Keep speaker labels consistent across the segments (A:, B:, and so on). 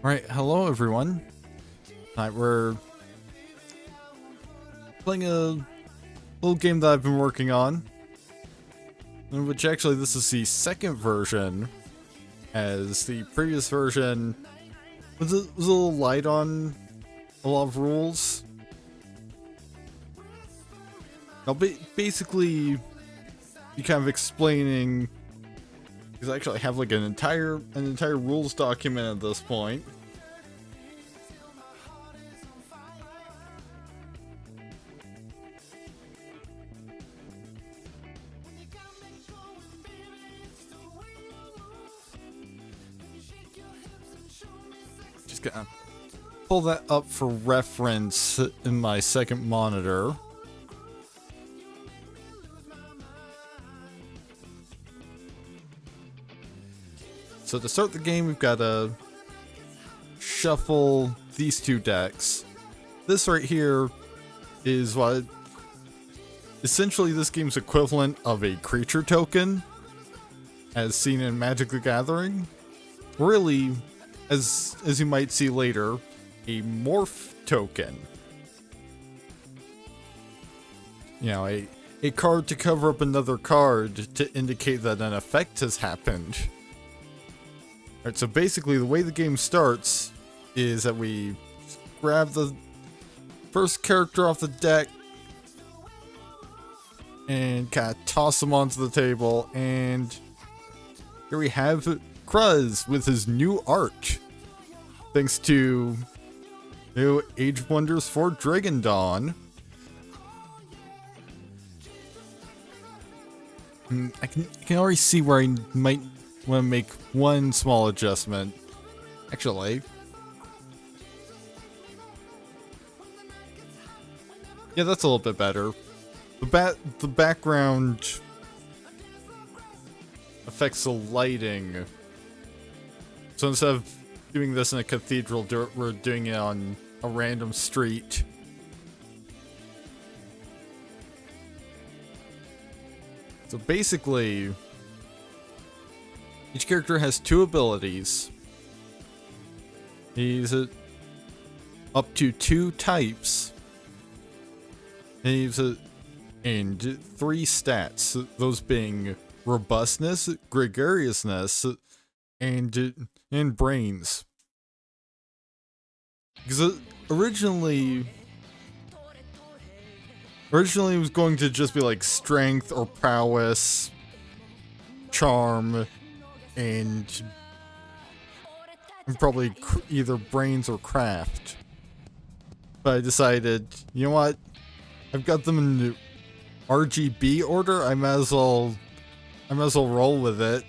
A: Right, hello everyone. Tonight we're playing a little game that I've been working on, in which actually this is the second version, as the previous version was a little light on a lot of rules. I'll basically be kind of explaining, because I actually have like an entire rules document at this point. Just gonna pull that up for reference in my second monitor. So to start the game, we've got to shuffle these two decks. This right here is what essentially this game's equivalent of a creature token, as seen in Magic the Gathering. Really, as you might see later, a morph token. You know, a card to cover up another card to indicate that an effect has happened. Alright, so basically the way the game starts is that we grab the first character off the deck and kind of toss them onto the table, and here we have Kruz with his new art, thanks to new Age of Wonders 4 Dragon Dawn. I can already see where I might want to make one small adjustment. Actually, yeah, that's a little bit better. The background affects the lighting. So instead of doing this in a cathedral, we're doing it on a random street. So basically, each character has two abilities. He's up to 2 types. And he's and 3 stats, those being robustness, gregariousness, and brains. Because originally it was going to just be like strength or prowess, charm, and probably either brains or craft. But I decided, you know what? I've got them in the RGB order. I might as well roll with it.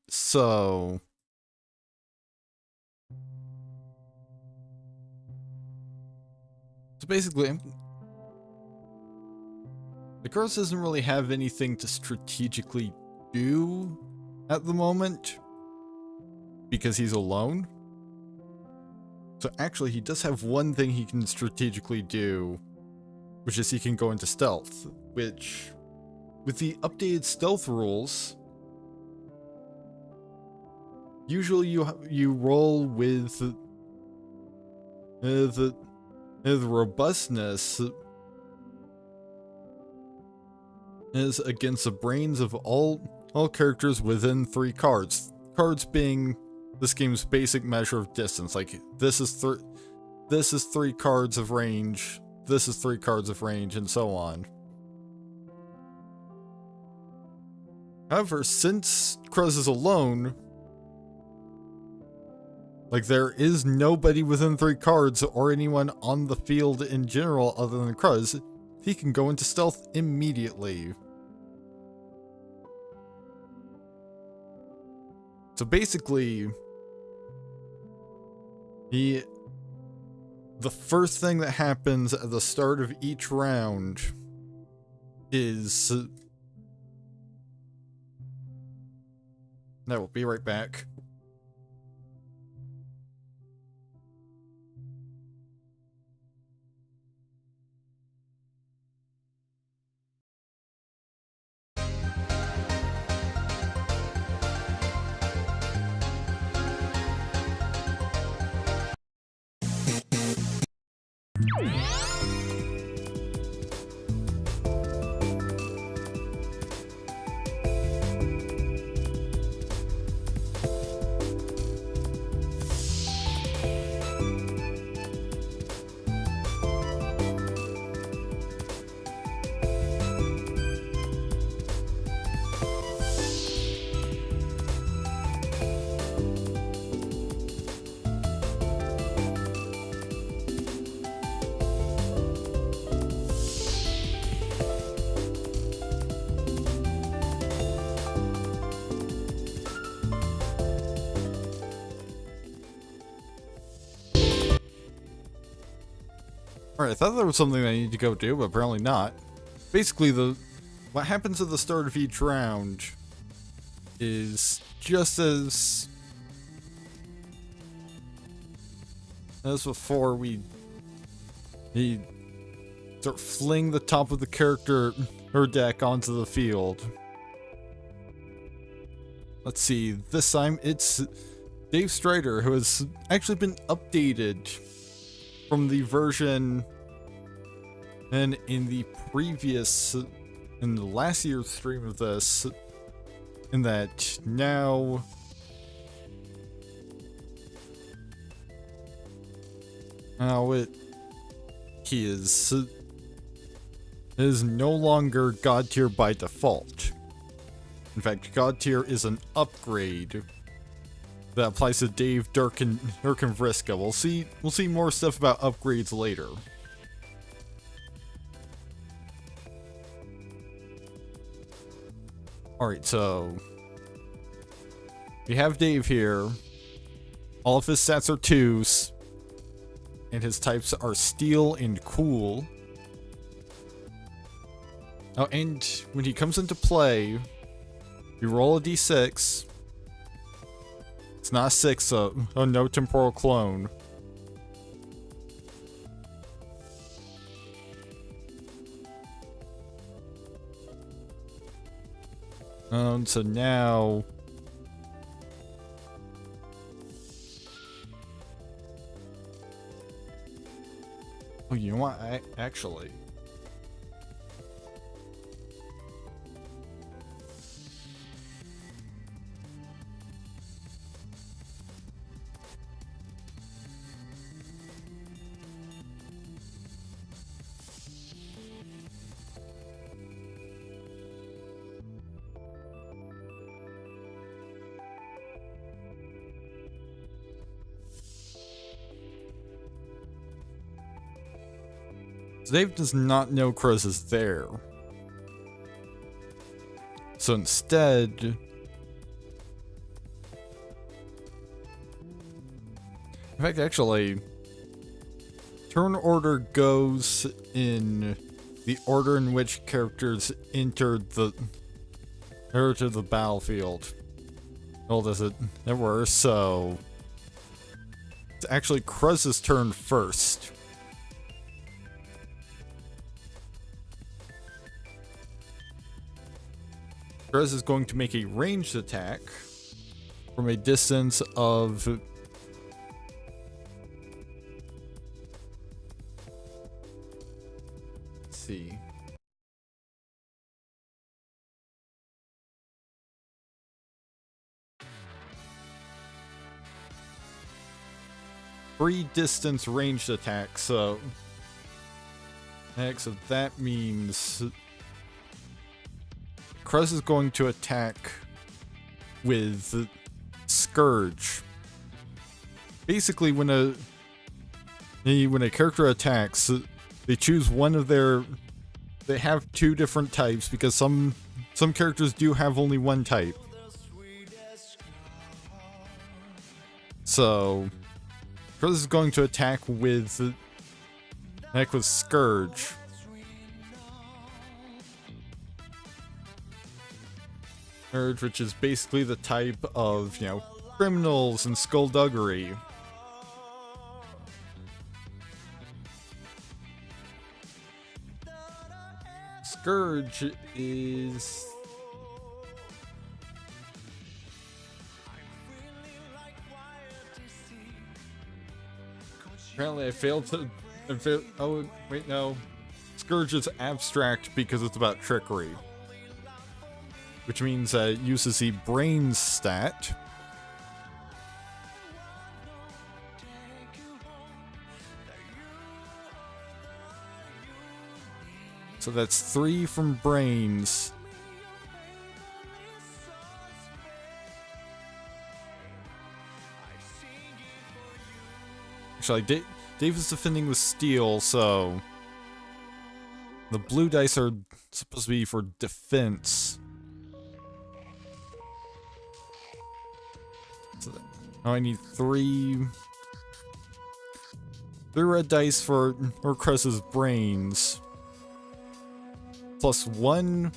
A: So basically, the Kruz doesn't really have anything to strategically do at the moment because he's alone. So actually, he does have one thing he can strategically do, which is he can go into stealth, which, with the updated stealth rules, usually you roll with the robustness is against the brains of all characters within 3 cards. Cards being this game's basic measure of distance. Like this is 3 cards of range, this is 3 cards of range, and so on. However, since Kruz is alone, like there is nobody within 3 cards or anyone on the field in general other than Kruz, he can go into stealth immediately. So basically, the first thing that happens at the start of each round is... I will be right back. Alright, I thought there was something I needed to go do, but apparently not. Basically, what happens at the start of each round is just as before, we sort of fling the top of the character or deck onto the field. Let's see, this time it's Dave Strider, who has actually been updated from the version and in the last year's stream of this, in that now he is no longer God tier by default. In fact, God tier is an upgrade that applies to Dave, Dirk, and Vriska. We'll see more stuff about upgrades later. Alright, so we have Dave here. All of his stats are 2s, and his types are Steel and Cool. Oh, and when he comes into play, you roll a d6. It's not a 6, so no temporal clone. So now oh, you know what? Actually, Dave does not know Cruz is there. So instead, in fact, actually, turn order goes in the order in which characters entered the battlefield. Well, does it ever? So it's actually Cruz's turn first. Cruz is going to make a ranged attack from a distance of see. Free distance ranged attack, so that means Cruz is going to attack with Scourge. Basically, when a character attacks, they choose one of their. They have two different types because some characters do have only one type. So Cruz is going to attack with Scourge. Which is basically the type of, criminals and skullduggery. Scourge is... Apparently I failed to Oh, wait, no. Scourge is abstract because it's about trickery. Which means it uses the brains stat. So that's 3 from brains. Actually, Dave is defending with steel, so the blue dice are supposed to be for defense. So now I need 3 red dice for Cress's brains. Plus 1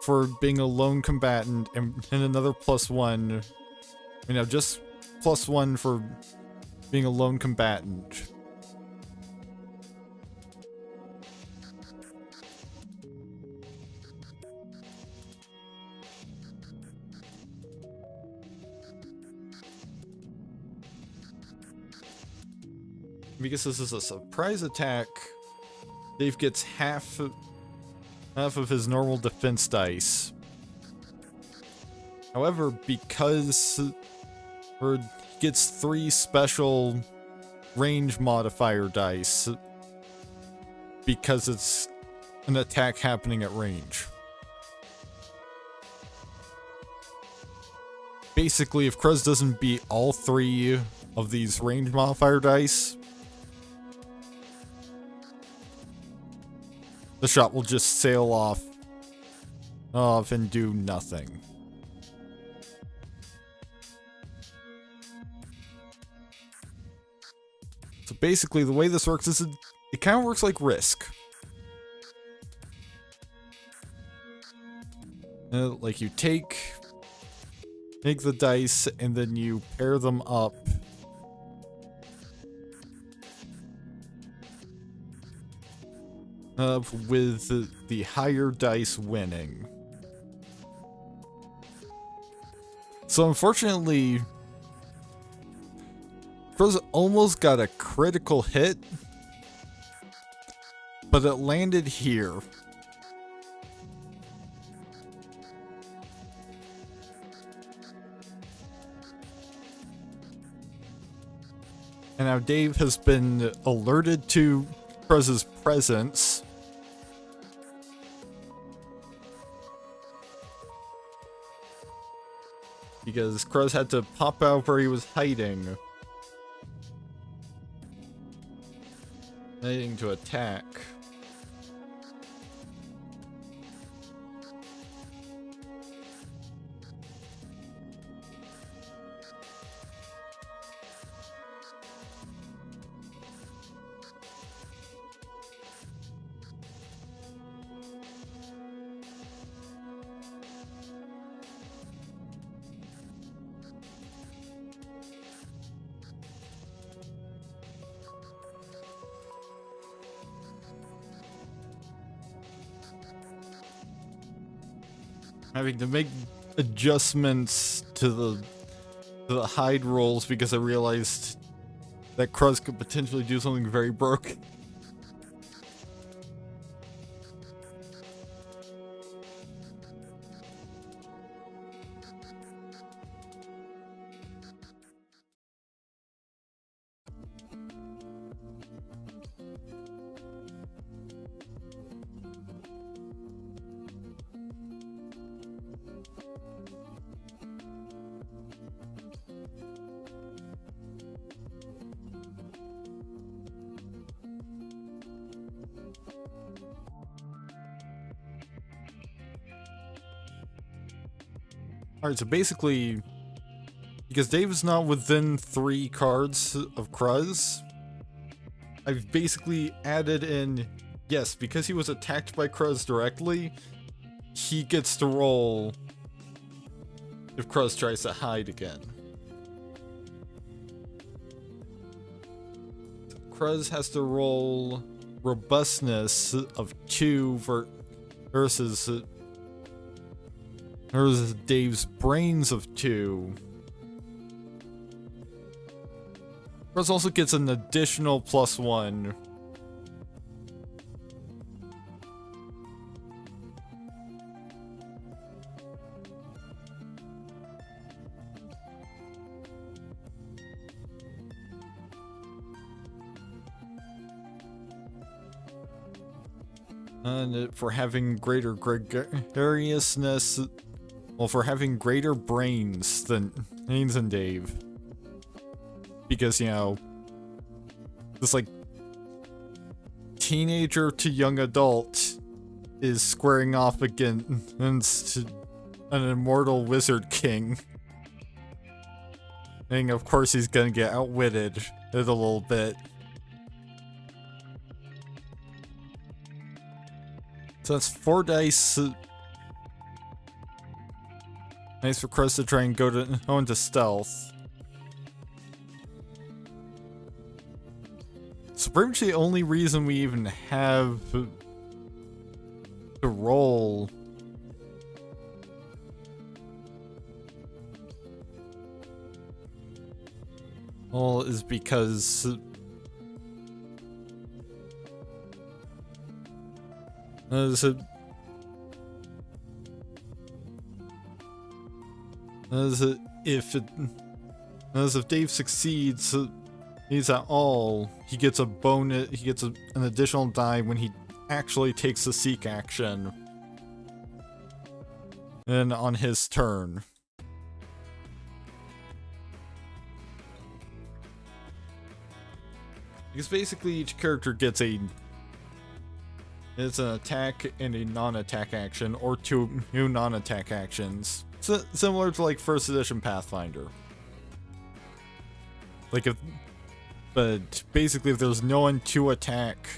A: for being a lone combatant, and another plus 1. You know, just plus 1 for being a lone combatant. Because this is a surprise attack, Dave gets half of his normal defense dice. However, because he gets 3 special range modifier dice because it's an attack happening at range. Basically, if Kruz doesn't beat all 3 of these range modifier dice, the shot will just sail off and do nothing. So basically, the way this works is it kind of works like Risk. Like you take the dice and then you pair them up. With the higher dice winning. So unfortunately, Cruz almost got a critical hit, but it landed here. And now Dave has been alerted to Cruz's presence. Because Cruz had to pop out where he was hiding. Needing to attack. Having to make adjustments to the hide rolls because I realized that Cruz could potentially do something very broke. Alright, so basically, because Dave is not within 3 cards of Cruz, I've basically added in, yes, because he was attacked by Cruz directly, he gets to roll if Cruz tries to hide again. So Cruz has to roll robustness of 2 versus Dave's brains of 2. Cruz also gets an additional +1. And for having greater gregariousness, well, for having greater brains than Haynes and Dave. Because, you know, this, like, teenager to young adult is squaring off against an immortal wizard king. And of course he's gonna get outwitted a little bit. So that's 4 dice. Nice for Cruz to try and go into stealth. So pretty much the only reason we even have to roll is because as if Dave succeeds at all, he gets a bonus. He gets an additional die when he actually takes the seek action, and on his turn. Because basically each character gets an attack and a non-attack action, or two new non-attack actions. So, similar to like first edition Pathfinder. But basically if there's no one to attack,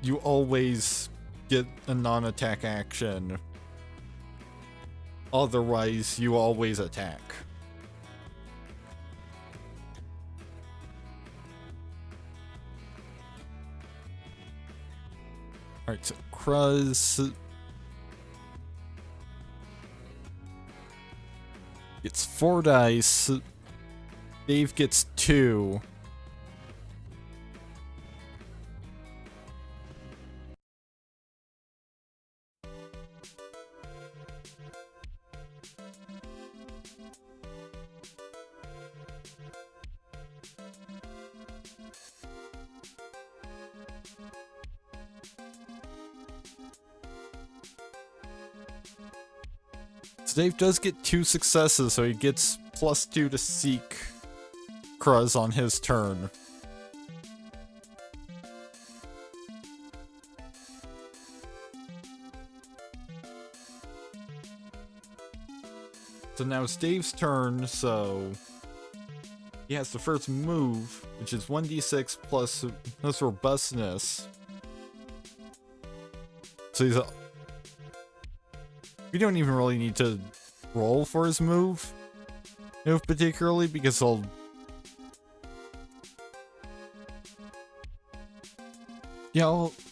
A: you always get a non-attack action. Otherwise, you always attack. Alright, so Cruz gets 4 dice. Dave gets 2. So Dave does get 2 successes, so he gets +2 to seek Cruz on his turn. So now it's Dave's turn, so he has the first move, which is 1d6 plus robustness. So he's we don't even really need to roll for his move, particularly, because I'll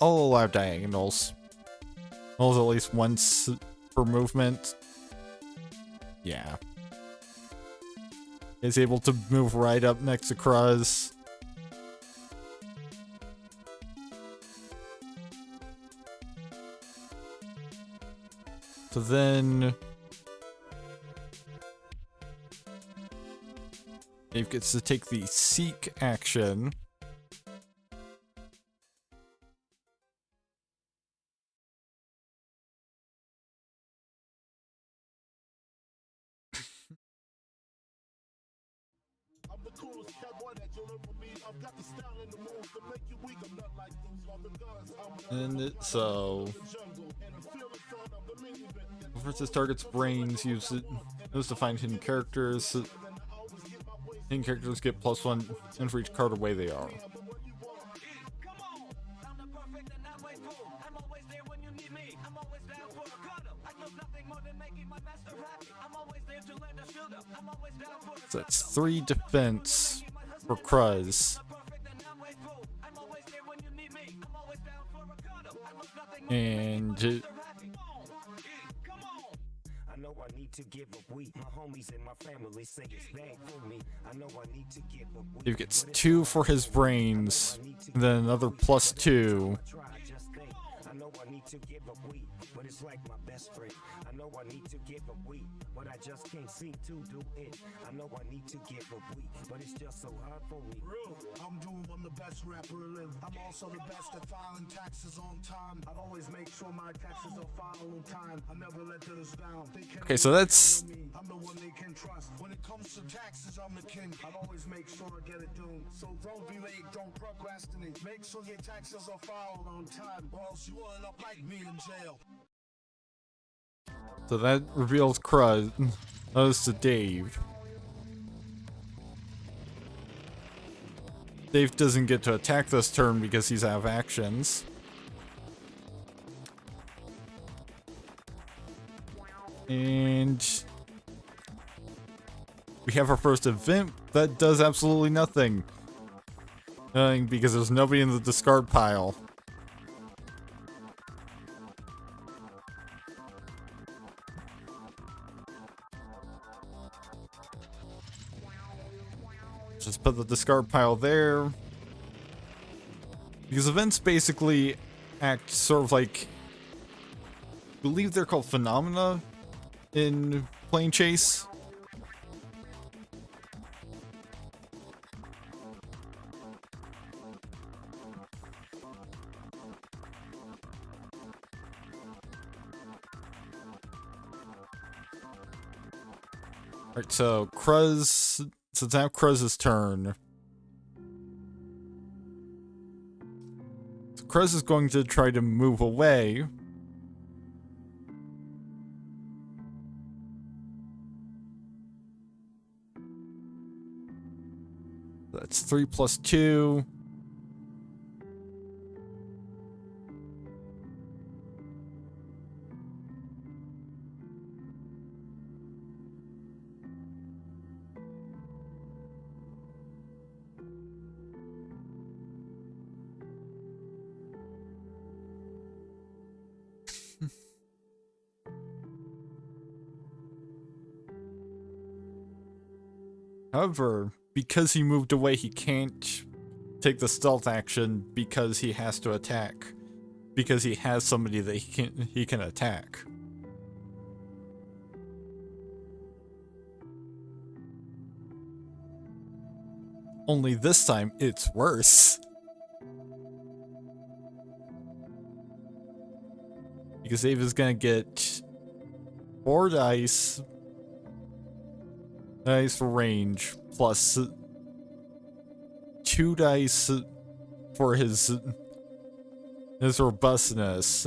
A: allow diagonals. At least once per movement. Yeah. He's able to move right up next to Cruz. So then Dave gets to take the seek action. And so versus target's brains, use to find hidden characters. Hidden characters get +1 and for each card away they are. So that's 3 defense for Cruz. And
B: know I need to give up weed. My homies and my family say it's bad for me. I know I need to give up weed.
A: Dave gets 2 for his brains, and then another +2.
B: I know I need to give up weed, but it's like my best friend. I know I need to give up weed, but I just can't seem to do it. I know I need to give up weed, but it's just so hard for me.
C: Real, I'm doing one of the best rapper alive. I'm also the best at filing taxes on time. I always make sure my taxes are filed on time. I never let those down.
A: Okay, so that's...
C: I'm the one they can trust. When it comes to taxes, I'm the king. I always make sure I get it done. So don't be late, don't procrastinate. Make sure your taxes are filed on time, or else you will end up like me in jail.
A: So that reveals Cruz as to Dave. Dave doesn't get to attack this turn because he's out of actions. And we have our first event that does absolutely nothing. Because there's nobody in the discard pile. Just put the discard pile there. Because events basically act sort of like... I believe they're called phenomena in Plane Chase. Alright, so Cruz... So it's now Cruz's turn. So Cruz is going to try to move away. That's 3 plus 2. However, because he moved away, he can't take the stealth action because he has to attack. Because he has somebody that he can attack. Only this time, it's worse. Because Dave is gonna get 4 dice for range, plus 2 dice for his robustness.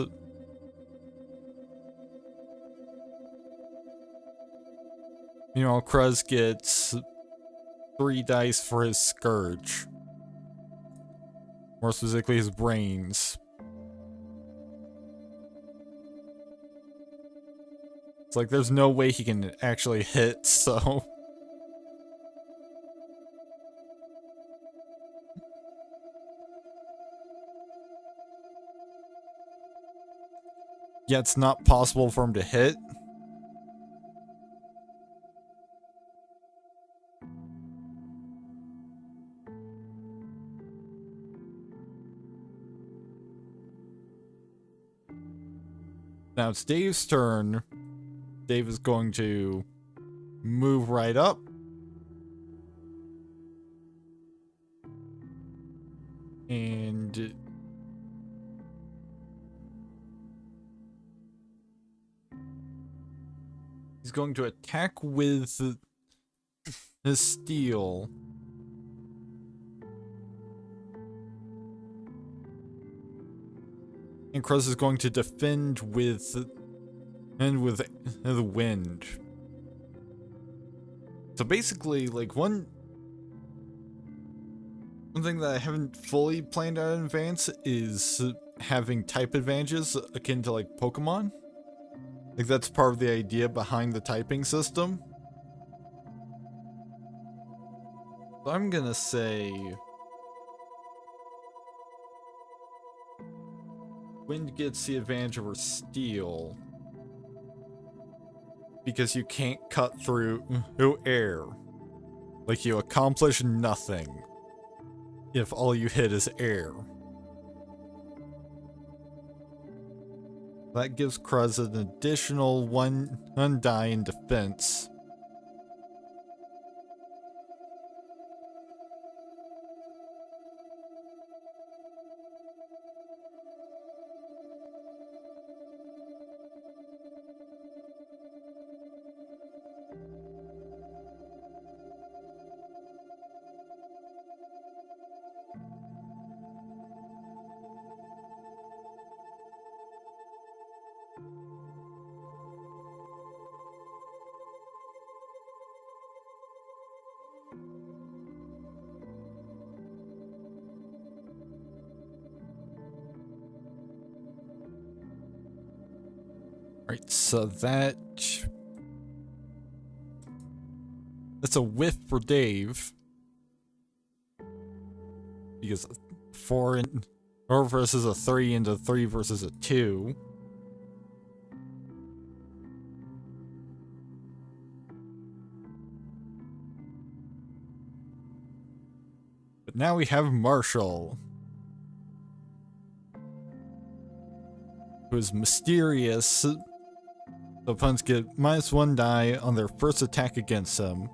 A: Meanwhile, Cruz gets 3 dice for his Scourge. More specifically, his brains. It's like there's no way he can actually hit, so... Yeah, it's not possible for him to hit. Now it's Dave's turn. Dave is going to move right up. And... he's going to attack with his steel. And Cruz is going to defend with the wind. So basically, like one thing that I haven't fully planned out in advance is having type advantages akin to like Pokemon. Like that's part of the idea behind the typing system. So I'm gonna say wind gets the advantage over steel. because you can't cut through air. Like, you accomplish nothing if all you hit is air. That gives Kruz an additional one die in defense. Right, so that's a whiff for Dave. Because 4 versus a 3 into 3 versus a 2. But now we have Marshall, who is mysterious. The opponents get -1 die on their first attack against him,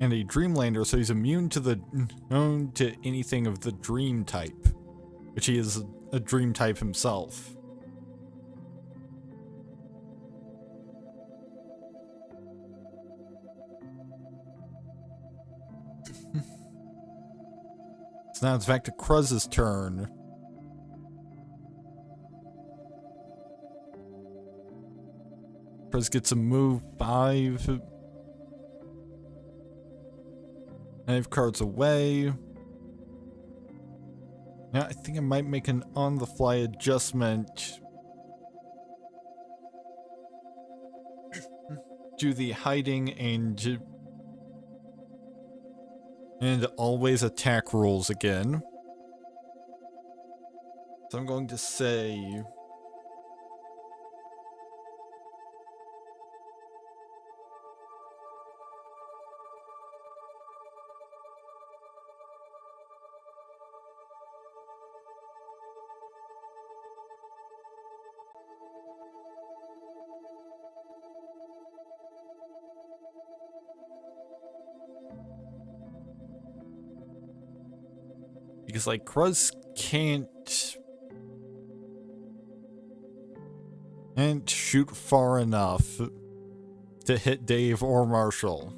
A: and a Dreamlander, so he's immune to anything of the Dream type, which he is a Dream type himself. So now it's back to Kruz's turn. Kruz gets a move 5. 5 cards away. Yeah, I think I might make an on-the-fly adjustment. Do the hiding and always attack rules again. So I'm going to say because, like, Kruz can't shoot far enough to hit Dave or Marshall.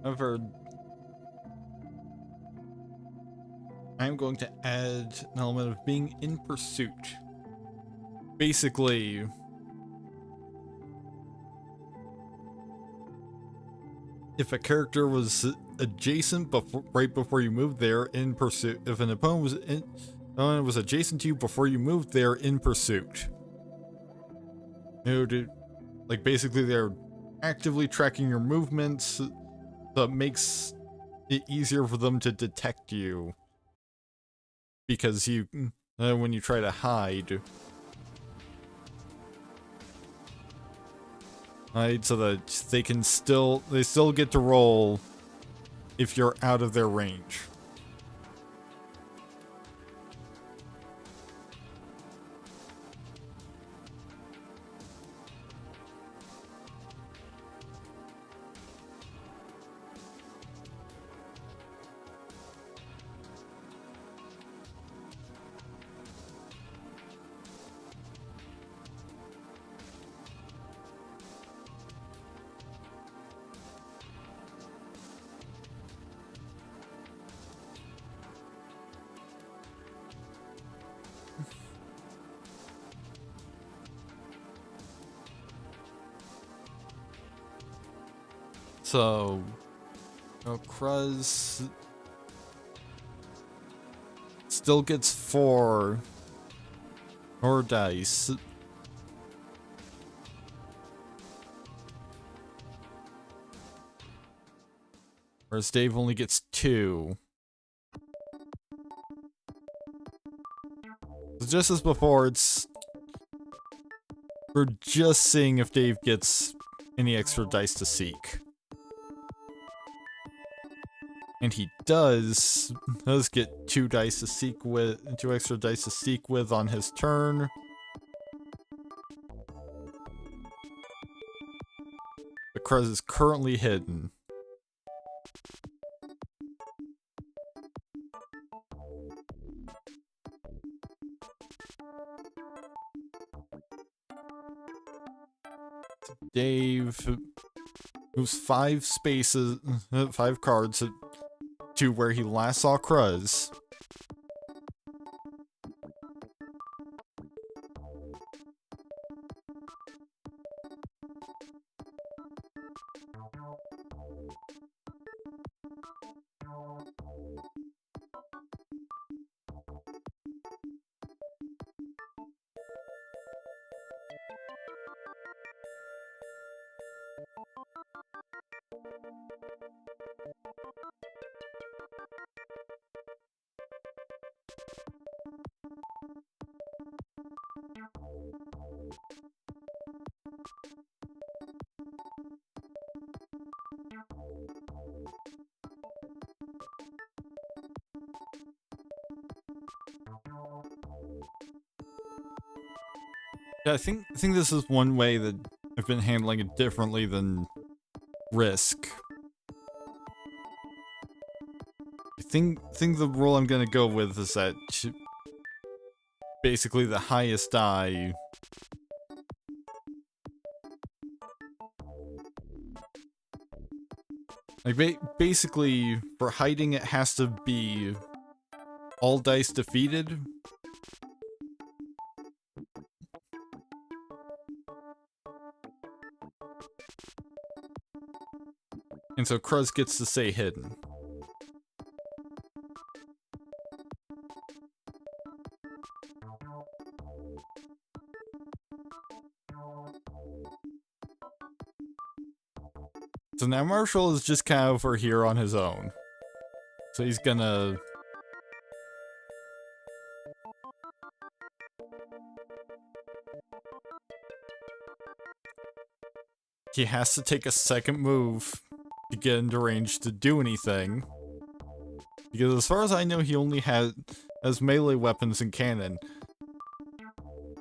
A: However, I'm going to add an element of being in pursuit. Basically, if a character was adjacent right before you moved there, in pursuit. If an opponent was adjacent to you before you moved there, in pursuit. Like, basically they're actively tracking your movements. That makes it easier for them to detect you, because you, when you try to hide, so that they still get to roll if you're out of their range. So, Cruz still gets 4 more dice. Whereas Dave only gets 2. So just as before, we're just seeing if Dave gets any extra dice to seek. And he does get 2 dice to seek with, 2 extra dice to seek with on his turn. The Cruz is currently hidden. Dave moves 5 spaces, 5 cards to where he last saw Cruz. Yeah, I think this is one way that I've been handling it differently than Risk. I think the rule I'm gonna go with is that basically the highest die like basically for hiding it has to be all dice defeated. And so Cruz gets to stay hidden. So now Marshall is just kind of over here on his own. So he's gonna... He has to take a second move to get into range to do anything. Because as far as I know, he only has melee weapons and cannon.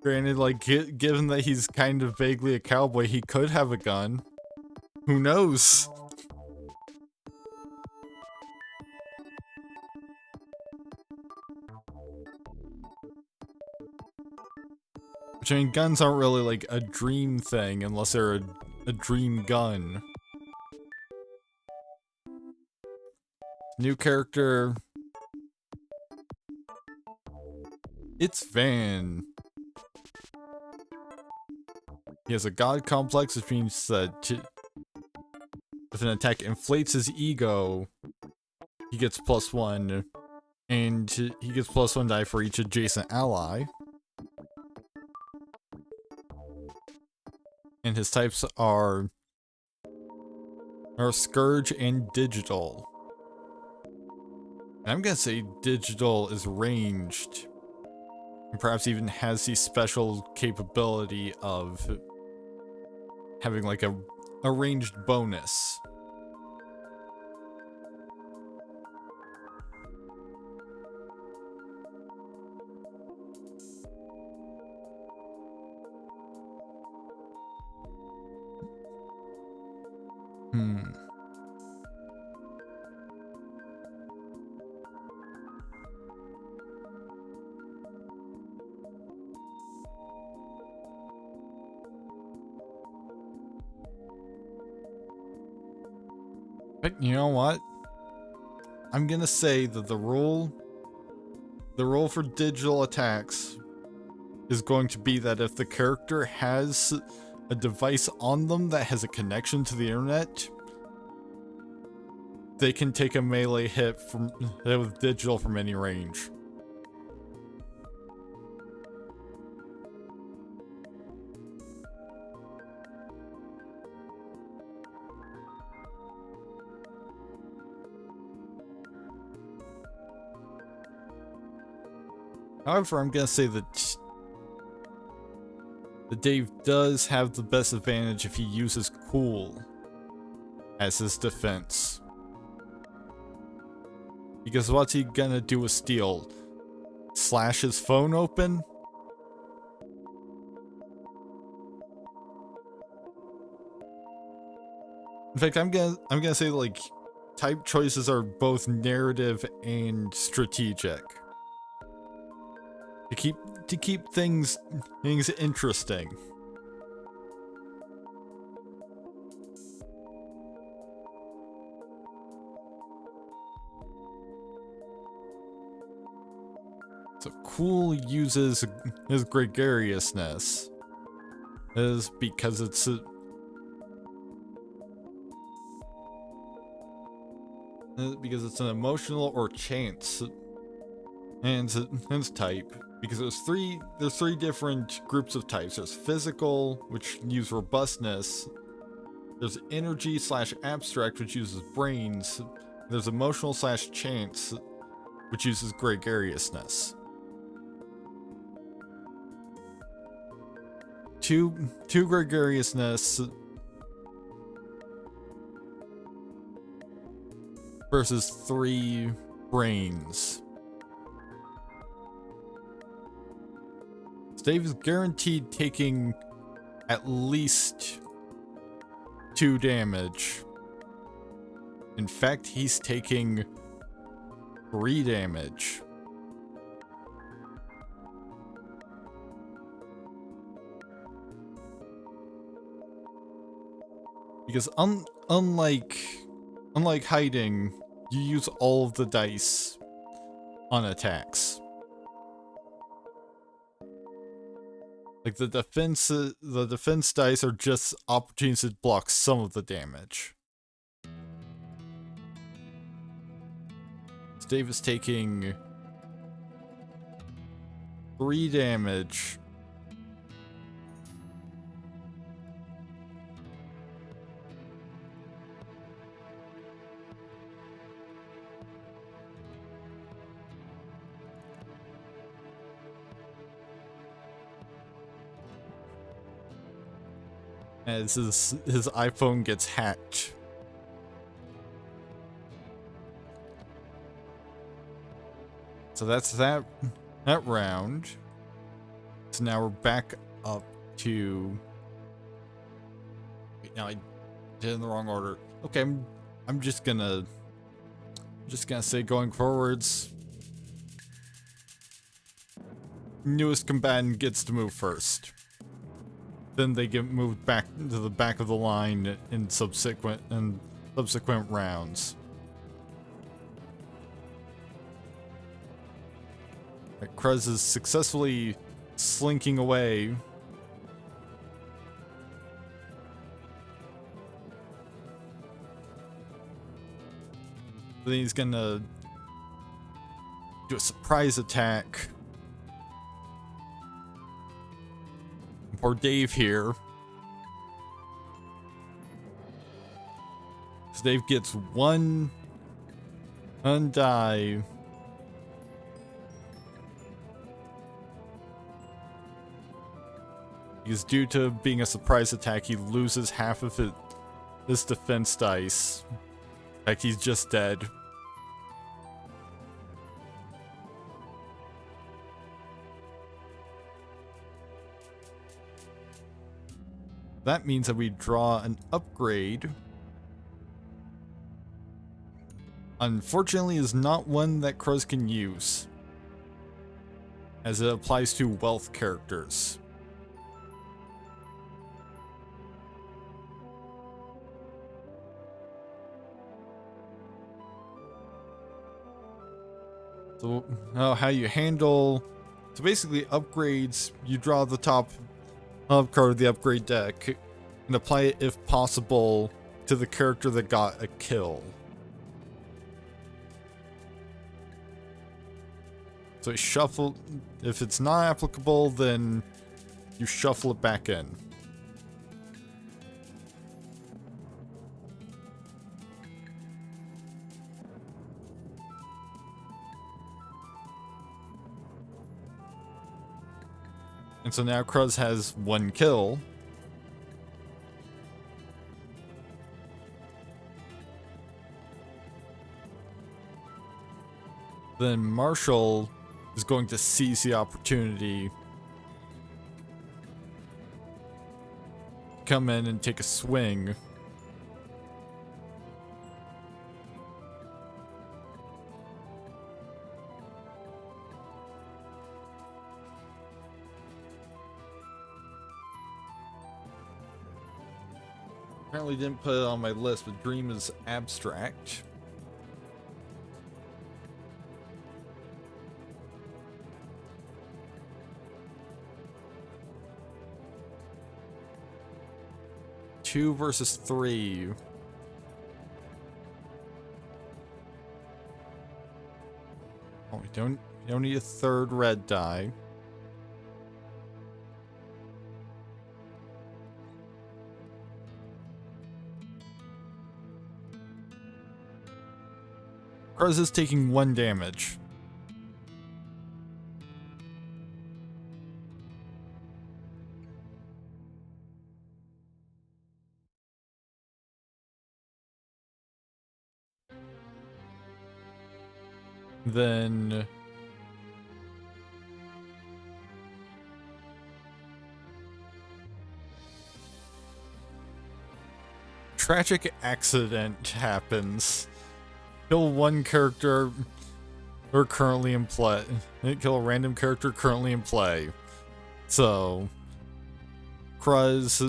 A: Granted, like, given that he's kind of vaguely a cowboy, he could have a gun. Who knows? Which, I mean, guns aren't really, like, a dream thing unless they're a dream gun. New character. It's Van. He has a god complex, which means that if an attack inflates his ego, he gets +1, and he gets +1 die for each adjacent ally. And his types are Scourge and Digital. And I'm gonna say Digital is ranged, and perhaps even has the special capability of having like a ranged bonus. But you know what? I'm gonna say that the rule for digital attacks is going to be that if the character has a device on them that has a connection to the internet, they can take a melee hit from with digital from any range. However, I'm gonna say that Dave does have the best advantage if he uses Cool as his defense. Because what's he gonna do with Steel? Slash his phone open? In fact, I'm gonna say like type choices are both narrative and strategic. To keep things interesting. So Cool uses his gregariousness is because it's an emotional or chance and it's type. Because there's three different groups of types. There's physical, which use robustness. There's energy / abstract, which uses brains. There's emotional / chance, which uses gregariousness. Two gregariousness versus 3 brains. Dave is guaranteed taking at least 2 damage. In fact, he's taking 3 damage. Because unlike hiding, you use all of the dice on attacks. Like the defense dice are just opportunities to block some of the damage. So Dave is taking 3 damage. As his iPhone gets hacked. So that's that round. So now we're back up to. Wait, now I did it in the wrong order. Okay, I'm just gonna say going forwards. Newest combatant gets to move first. Then they get moved back to the back of the line in subsequent rounds. Kruz is successfully slinking away. Then he's gonna do a surprise attack. Poor Dave here. So Dave gets 1 undie. Because due to being a surprise attack, he loses half of his defense dice. Like he's just dead. That means that we draw an upgrade. Unfortunately, is not one that Kruz can use, as it applies to wealth characters. So, how you handle... So basically, upgrades, you draw the top card of the upgrade deck and apply it, if possible, to the character that got a kill. So you shuffle. If it's not applicable, then you shuffle it back in. And so now Cruz has 1 kill. Then Marshall is going to seize the opportunity, come in and take a swing. Apparently didn't put it on my list, but Dream is abstract. Two versus 3. Oh, we don't need a 3rd red die. Cruz is taking 1 damage. Then tragic accident happens. Kill 1 character or currently in play. Kill a random character currently in play. So Cruz,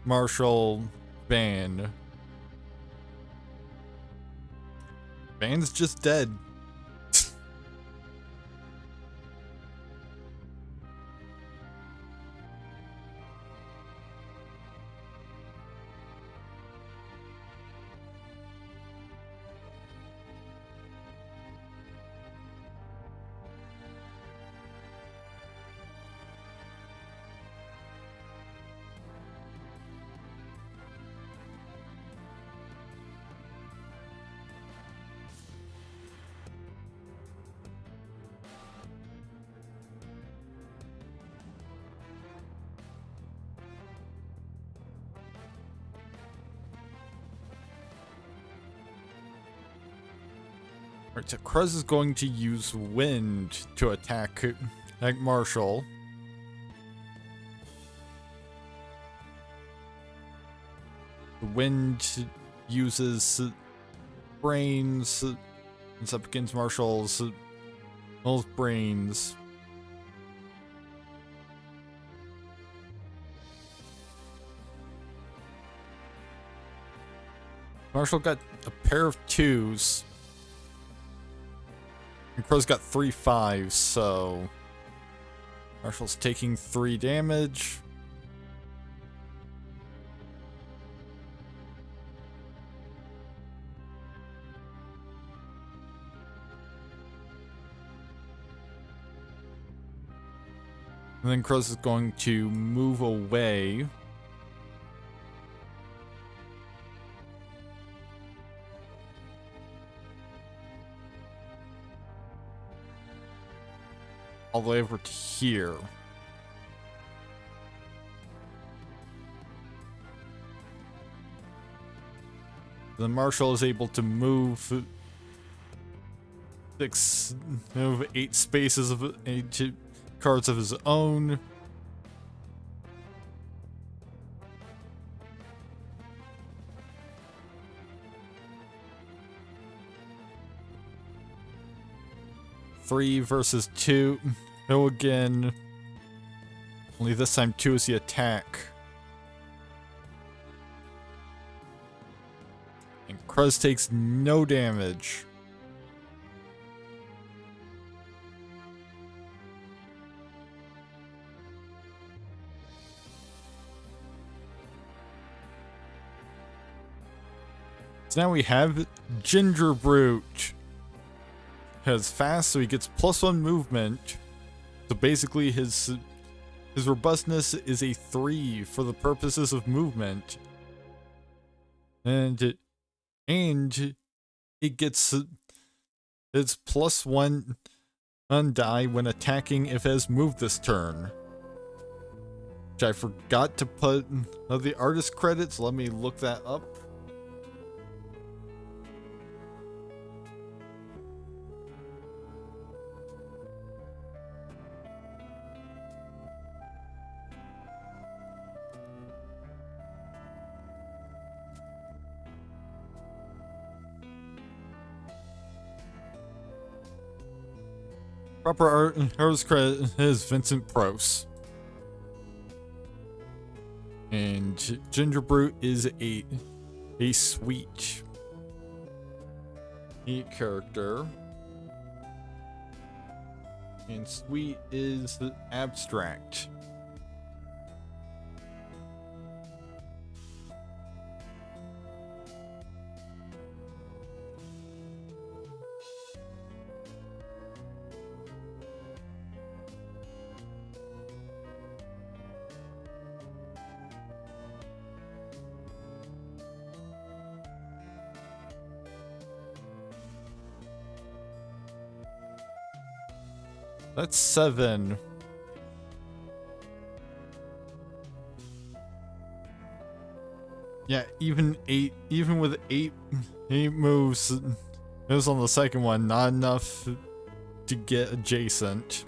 A: Marshall, Van. Van's just dead. Alright, so Cruz is going to use wind to attack Marshall. The wind uses brains. It's up against Marshall's brains. Marshall got a pair of 2s. And Cruz got 3 5s, so Marshall's taking 3 damage. And then Cruz is going to move away. All the way over to here. Then Marshall is able to move 8 spaces of 8 cards of his own. Three versus 2. Go again. Only this time 2 is the attack. And Cruz takes no damage. So now we have Ginger Brute. has fast, so he gets +1 movement. So basically his robustness is a 3 for the purposes of movement. And it gets its +1 die when attacking if it has moved this turn. Which I forgot to put the artist credits. Let me look that up. Proper artist credit is Vincent Prose. And Ginger Brute is a sweet character. And sweet is abstract. That's 7. Yeah, even with 8 moves, it was on the second one, not enough to get adjacent.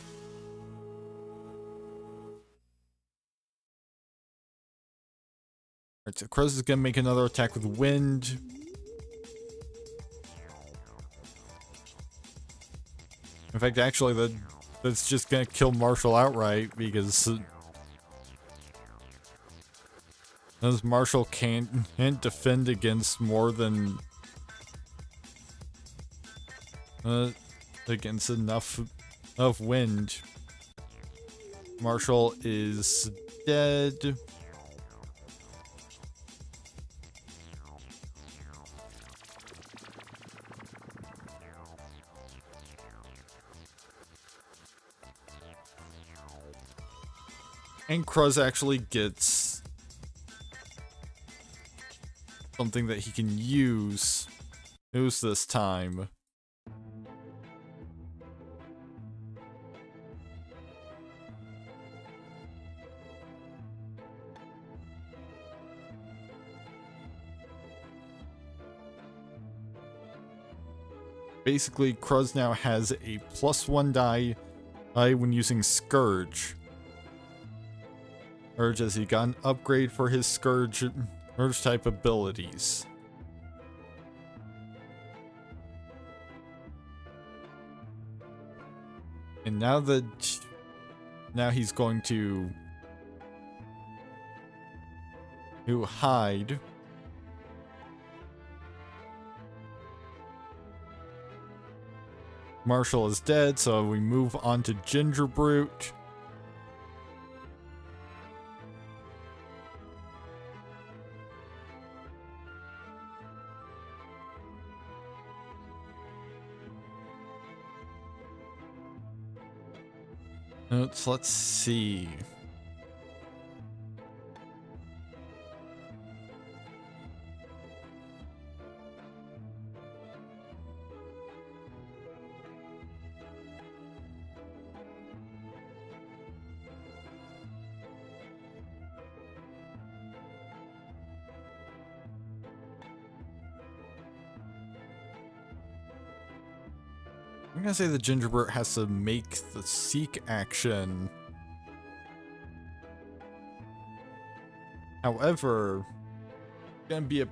A: Alright, so Cruz is gonna make another attack with wind. In fact, actually, that's just gonna kill Marshall outright, because Marshall can't defend against more than against enough of wind. Marshall is dead. And Cruz actually gets something that he can use this time. Basically, Cruz now has a +1 die when using Scourge. Urge, as he got an upgrade for his Scourge type abilities. And now he's going to hide. Marshall is dead, so we move on to Ginger Brute. Let's see. I'm gonna say the Ginger Brute has to make the seek action. However, it's gonna be a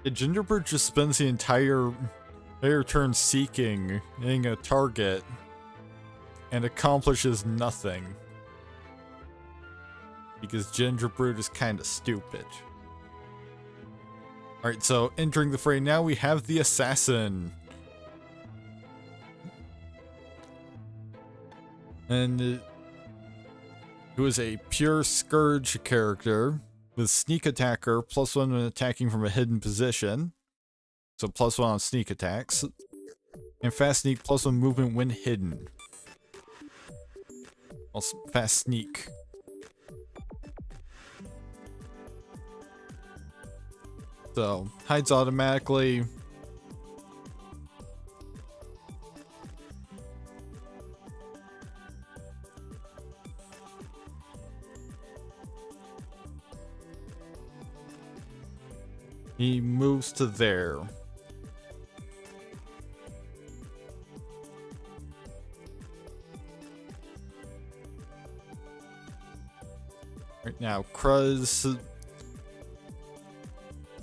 A: Ginger Brute just spends the entire turn seeking, hitting a target, and accomplishes nothing. Because Ginger Brute is kinda stupid. Alright, so entering the fray now, we have the Assassin. And who is a pure Scourge character with Sneak Attacker, +1 when attacking from a hidden position. So +1 on sneak attacks. And Fast Sneak, +1 movement when hidden. Well, Fast Sneak. So, hides automatically. He moves to there. Right now, Cruz is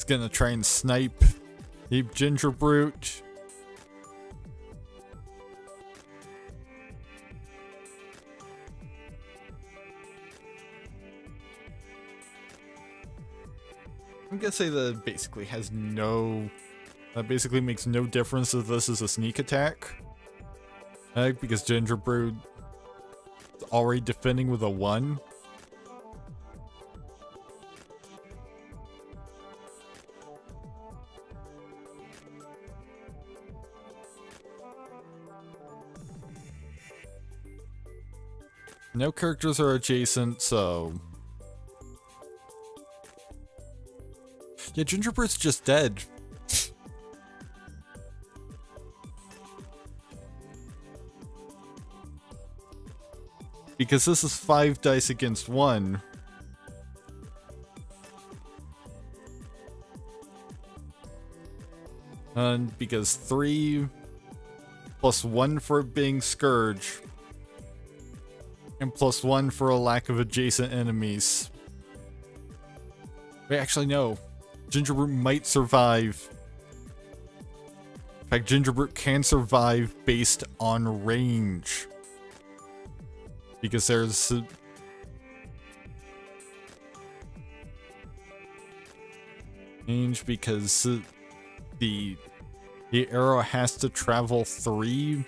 A: gonna try and snipe Deep Ginger Brute. I'm gonna say that it basically has no... That basically makes no difference if this is a sneak attack. Because Ginger Brute is already defending with a 1. No characters are adjacent, so... Yeah, Ginger Brute's just dead. Because this is 5 dice against 1. And because 3 plus 1 for it being Scourge. And +1 for a lack of adjacent enemies. Wait, actually no. Ginger Brute might survive. In fact, Ginger Brute can survive based on range. Because there's... range because the arrow has to travel 3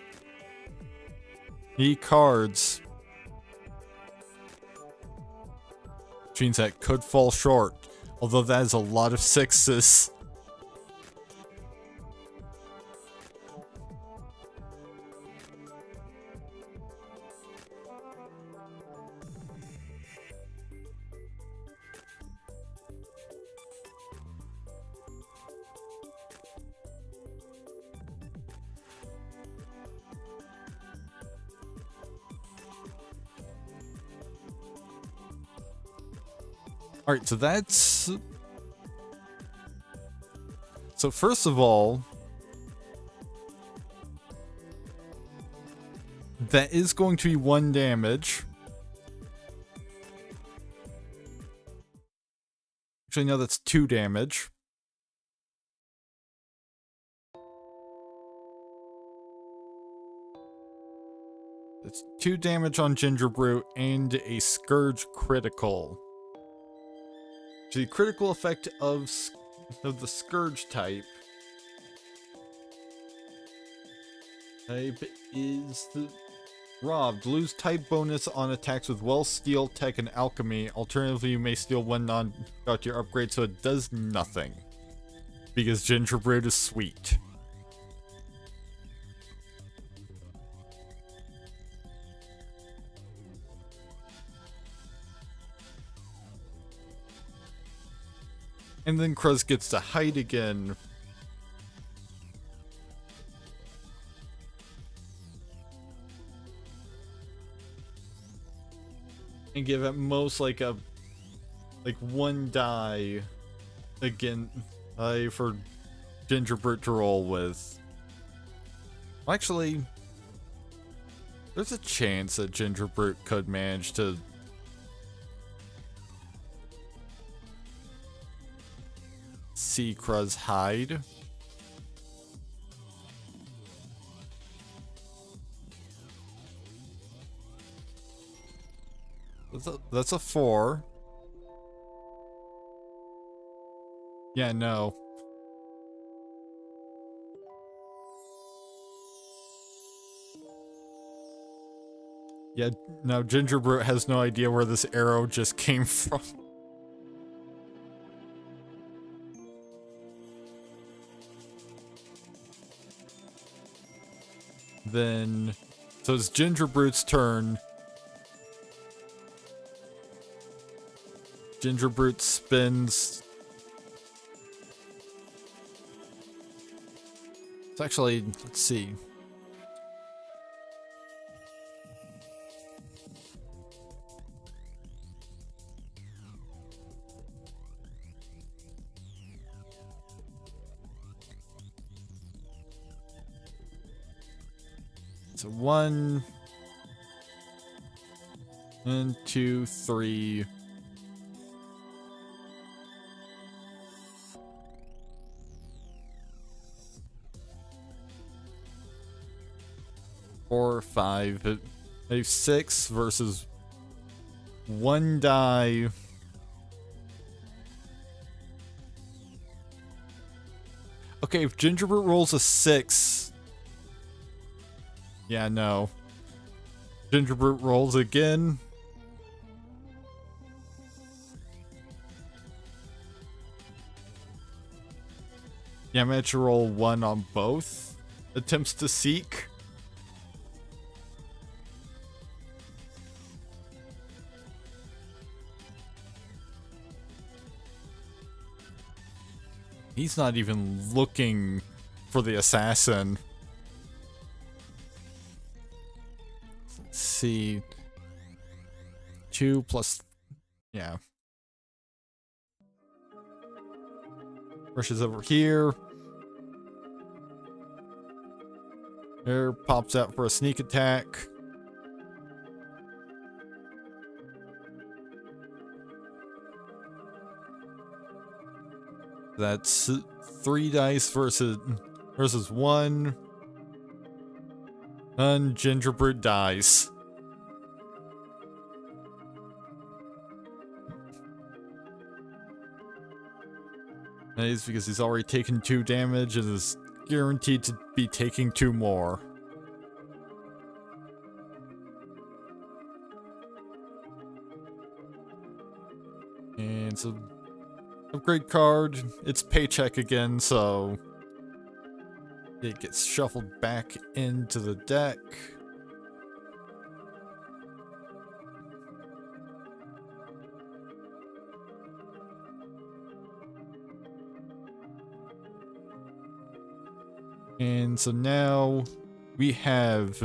A: cards. Which means that could fall short. Although that is a lot of 6s. Alright, so that's... So first of all... that is going to be 1 damage. Actually, no, that's 2 damage. It's 2 damage on Ginger Brute and a Scourge critical. The critical effect of the Scourge type is the robbed. Lose type bonus on attacks with Wealth, Steel, Tech, and Alchemy. Alternatively, you may steal 1 non-got your upgrade, so it does nothing. Because Ginger Brute is sweet. And then Cruz gets to hide again. And give at most like 1 die again for Ginger Brute to roll with. Well, actually, there's a chance that Ginger Brute could manage to see Cruz hide. That's a 4. Yeah, no. Yeah, no, Ginger Brute has no idea where this arrow just came from. Then, so it's Gingerbread's turn. Gingerbread spins. It's actually, let's see. So 1 and 2, 3. Four, 5. I have 6 versus 1 die. Okay, if Gingerbread rolls a 6. Yeah, no. Gingerbread rolls again. Yeah, I'm gonna have to roll 1 on both attempts to seek. He's not even looking for the assassin. Let's see. 2 plus... yeah. Rushes over here. There, pops out for a sneak attack. That's 3 dice versus 1. And Gingerbread dies. That is because he's already taken 2 damage and is guaranteed to be taking 2 more. And so, upgrade card, it's paycheck again, so it gets shuffled back into the deck. And so now we have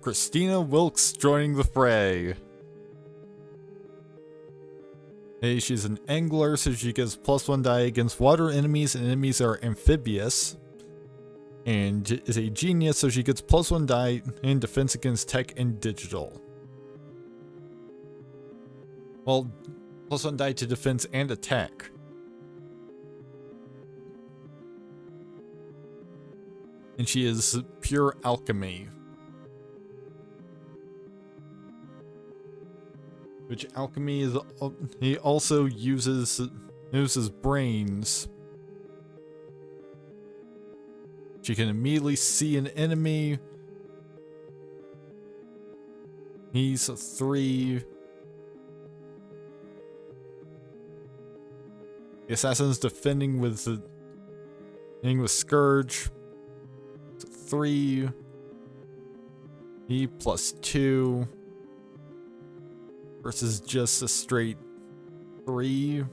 A: Christina Wilkes joining the fray. Hey, she's an angler, so she gets +1 die against water enemies, and enemies are amphibious. And is a genius, so she gets +1 die in defense against tech and digital. Well, +1 die to defense and attack. And she is pure alchemy. Which alchemy is, he also uses brains. She can immediately see an enemy. He's a 3. The assassin's defending with Scourge. 3. He +2. Versus just a straight 3.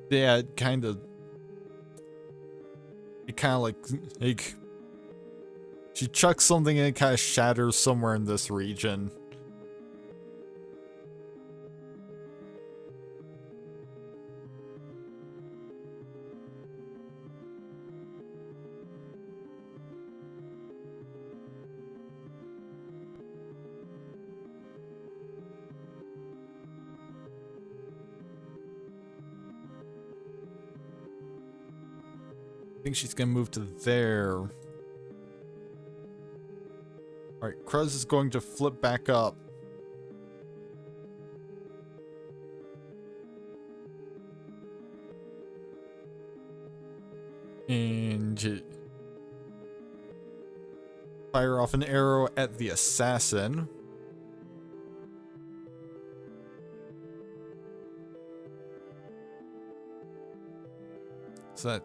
A: Yeah, it kind of like she chucks something and it kind of shatters somewhere in this region. I think she's gonna move to there. Alright, Kruz is going to flip back up. And fire off an arrow at the assassin. So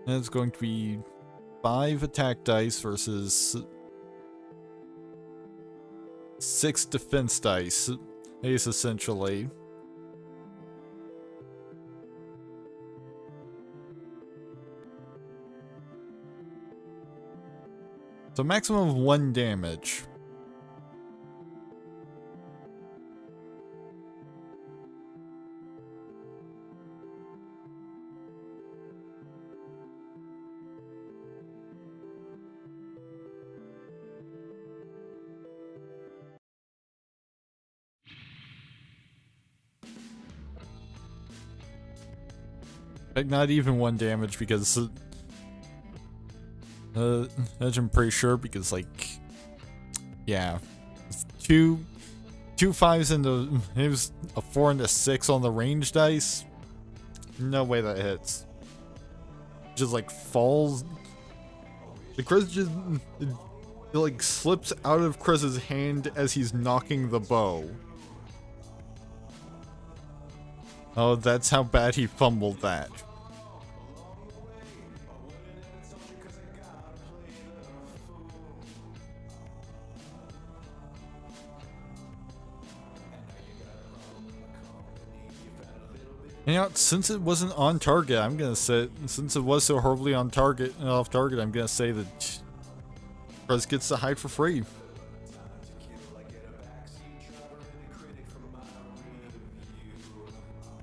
A: that's going to be 5 attack dice versus 6 defense dice. Ace essentially. So maximum of 1 damage. Like not even 1 damage because I'm pretty sure because like yeah, two 5s into it was a 4 and a 6 on the range dice. No way that hits. Just like falls. The Chris just it like slips out of Chris's hand as he's knocking the bow. Oh, that's how bad he fumbled that. You know, since it wasn't on target, I'm gonna say, since it was so horribly on target and off target, I'm gonna say that Chris gets to hide for free.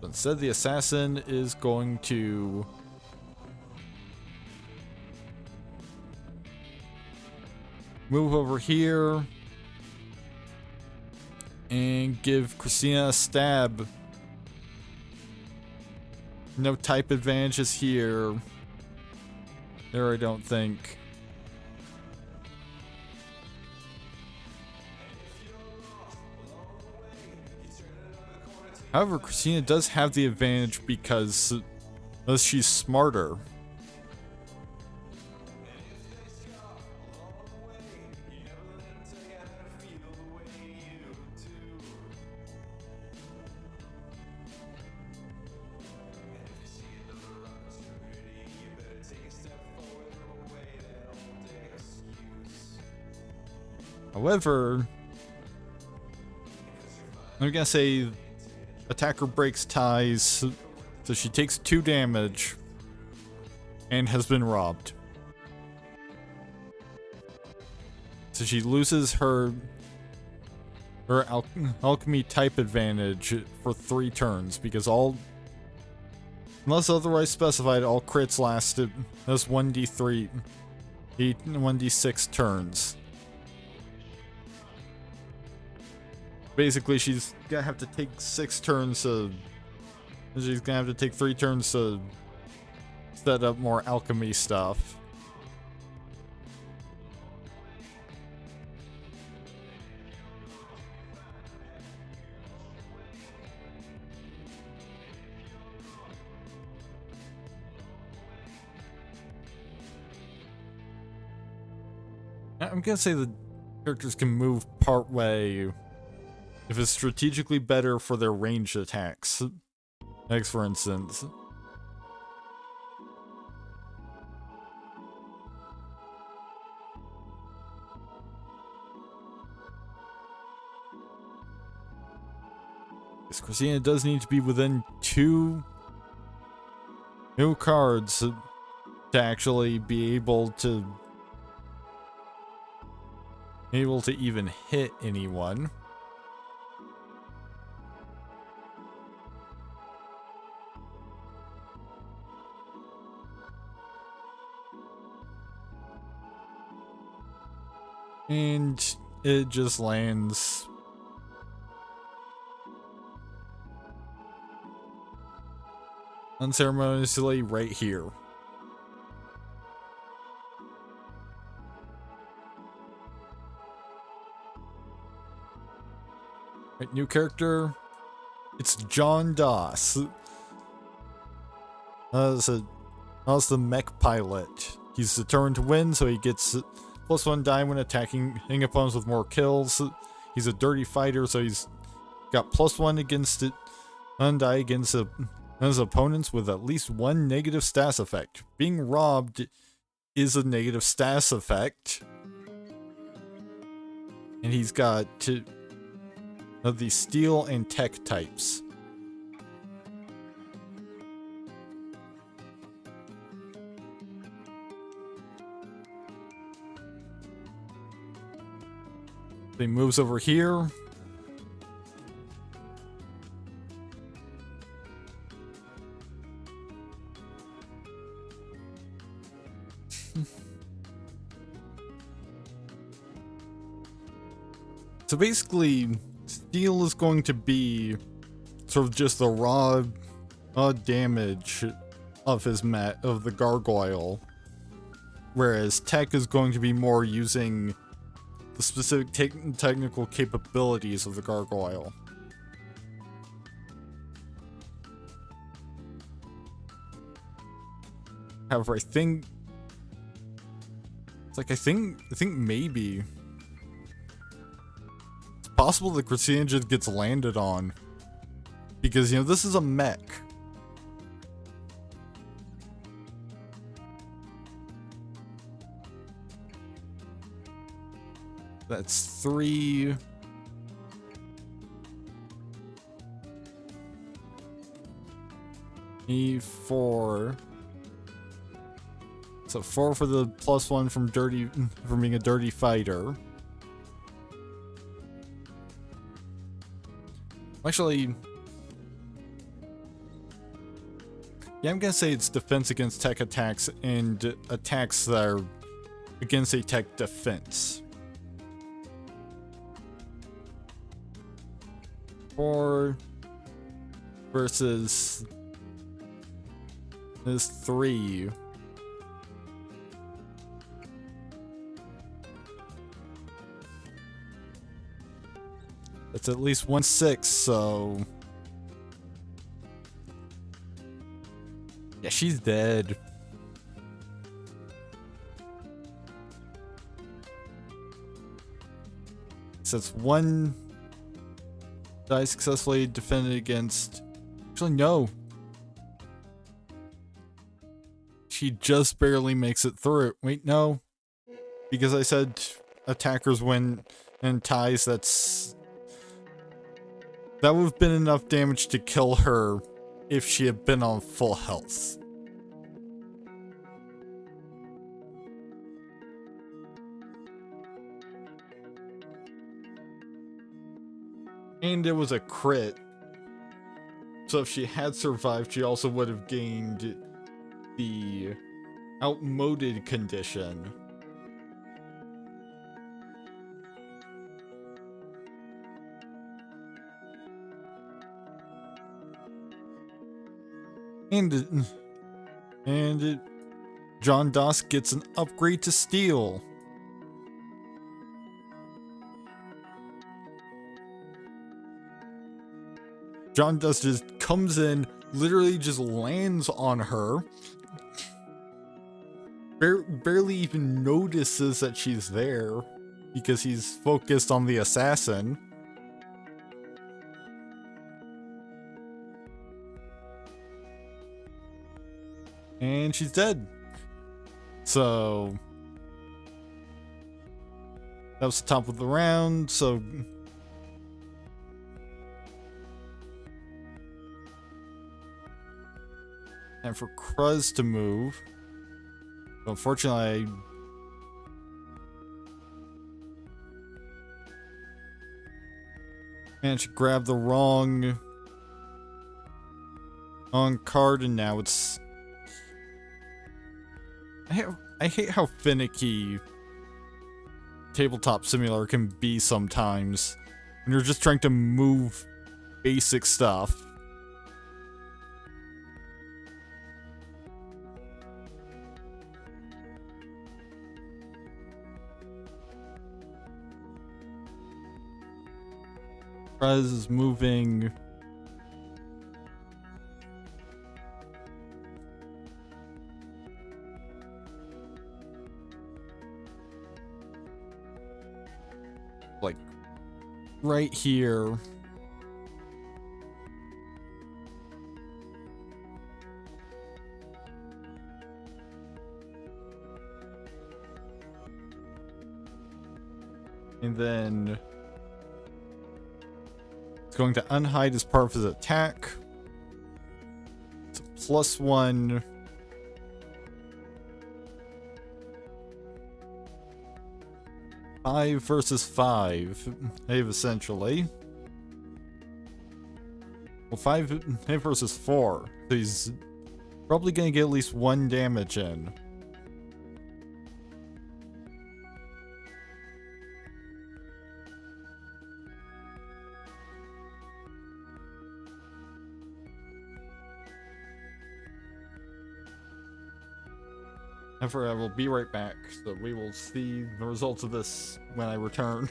A: But instead, the assassin is going to move over here and give Christina a stab. No type advantages here. There, I don't think. However, Christina does have the advantage because she's smarter. However, I'm gonna say attacker breaks ties, so she takes 2 damage and has been robbed. So she loses her alchemy type advantage for 3 turns because unless otherwise specified, all crits lasted as 1d3, 1d6 turns. Basically, she's gonna have to take 6 turns to. She's gonna have to take 3 turns to set up more alchemy stuff. I'm gonna say the characters can move part way if it's strategically better for their ranged attacks. Like, for instance. Yes, Christina does need to be within 2 new cards to actually be able to even hit anyone. And it just lands unceremoniously right here. Right, new character. It's John Doss. That's the mech pilot. He's determined to win, so he gets +1 die when attacking opponents with more kills. He's a dirty fighter, so he's got +1 against it. Undie against his opponents with at least one negative stats effect. Being robbed is a negative stats effect. And he's got the steel and tech types. He moves over here. So basically, steel is going to be sort of just the raw damage of of the gargoyle, whereas tech is going to be more using the specific technical capabilities of the gargoyle. However, I think maybe it's possible that Christina just gets landed on, because this is a mech. That's 3. E4. So 4 for the +1 from being a dirty fighter. Actually, yeah, I'm gonna say it's defense against tech attacks and attacks that are against a tech defense. 4 versus this 3. That's at least 1/6, so yeah, she's dead. So it's 1 die successfully defended against. Actually, no. She just barely makes it through. Wait, no. Because I said attackers win and ties, that would have been enough damage to kill her if she had been on full health. And it was a crit. So if she had survived, she also would have gained the outmoded condition. And John Doss gets an upgrade to steel. John Doss just comes in, literally just lands on her. Barely even notices that she's there because he's focused on the assassin. And she's dead. So that was the top of the round. So time for Cruz to move. But unfortunately, I managed to grab the wrong card, and now it's. I hate how finicky Tabletop Simulator can be sometimes when you're just trying to move basic stuff. Prez is moving. right here. And then it's going to unhide as part of his attack. It's a +1. Five versus 5, essentially. Well, 5 versus 4. So he's probably gonna get at least 1 damage in. However, I will be right back, so we will see the results of this when I return.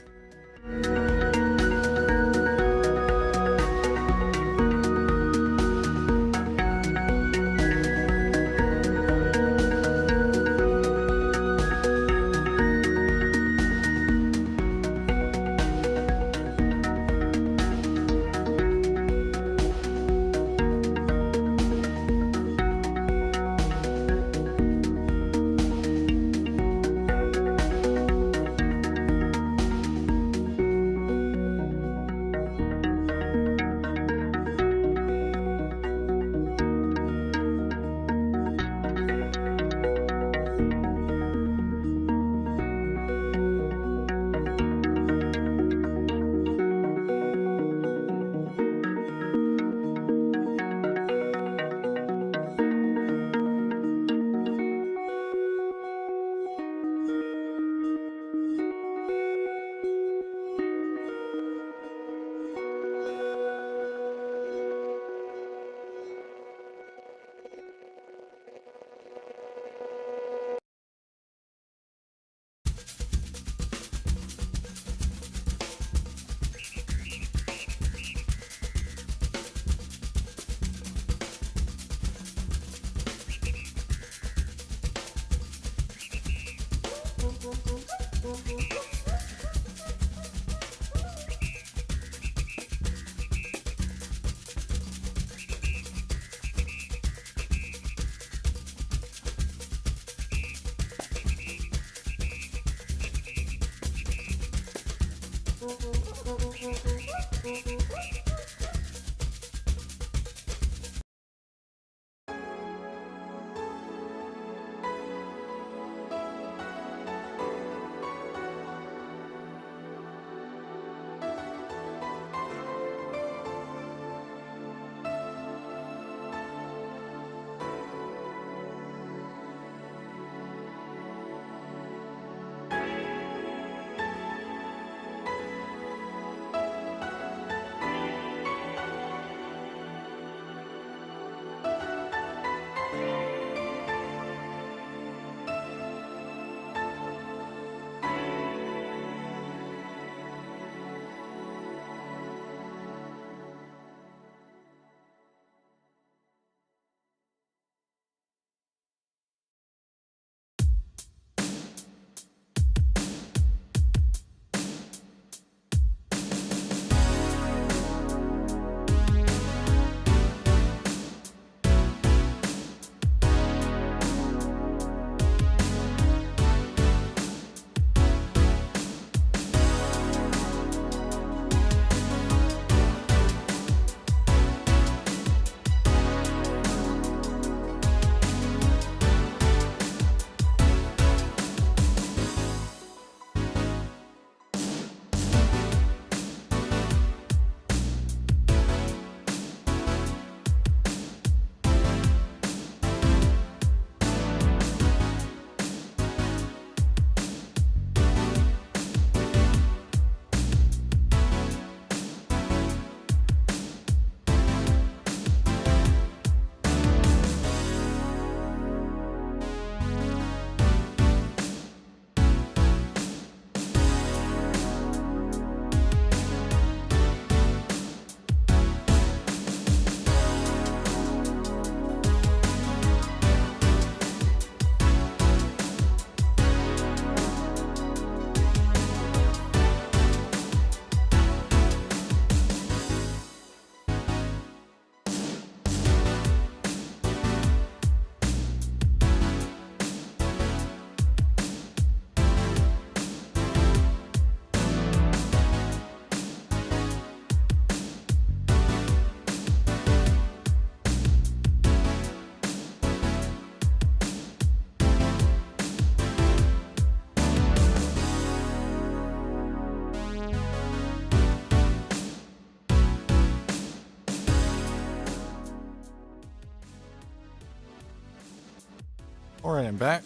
A: Alright, I'm back.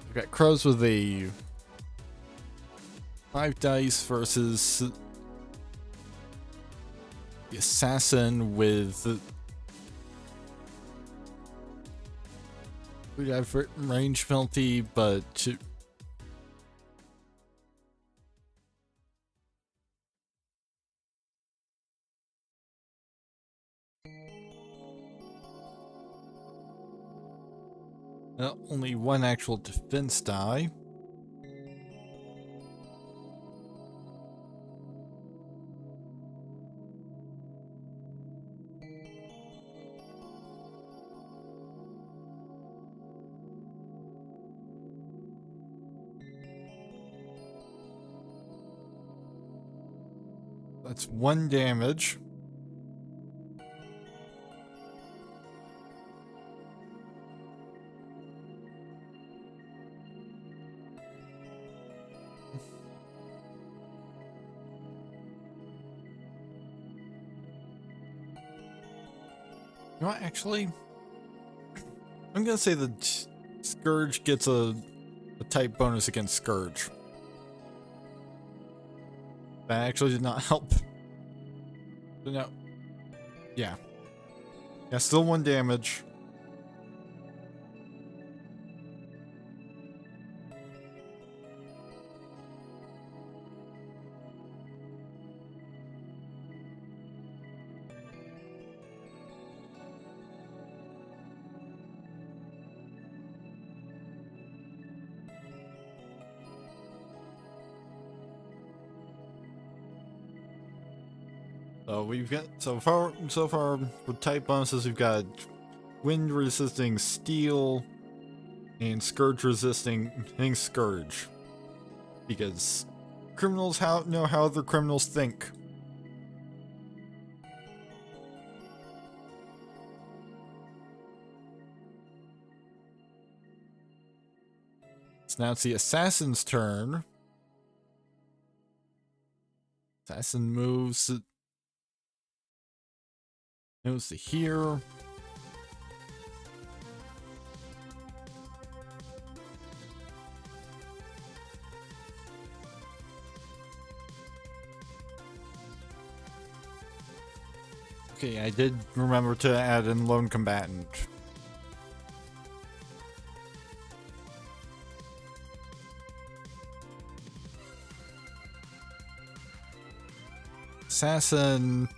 A: We've got Crows with a 5 dice versus the Assassin with... We got range penalty, but... only one actual defense die. That's 1 damage. You know what, actually, I'm gonna say that Scourge gets a type bonus against Scourge. That actually did not help. But no. Yeah. Yeah, still 1 damage. So we've got so far with type bonuses we've got wind resisting steel and scourge resisting scourge, because criminals know how other criminals think. So now it's the assassin's turn. Assassin moves to here. Okay, I did remember to add in lone combatant. Assassin.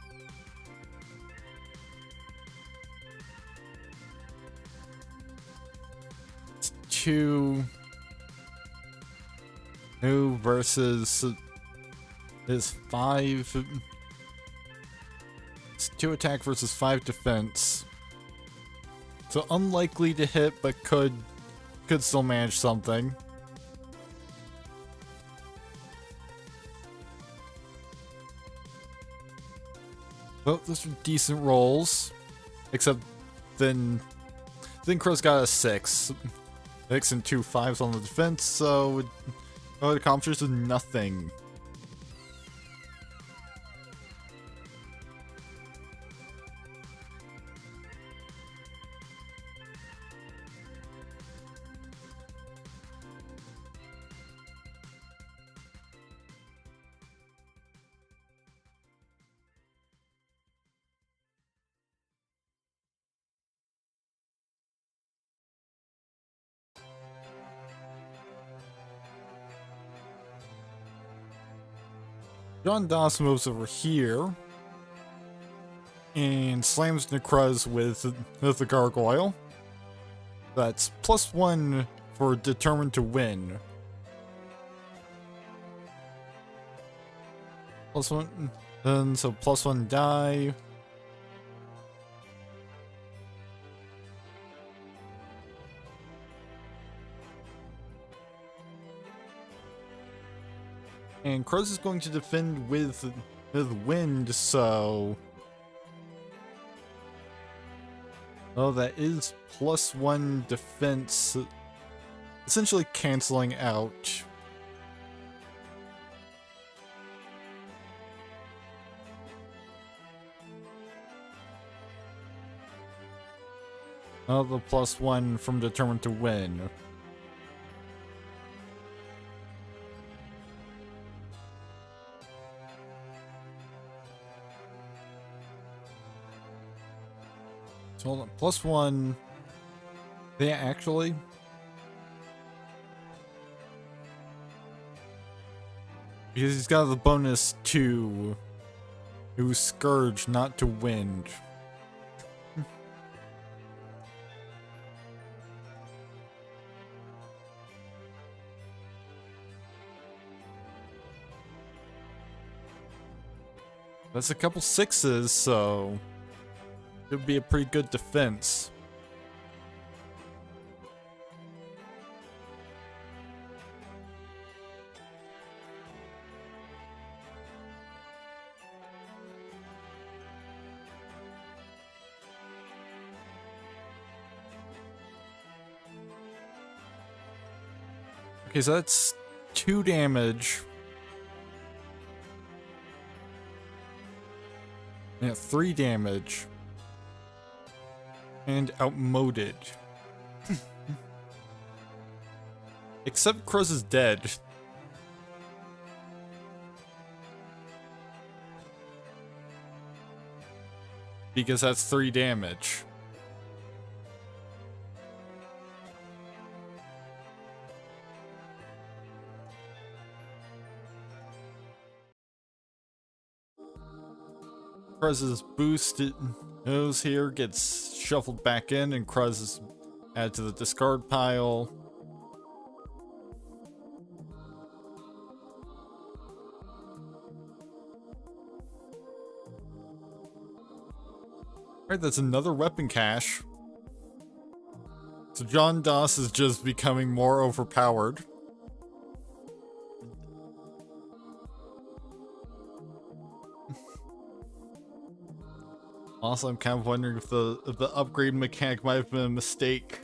A: It's 2 versus is 5. It's 2 attack versus 5 defense. So unlikely to hit, but could still manage something. Both those are decent rolls, except then Crow's got a 6. 6 and 2 5s on the defense, so it accomplishes nothing. John Doss moves over here and slams Necruz with the gargoyle. That's +1 for determined to win. +1, then so +1 die. And Cruz is going to defend with wind, so... Oh, that is +1 defense, essentially canceling out. The +1 from determined to win. So hold on, +1. They actually. Because he's got the bonus to Scourge, not to Wind. That's a couple 6s, so it would be a pretty good defense. Okay, so that's 2 damage. Yeah, 3 damage. And outmoded. Except Cruz is dead. Because that's 3 damage. Cruz's boost nose here gets shuffled back in, and Cruz is added to the discard pile. Alright, that's another weapon cache. So John Doss is just becoming more overpowered. Also, I'm kind of wondering if the upgrade mechanic might have been a mistake.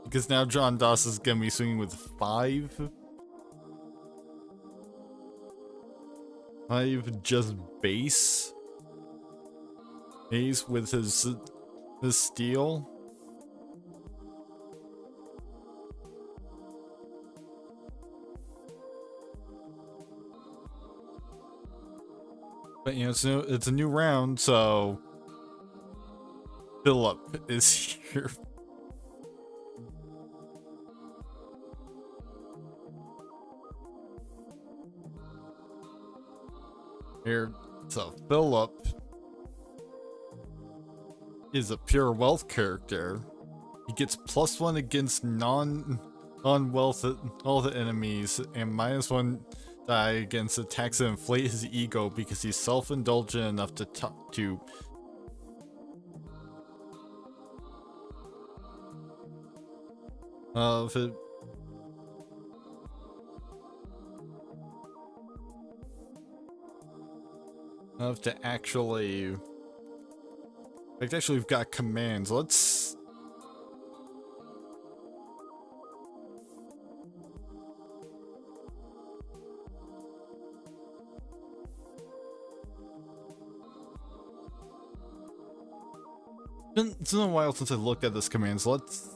A: Because now John Doss is gonna be swinging with 5. 5 just base. Ace with his steel. But you know, it's a new round, so Philip is here. So Philip is a pure wealth character. He gets +1 against non-wealth enemies and -1 die against attacks that inflate his ego because he's self-indulgent enough to talk to actually we've got commands. Let's it's been a while since I looked at this command, so let's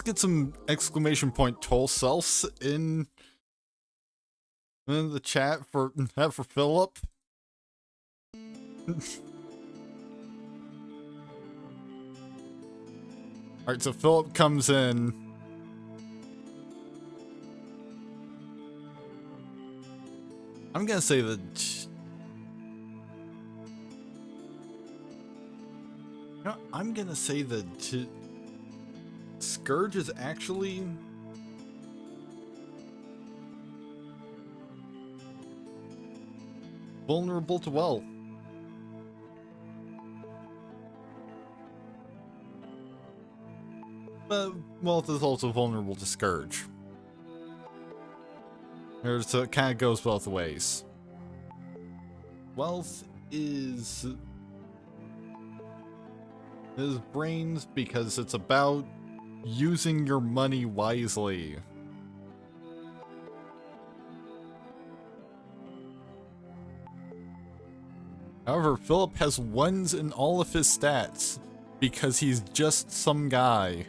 A: get some exclamation point toll selfs in the chat for Philip. Alright, so Philip comes in. I'm gonna say that I'm gonna say that Scourge is actually vulnerable to wealth. But wealth is also vulnerable to Scourge. So it kind of goes both ways. Wealth is brains because it's about using your money wisely. However, Philip has ones in all of his stats because he's just some guy.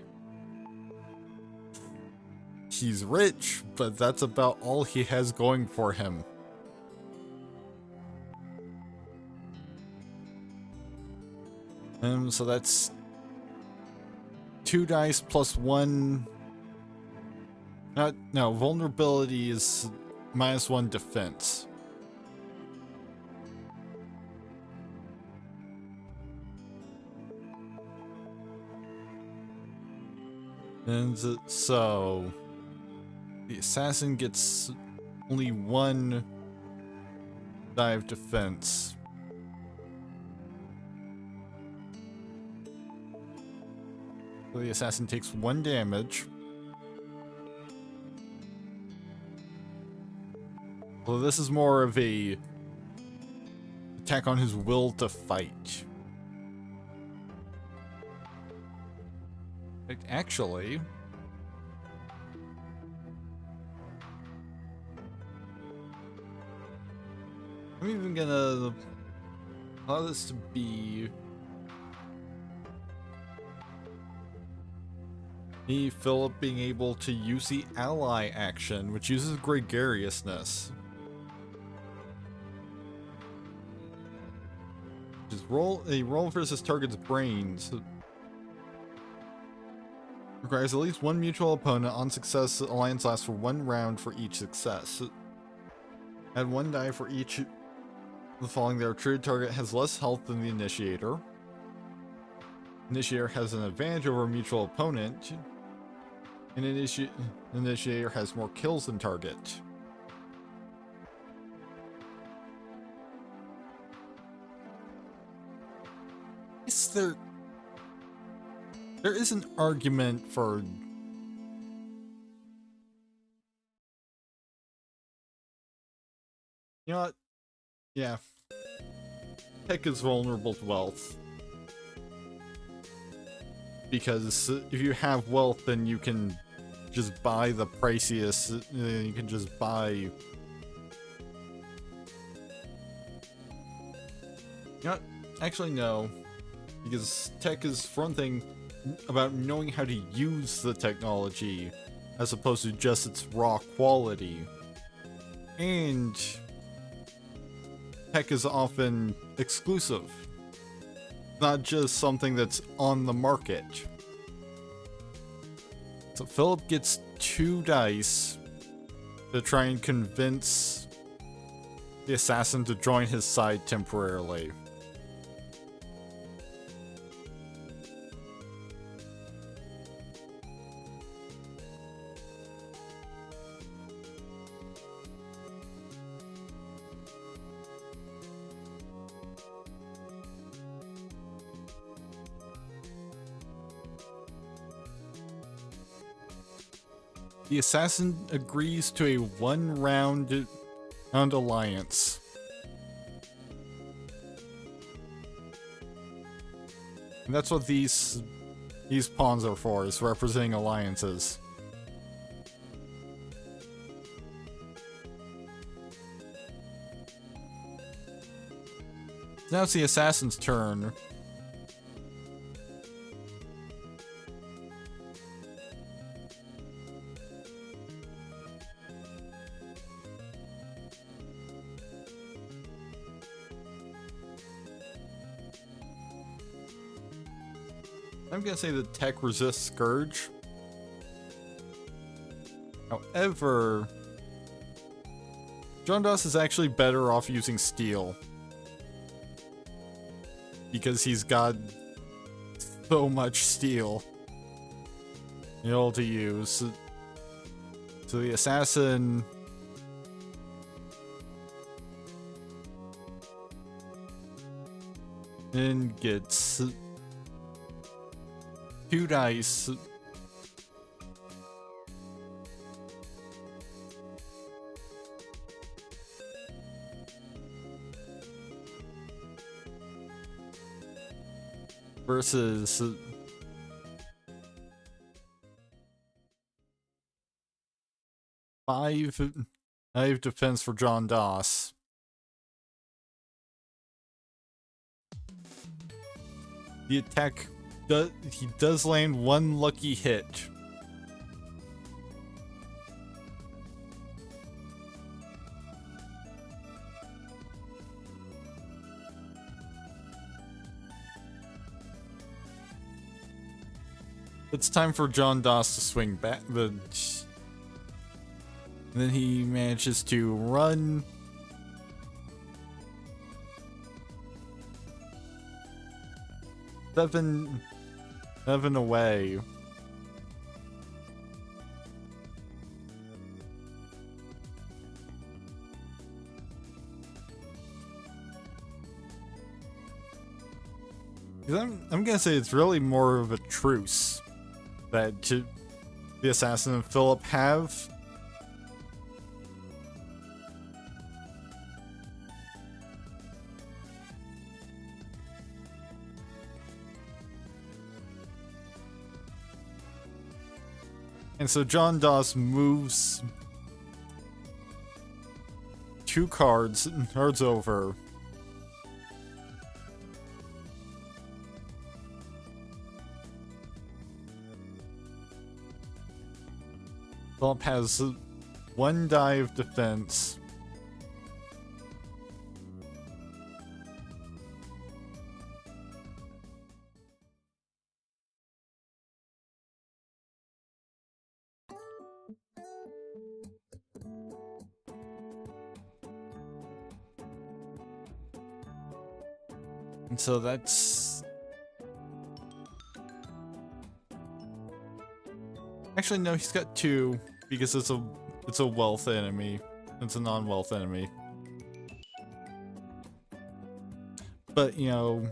A: He's rich, but that's about all he has going for him. So that's 2 dice plus 1. No, vulnerability is -1 defense. And so the assassin gets only 1 die of defense. So the assassin takes 1 damage. So this is more of a attack on his will to fight. Actually, I'm even gonna allow this to be me, Philip, being able to use the ally action, which uses gregariousness. Just roll versus target's brains. Requires at least 1 mutual opponent. On success, alliance lasts for 1 round for each success. Add 1 die for each of the following. Their true target has less health than the initiator. Initiator has an advantage over a mutual opponent. And initiator has more kills than target. Is there is an argument for you know what? Yeah. Tech is vulnerable to wealth. Because if you have wealth, then you can just buy the priciest, you can just buy... You know what? Actually, no. Because tech is one thing about knowing how to use the technology, as opposed to just its raw quality. And tech is often exclusive. Not just something that's on the market. So Philip gets 2 dice to try and convince the assassin to join his side temporarily. The assassin agrees to a 1-round alliance. And that's what these pawns are for, is representing alliances. Now it's the assassin's turn. I'm gonna say that tech resists Scourge. However, John Doss is actually better off using Steel. Because he's got so much Steel to use. So the assassin... then gets 2 dice. Versus 5 defense for John Doss. the attack he does land one lucky hit. It's time for John Doss to swing back. And then he manages to run. Seven away. I'm gonna say it's really more of a truce that the assassin and Philip have. And so John Doss moves 2 cards over. Philip has 1 die of defense. And so that's... Actually, no, he's got 2 because it's a wealth enemy. It's a non-wealth enemy. But, you know,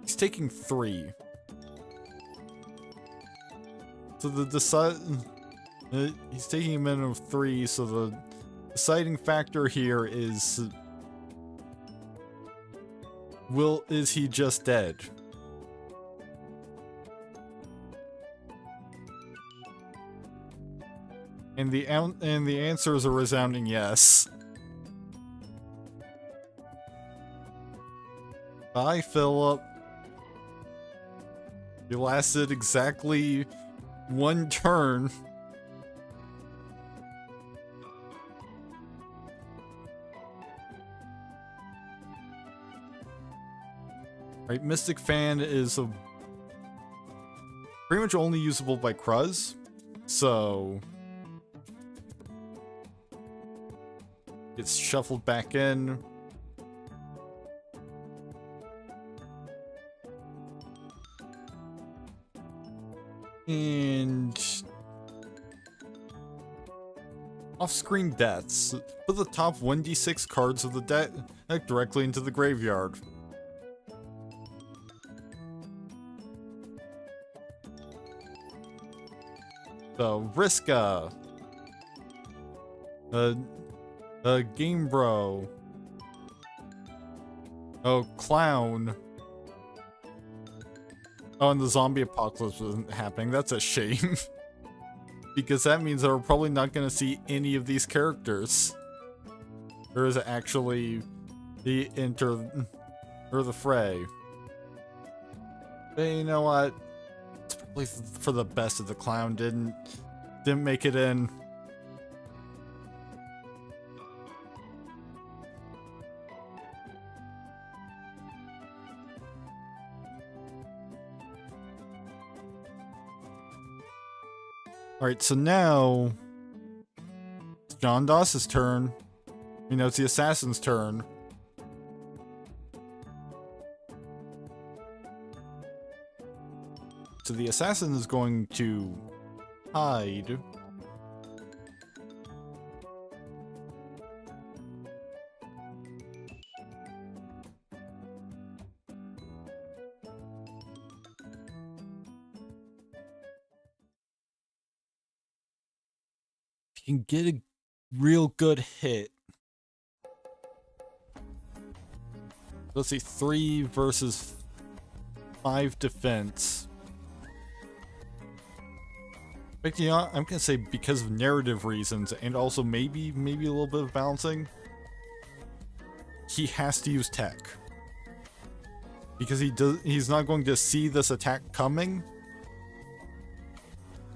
A: he's taking 3. So he's taking a minimum of 3, so the deciding factor here is is he just dead? And the answer is a resounding yes. Bye, Philip. You lasted exactly 1 turn. Right, Mystic Fan is pretty much only usable by Kruz, so it's shuffled back in. And off-screen deaths. Put the top 1d6 cards of the deck directly into the graveyard. So, Vriska, Game Bro, Clown. Oh, and the zombie apocalypse isn't happening. That's a shame. Because that means that we're probably not going to see any of these characters. Or is it actually the the fray? But you know what? It's probably for the best of the Clown didn't make it in. Alright, so now it's John Doss's turn. You know, it's the assassin's turn. So the assassin is going to hide. Can get a real good hit. Let's see, 3 versus 5 defense. But you know, I'm gonna say because of narrative reasons and also maybe a little bit of balancing, he has to use tech. because he's not going to see this attack coming.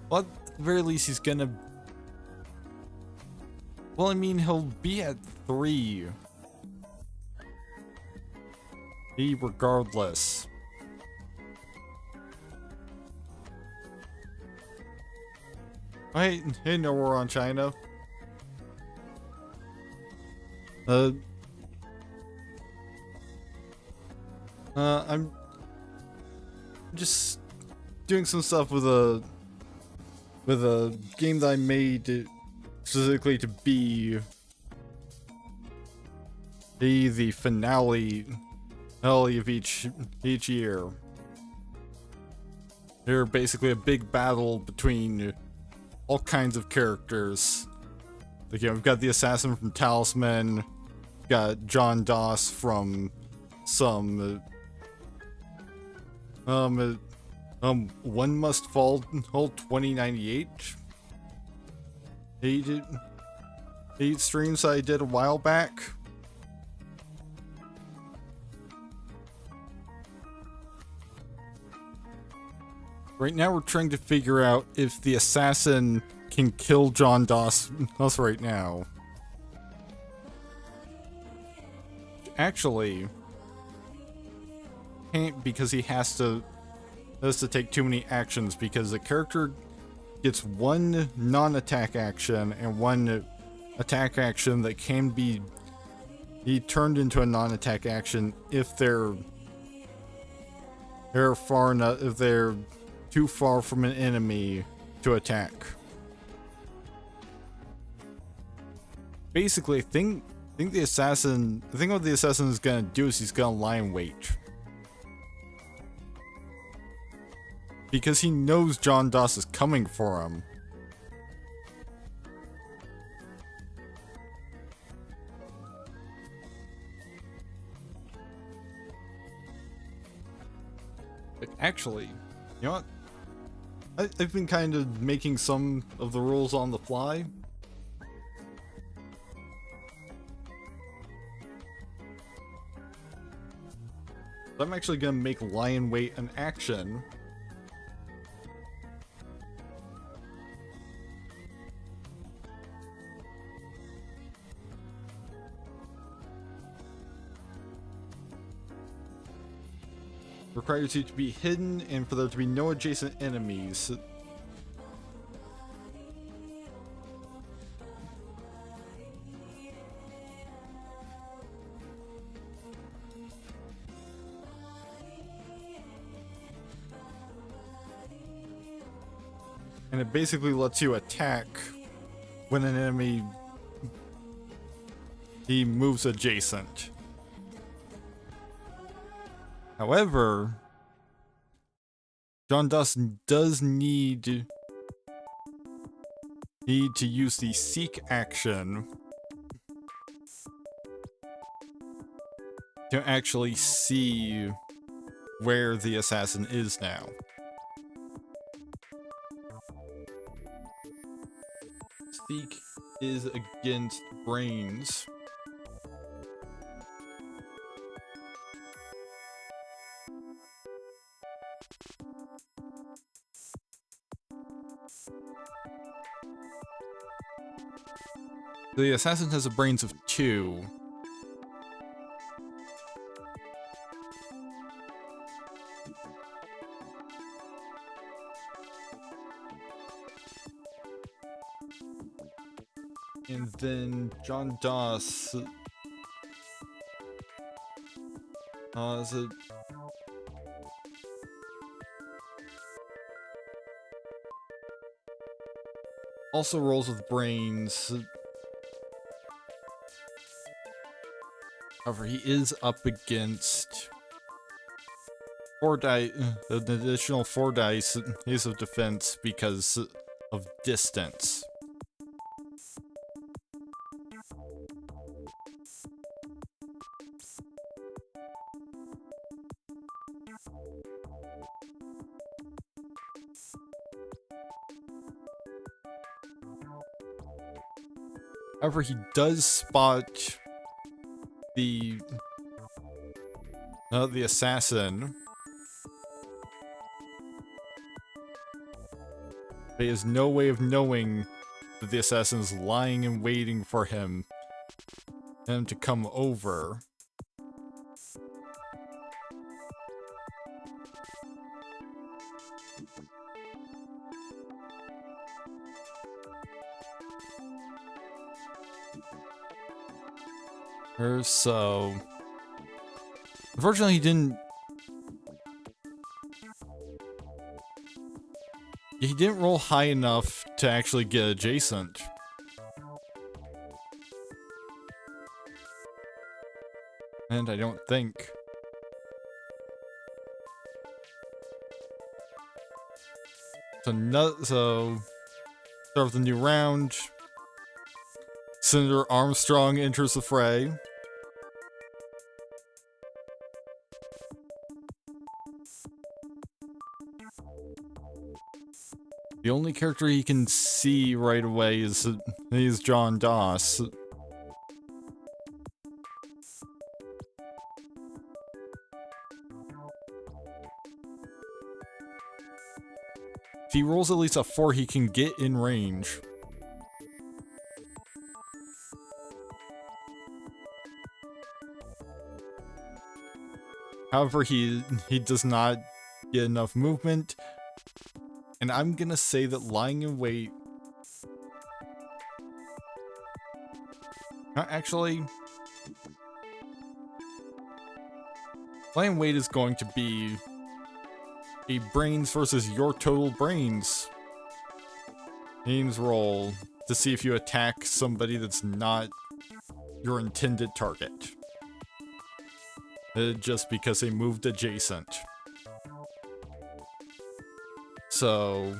A: Well, at the very least, he's gonna... Well, I mean, he'll be at 3. Regardless. Hey, no war on China. I'm just doing some stuff with a game that I made specifically to be the finale of each year. They're basically a big battle between all kinds of characters. Like, you know, we've got the assassin from Talisman, got John Doss from some One Must Fall 2098. 8 streams I did a while back. Right now we're trying to figure out if the assassin can kill John Doss right now. Actually, can't, because he has to take too many actions, because the character gets one non-attack action and one attack action that can be turned into a non-attack action if they're far enough, if they're too far from an enemy to attack. Basically, I think what the assassin is gonna do is he's gonna lie in wait. Because he knows John Doss is coming for him. But actually, you know what? I've been kind of making some of the rules on the fly. I'm actually gonna make lie in wait an action. Requires you to be hidden and for there to be no adjacent enemies. And it basically lets you attack when an enemy moves adjacent. However, John Doss does need to use the seek action to actually see where the assassin is now. Seek is against brains. The assassin has a brains of 2. And then John Doss also rolls with brains. However, he is up against 4 dice, an additional 4 dice of defense because of distance. However, he does spot the The assassin. There is no way of knowing that the assassin is lying and waiting for him to come over. So, unfortunately, he didn't roll high enough to actually get adjacent. And I don't think. So start with the new round. Senator Armstrong enters the fray. The only character he can see right away is John Doss. If he rolls at least a 4, he can get in range. However, he does not get enough movement. And I'm gonna say that lying in wait... Actually... Lying in wait is going to be a brains versus your total brains roll to see if you attack somebody that's not your intended target. Just because they moved adjacent. So...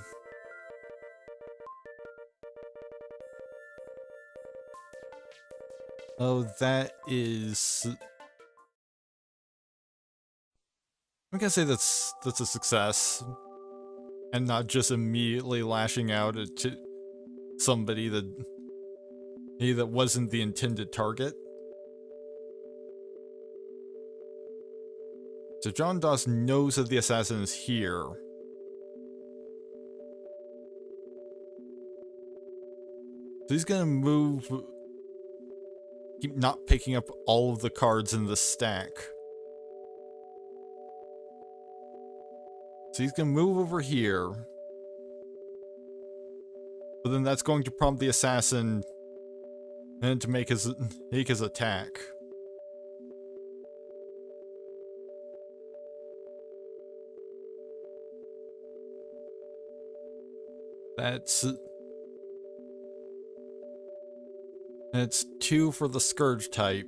A: Oh, that is... I'm gonna say that's a success. And not just immediately lashing out at somebody that wasn't the intended target. So John Doss knows that the assassin is here. So he's gonna move... Keep not picking up all of the cards in the stack. So he's gonna move over here. But then that's going to prompt the assassin and to make his attack. That's 2 for the Scourge type.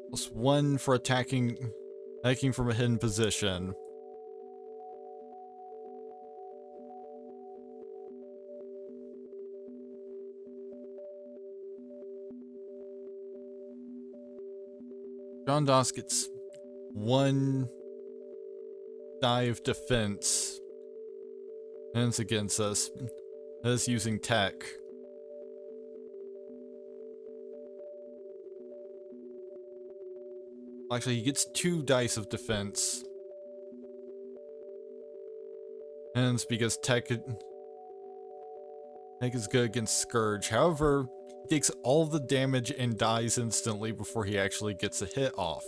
A: Plus 1 for attacking from a hidden position. John Doss gets 1 die of defense. And it's against us. That's using tech. Actually, he gets 2 dice of defense. And it's because tech is good against Scourge. However, he takes all the damage and dies instantly before he actually gets a hit off.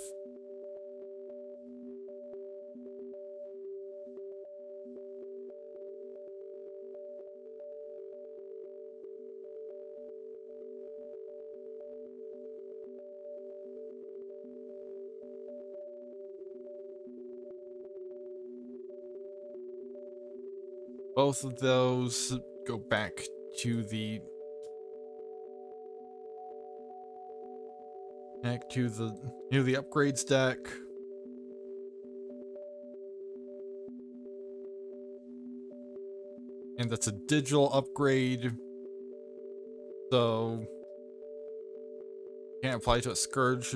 A: Both of those go back to the the upgrades deck. And that's a digital upgrade. So can't apply to a Scourge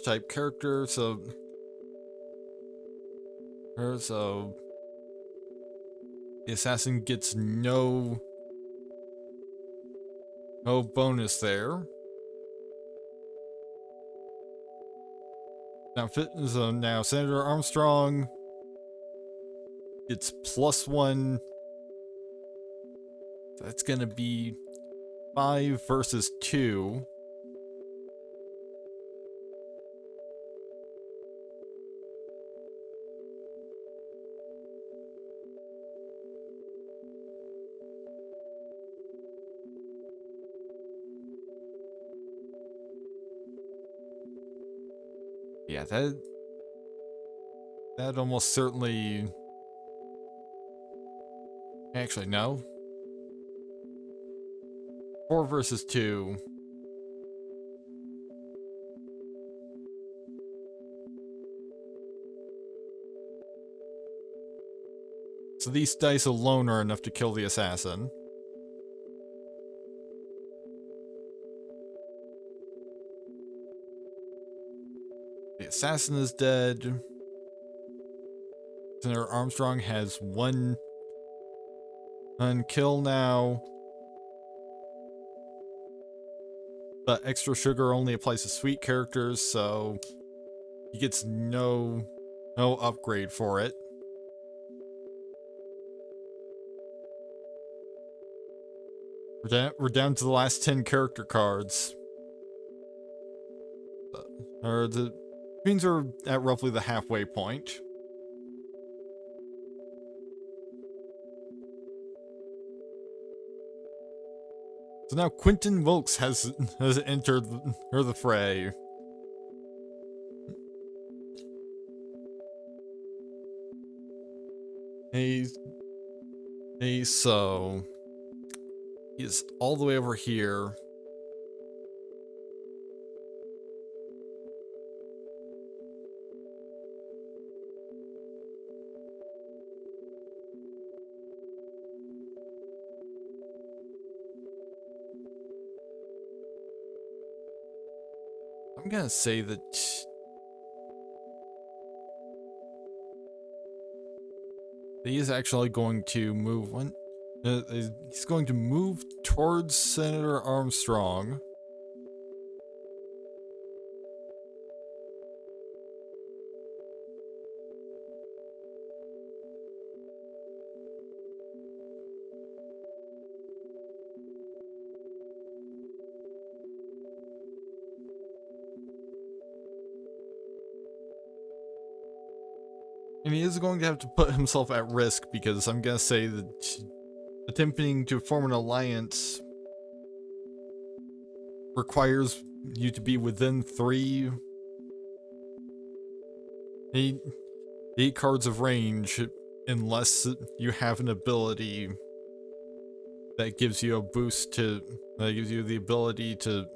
A: type character, so the assassin gets no bonus there. Now Senator Armstrong gets +1. That's gonna be 5 versus 2. Yeah, that almost certainly... Actually, no. 4 versus 2. So these dice alone are enough to kill the assassin. The assassin is dead. Senator Armstrong has 1 kill now. But extra sugar only applies to sweet characters, so he gets no upgrade for it. We're down to the last 10 character cards. Or the queens are at roughly the halfway point. So now Quentin Wilkes has entered the fray. So he's all the way over here. I'm gonna say that he is actually going to move he's going to move towards Senator Armstrong. And he is going to have to put himself at risk because I'm gonna say that attempting to form an alliance requires you to be within 8 cards of range unless you have an ability that gives you a boost that gives you the ability to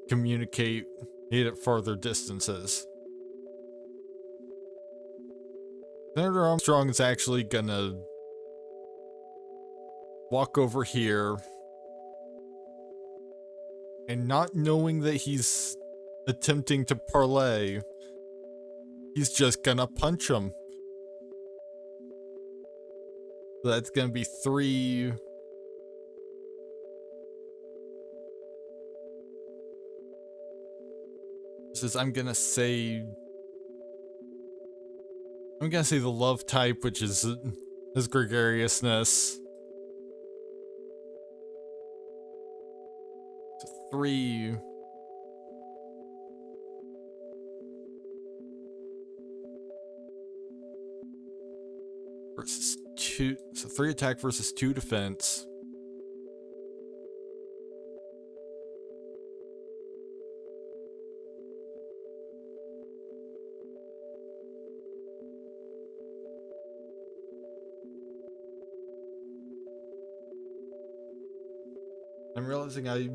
A: communicate at farther distances. Senator Armstrong is actually gonna walk over here, and not knowing that he's attempting to parlay, he's just gonna punch him. So that's gonna be 3. I'm gonna say the love type, which is his gregariousness. So 3. Versus 2. So 3 attack versus 2 defense. I'm realizing I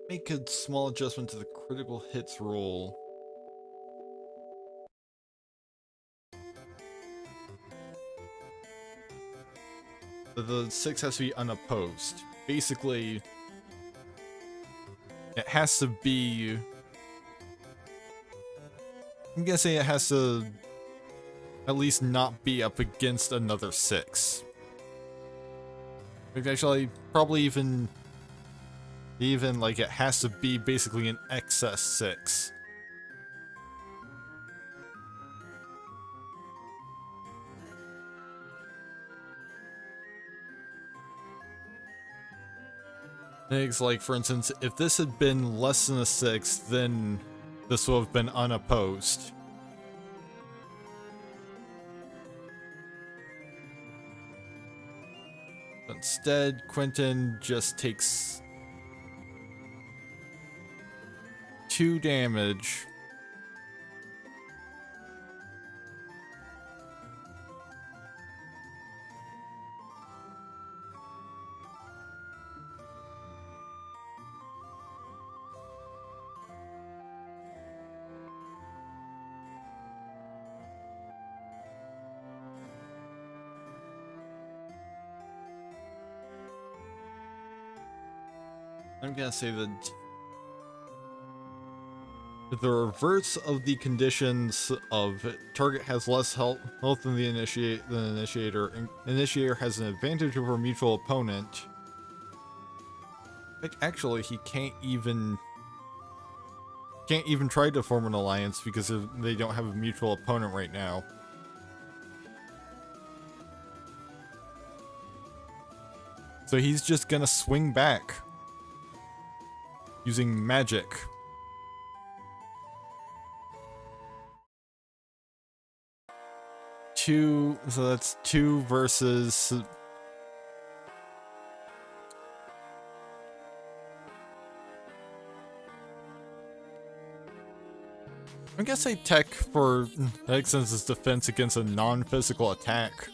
A: make a small adjustment to the critical hits roll. The 6 has to be unopposed. Basically, it has to be... I'm gonna say it has to at least not be up against another 6. Actually, probably even like it has to be basically an excess 6. It's like, for instance, if this had been less than a 6, then this would have been unopposed. Instead, Quentin just takes 2 damage. I'm gonna say that the reverse of the conditions of target has less health than the initiator, and initiator has an advantage over a mutual opponent. Like, actually, he can't even try to form an alliance because they don't have a mutual opponent right now. So he's just gonna swing back using magic. So that's 2 versus... I guess I tech for Exen's defense against a non-physical attack.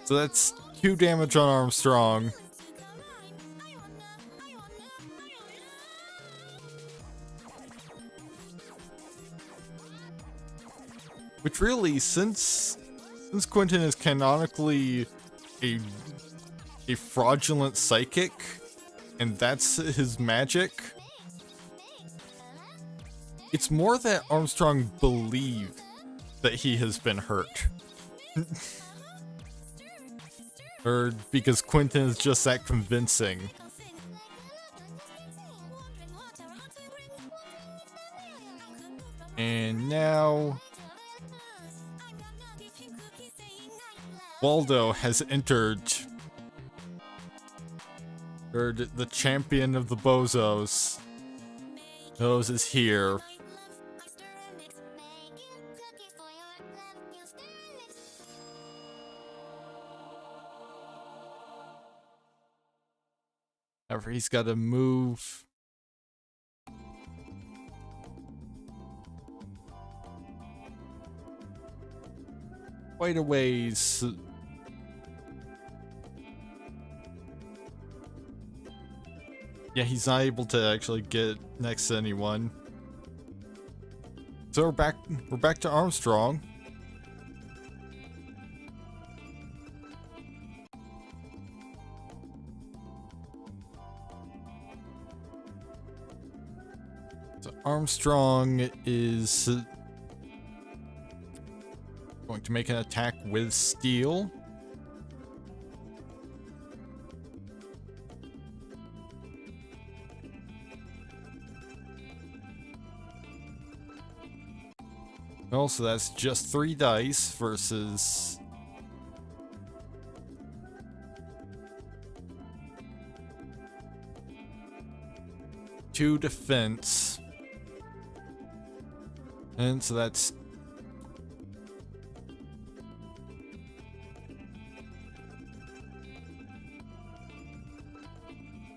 A: So that's 2 damage on Armstrong. Which really, since Quentin is canonically a fraudulent psychic, and that's his magic, it's more that Armstrong believes that he has been hurt. Or because Quentin is just that convincing. And now Waldo has entered. Or the champion of the bozos. Those is here. However, he's got to move quite a ways. Yeah, he's not able to actually get next to anyone. So we're back to Armstrong. So Armstrong is going to make an attack with steel. Well, so that's just 3 dice versus... two defense. And so that's...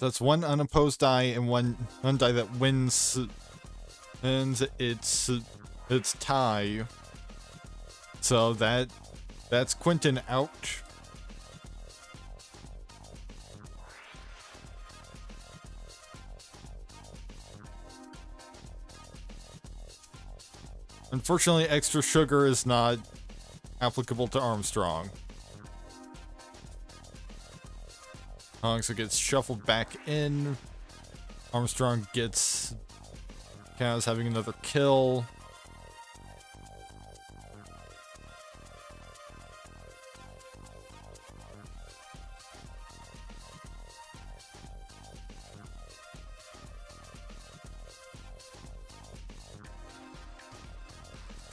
A: that's 1 unopposed die and one die that wins. And it's tie. So that's Quentin out. Unfortunately, extra sugar is not applicable to Armstrong. So gets shuffled back in. Armstrong gets Kaz having another kill.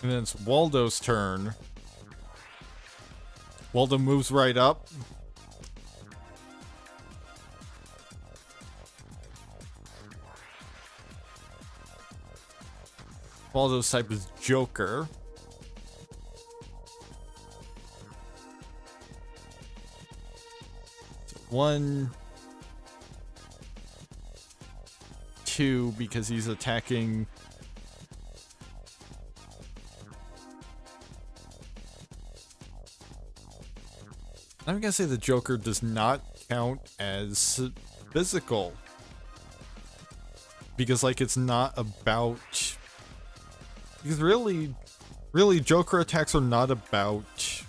A: And then it's Waldo's turn. Waldo moves right up. Waldo's type is Joker. So 1, 2, because he's attacking. I'm gonna say the Joker does not count as physical. Because, like, it's not about... Because really, Joker attacks are not about...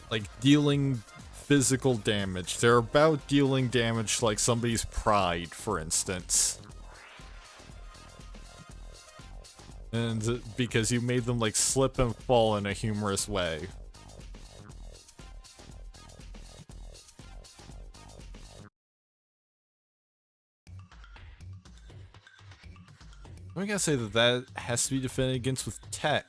A: like, dealing physical damage. They're about dealing damage to, like, somebody's pride, for instance. And because you made them, like, slip and fall in a humorous way. I'm gonna say that has to be defended against with tech.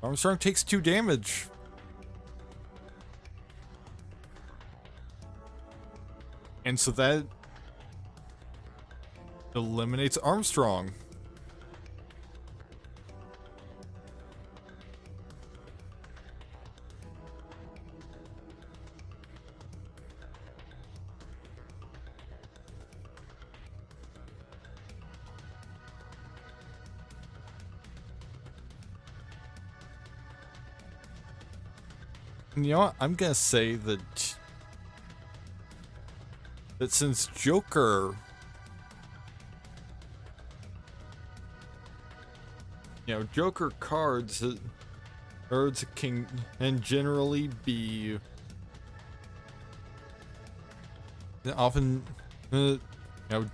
A: Armstrong takes 2 damage. And so that eliminates Armstrong. And you know what? I'm gonna say that since Joker, Joker cards can generally be often,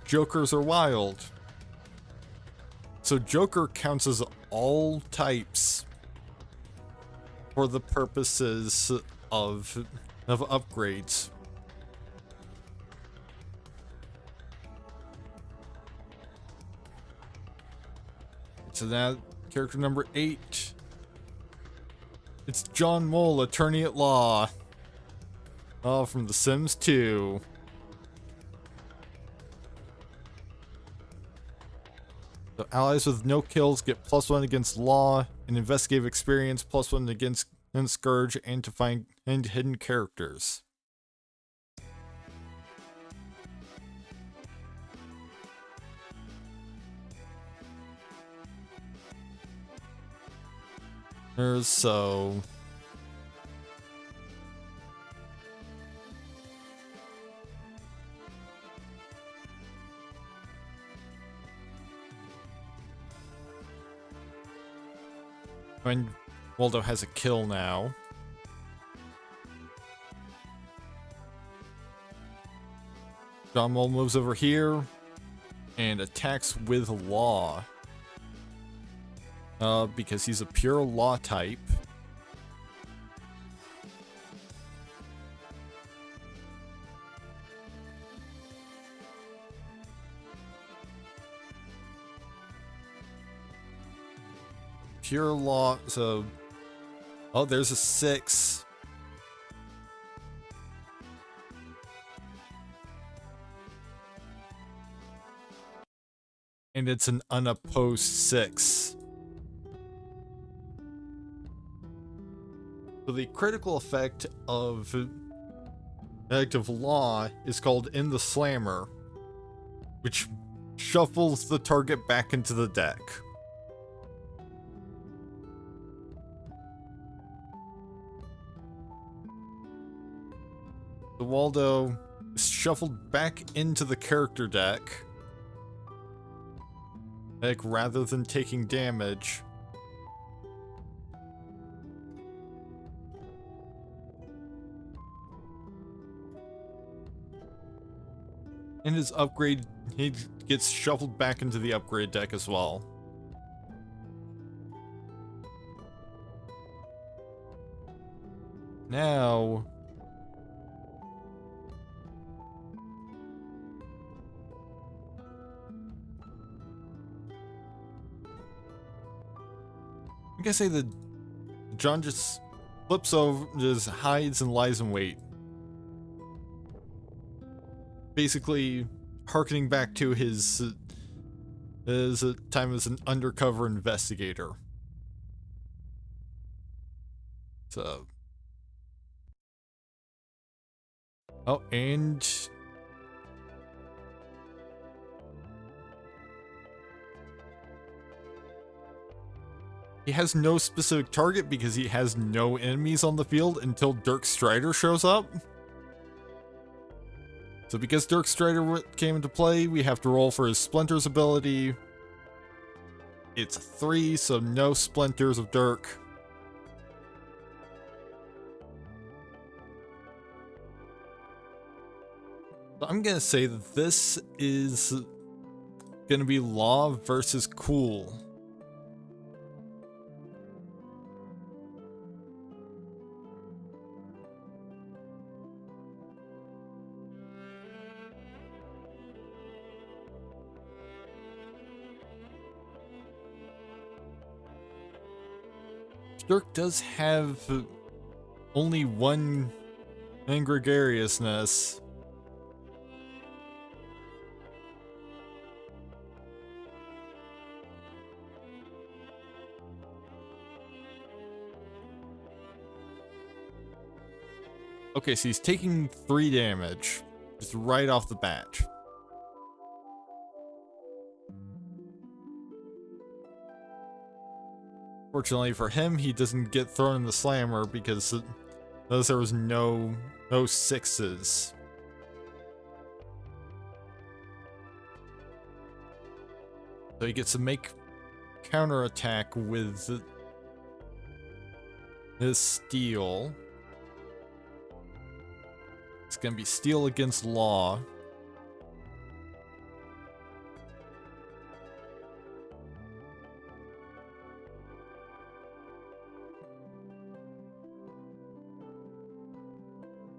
A: Jokers are wild. So Joker counts as all types for the purposes of upgrades. So now, character number 8. It's John Mole, attorney at law. Oh, from The Sims 2. So allies with no kills get +1 against law, and investigative experience +1 against Scourge, and to find hidden characters. So when Waldo has a kill now. John Mole moves over here and attacks with law. Because he's a pure law type. Pure law, so... Oh, there's a 6. And it's an unopposed 6. So the critical effect of law is called In the Slammer, which shuffles the target back into the deck. The Waldo is shuffled back into the character deck, rather than taking damage. And his upgrade, he gets shuffled back into the upgrade deck as well. Now, I say that John just flips over, just hides and lies in wait. Basically, harkening back to his time as an undercover investigator. So, oh, and he has no specific target because he has no enemies on the field until Dirk Strider shows up. So because Dirk Strider came into play, we have to roll for his Splinters ability. It's a 3, so no Splinters of Dirk. So I'm gonna say that this is gonna be Law versus Cool. Dirk does have only one gregariousness. Okay, so he's taking 3 damage just right off the bat. Fortunately for him, he doesn't get thrown in the slammer because there was no 6s. So he gets to make counterattack with his steel. It's gonna be steel against Law.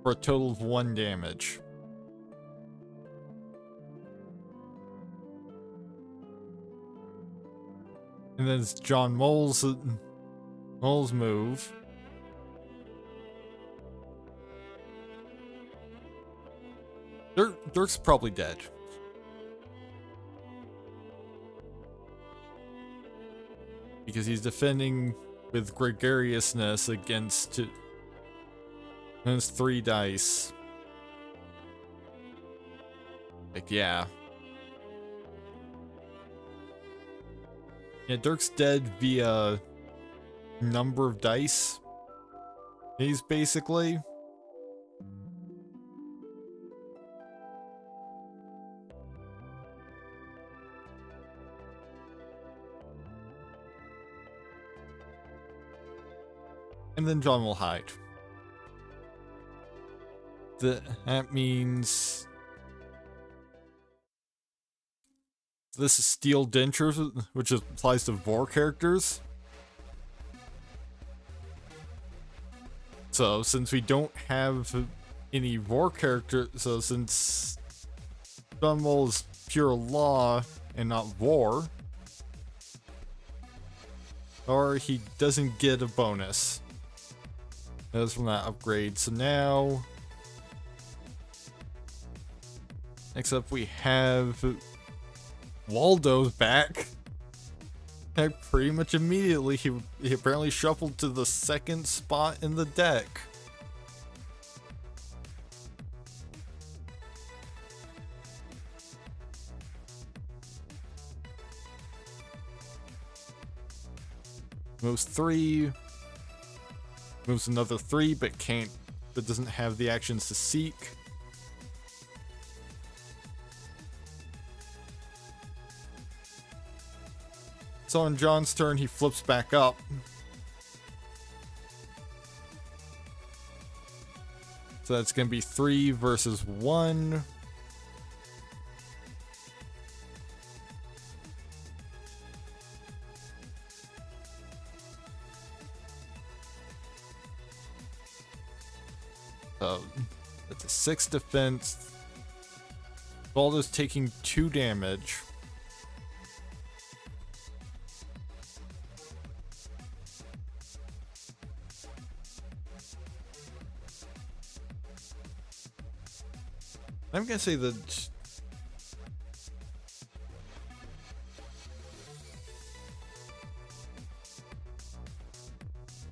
A: For a total of 1 damage. And then it's John Mole's move. Dirk's probably dead. Because he's defending with gregariousness against 3 dice. Like, yeah. Yeah, Dirk's dead via number of dice. He's basically. And then John will hide. That means this is Steel Dentures, which applies to Vor characters. So since we don't have any Vor characters, so since John Mole is pure Law and not Vor, or he doesn't get a bonus. That's from that upgrade. So now, next up we have Waldo's back. And pretty much immediately he apparently shuffled to the 2nd spot in the deck. Moves 3. Moves another 3, but doesn't have the actions to seek. So on John's turn, he flips back up. So that's going to be 3 versus 1. That's a 6 defense. Baldo's taking 2 damage. I'm gonna say that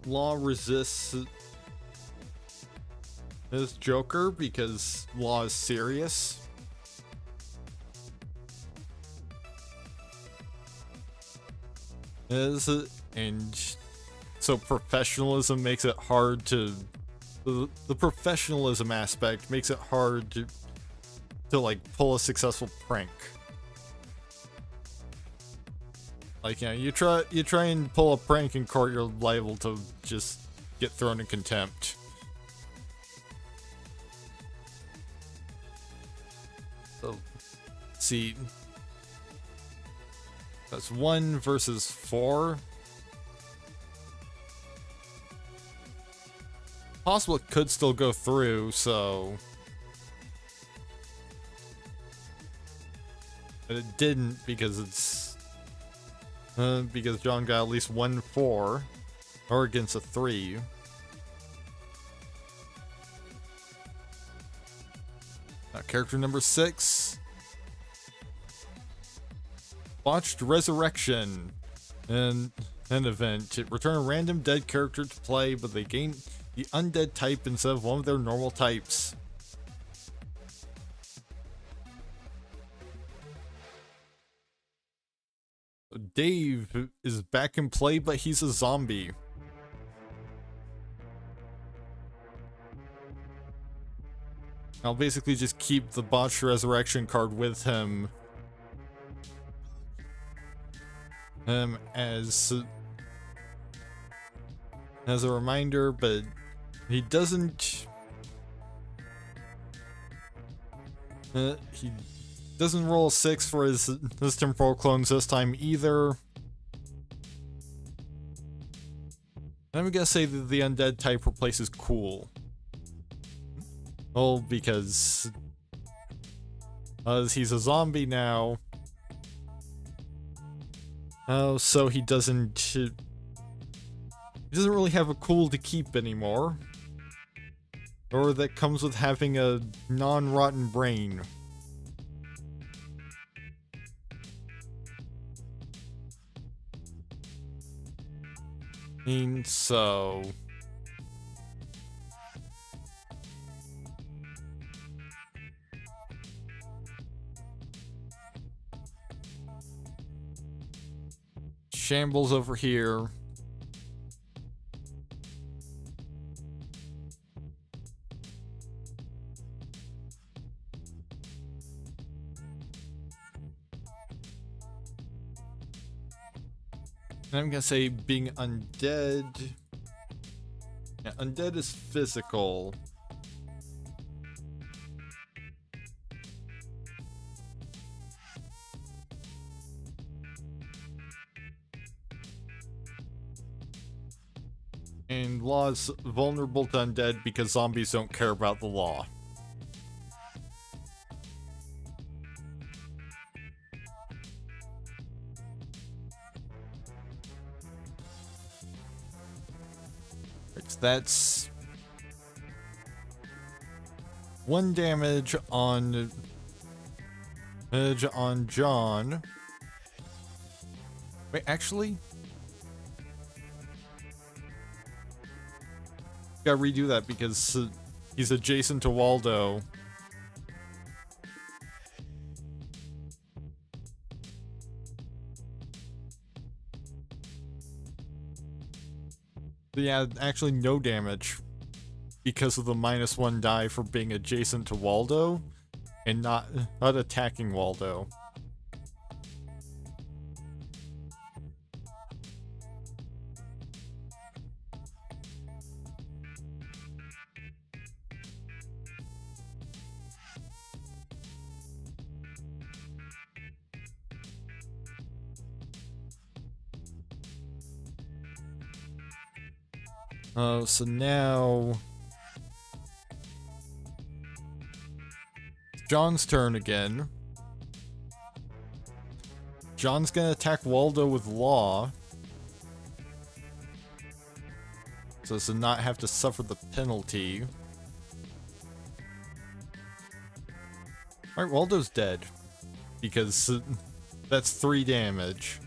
A: Law resists his Joker because Law is serious. And so professionalism makes it hard to the professionalism aspect makes it hard to like pull a successful prank. Like, you know, you try and pull a prank in court, you're liable to just get thrown in contempt. So, see, that's 1 versus 4. Possible it could still go through, so. But it didn't because it's. Because John got at least 1 4. Or against a 3. Character number 6. Botched Resurrection. And an event. Return a random dead character to play, but they gain the undead type instead of one of their normal types. Dave is back in play, but he's a zombie. I'll basically just keep the botched resurrection card with him. As a reminder, but he doesn't. He doesn't roll a 6 for his temporal clones this time either. I'm gonna say that the undead type replaces cool. Well, because he's a zombie now. So he doesn't really have a cool to keep anymore. Or that comes with having a non-rotten brain. So Shambles over here. And I'm gonna say being undead. Yeah, undead is physical. And law is vulnerable to undead because zombies don't care about the law. That's 1 damage on John. Wait, actually, gotta redo that because he's adjacent to Waldo. Yeah, actually no damage because of the -1 die for being adjacent to Waldo and not attacking Waldo. So now John's turn again. John's gonna attack Waldo with Law, so as to not have to suffer the penalty. Alright, Waldo's dead. Because that's 3 damage.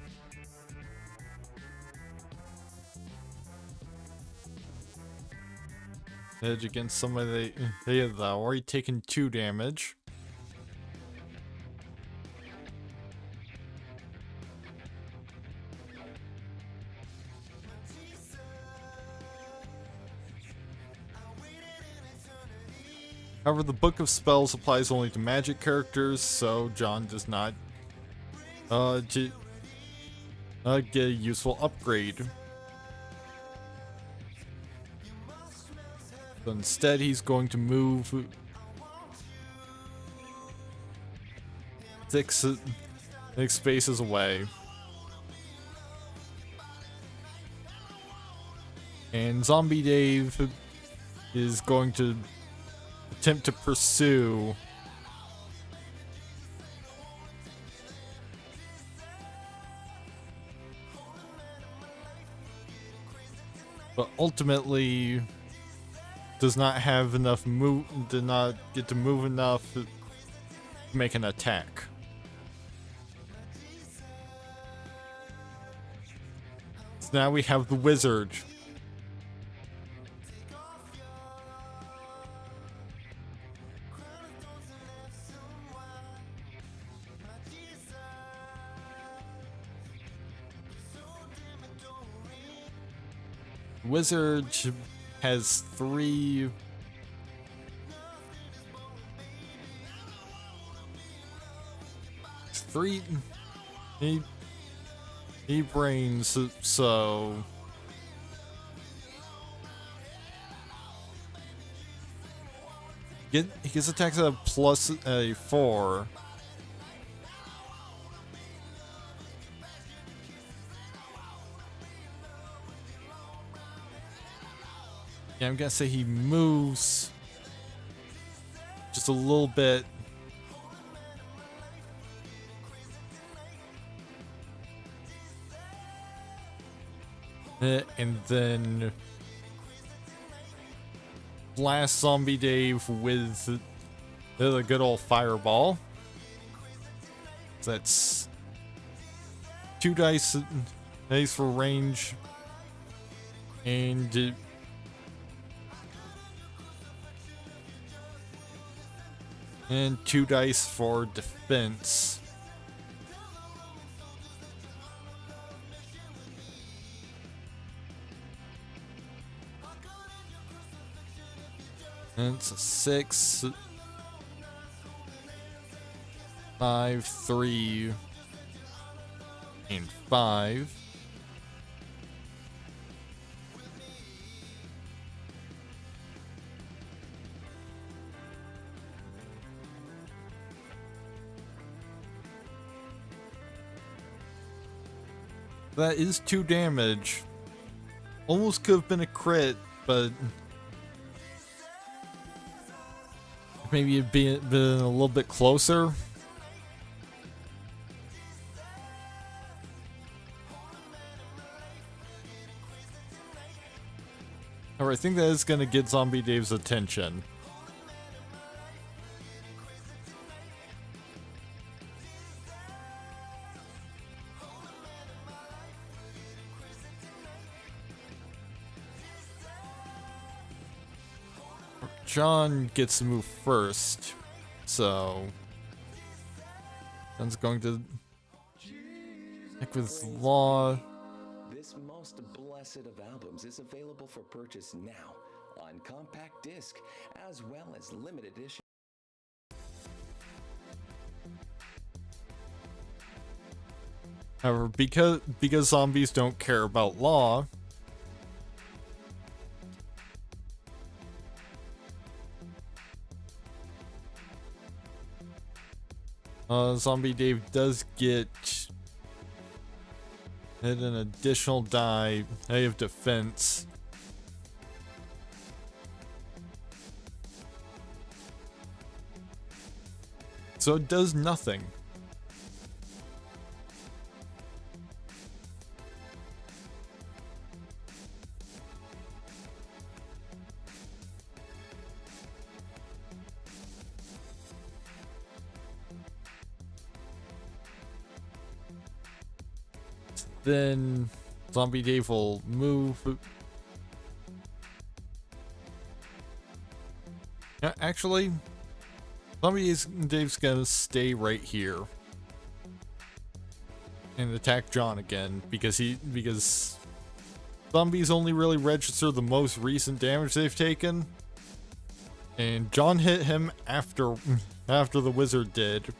A: Edge against somebody they have already taken 2 damage. However, the Book of Spells applies only to magic characters, so John does not get a useful upgrade. So instead, he's going to move 6 spaces away. And Zombie Dave is going to attempt to pursue but ultimately does not have enough did not get to move enough to make an attack. So now we have the wizard. Wizard has 3 he brains, so he gets attacks at a plus a 4. Yeah, I'm gonna say he moves just a little bit. And then blast Zombie Dave with the good old fireball. So that's 2 dice for range and 2 dice for defense. And it's a 6, 5, 3, and 5. That is 2 damage. Almost could have been a crit, but maybe it'd been a little bit closer. Alright, I think that is going to get Zombie Dave's attention. John gets to move first, so John's going to heck with Law.
D: This most blessed of albums is available for purchase now on compact disc as well as limited edition.
A: However, because zombies don't care about Law, Zombie Dave does get an additional die of defense. So it does nothing. then Zombie Dave will move. Actually, Zombie Dave's gonna stay right here and attack John again because zombies only really register the most recent damage they've taken, and John hit him after the wizard did.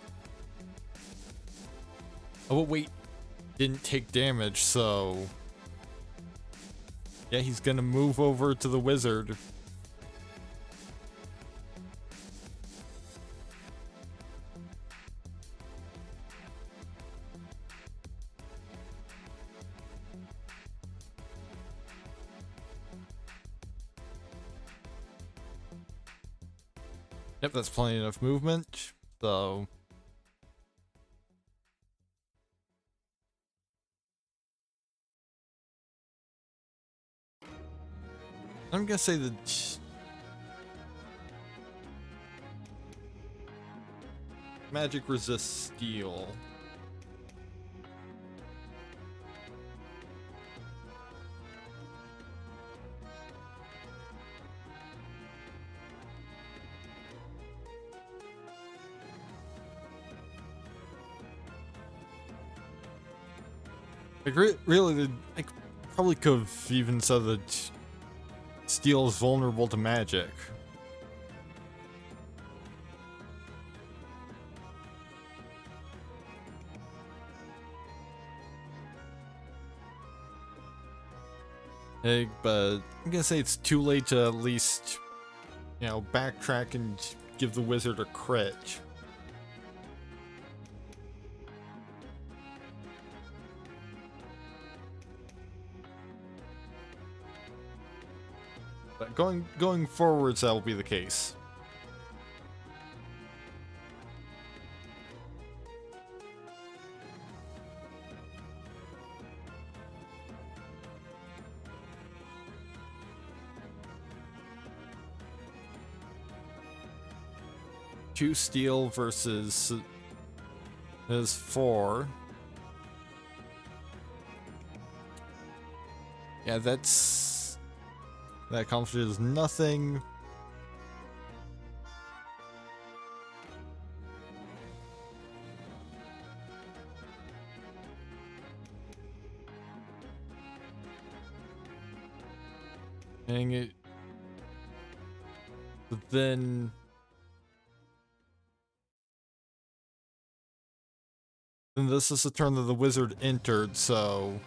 A: Oh wait, didn't take damage, so yeah, he's gonna move over to the wizard. Yep, that's plenty enough movement, so I'm gonna say the magic resists steel. Like, really, I probably could have even said that steel is vulnerable to magic. But I'm gonna say it's too late to at least, you know, backtrack and give the wizard a crit. But going forwards, that will be the case. Two steel versus is 4. Yeah, that accomplishes nothing. Dang it. But then this is the turn that the wizard entered, so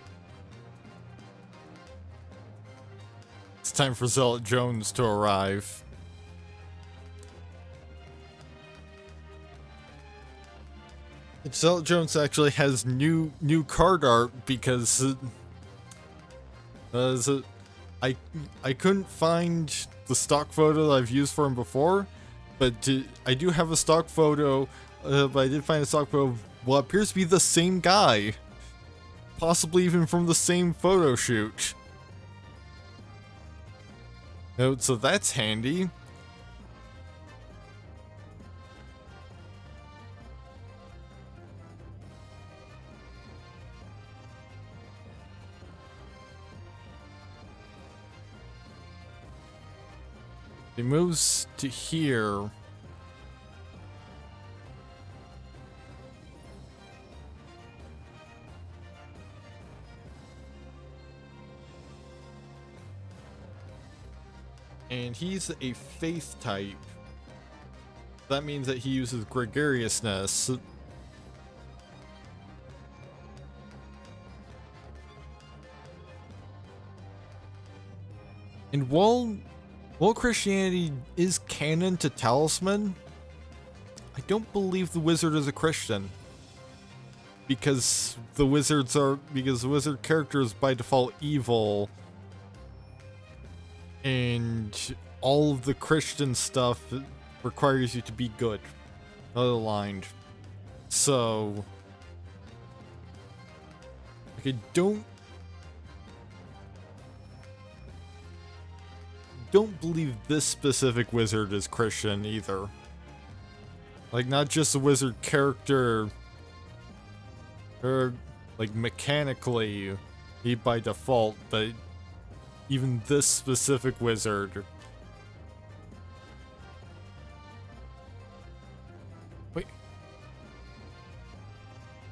A: it's time for Zealot Jones to arrive. Zealot Jones actually has new card art because I couldn't find the stock photo that I've used for him before, but I do have a stock photo. But I did find a stock photo of what appears to be the same guy, possibly even from the same photo shoot. So that's handy. He moves to here. And he's a faith type. That means that he uses gregariousness. And while Christianity is canon to Talisman, I don't believe the wizard is a Christian. Because the wizard character is by default evil. And all of the Christian stuff requires you to be good. Aligned. So like, I don't believe this specific wizard is Christian either. Like, not just the wizard character, or like mechanically he by default, but even this specific wizard.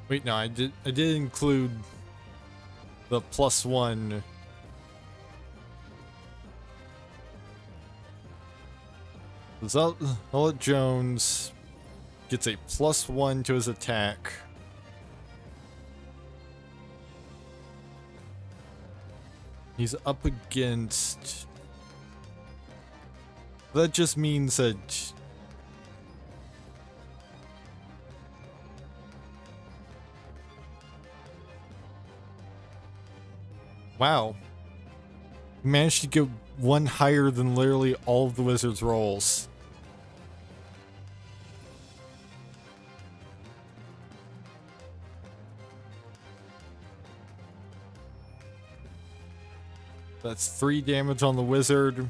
A: Wait, no, I did include the +1. Zealot Jones gets a +1 to his attack. He's up against... That just means that... Wow. He managed to get one higher than literally all of the wizard's rolls. That's 3 damage on the wizard.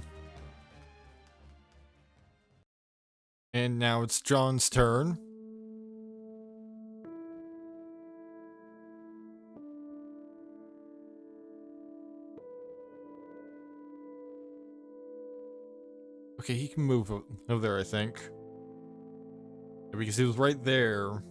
A: And now it's John's turn. Okay, he can move over there, I think. Because he was right there.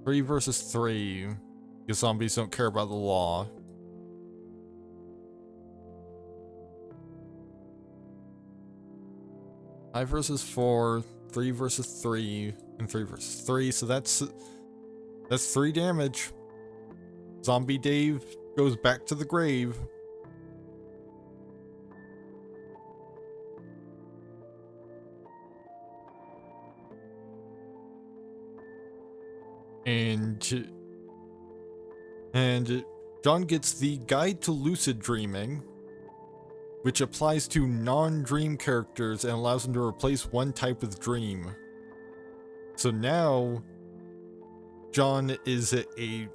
A: Three versus 3. Because zombies don't care about the law. Five versus 4, 3 versus 3, and 3 versus 3. So that's 3 damage. Zombie Dave goes back to the grave. And John gets the Guide to Lucid Dreaming, which applies to non-dream characters and allows them to replace one type with dream. So now John is a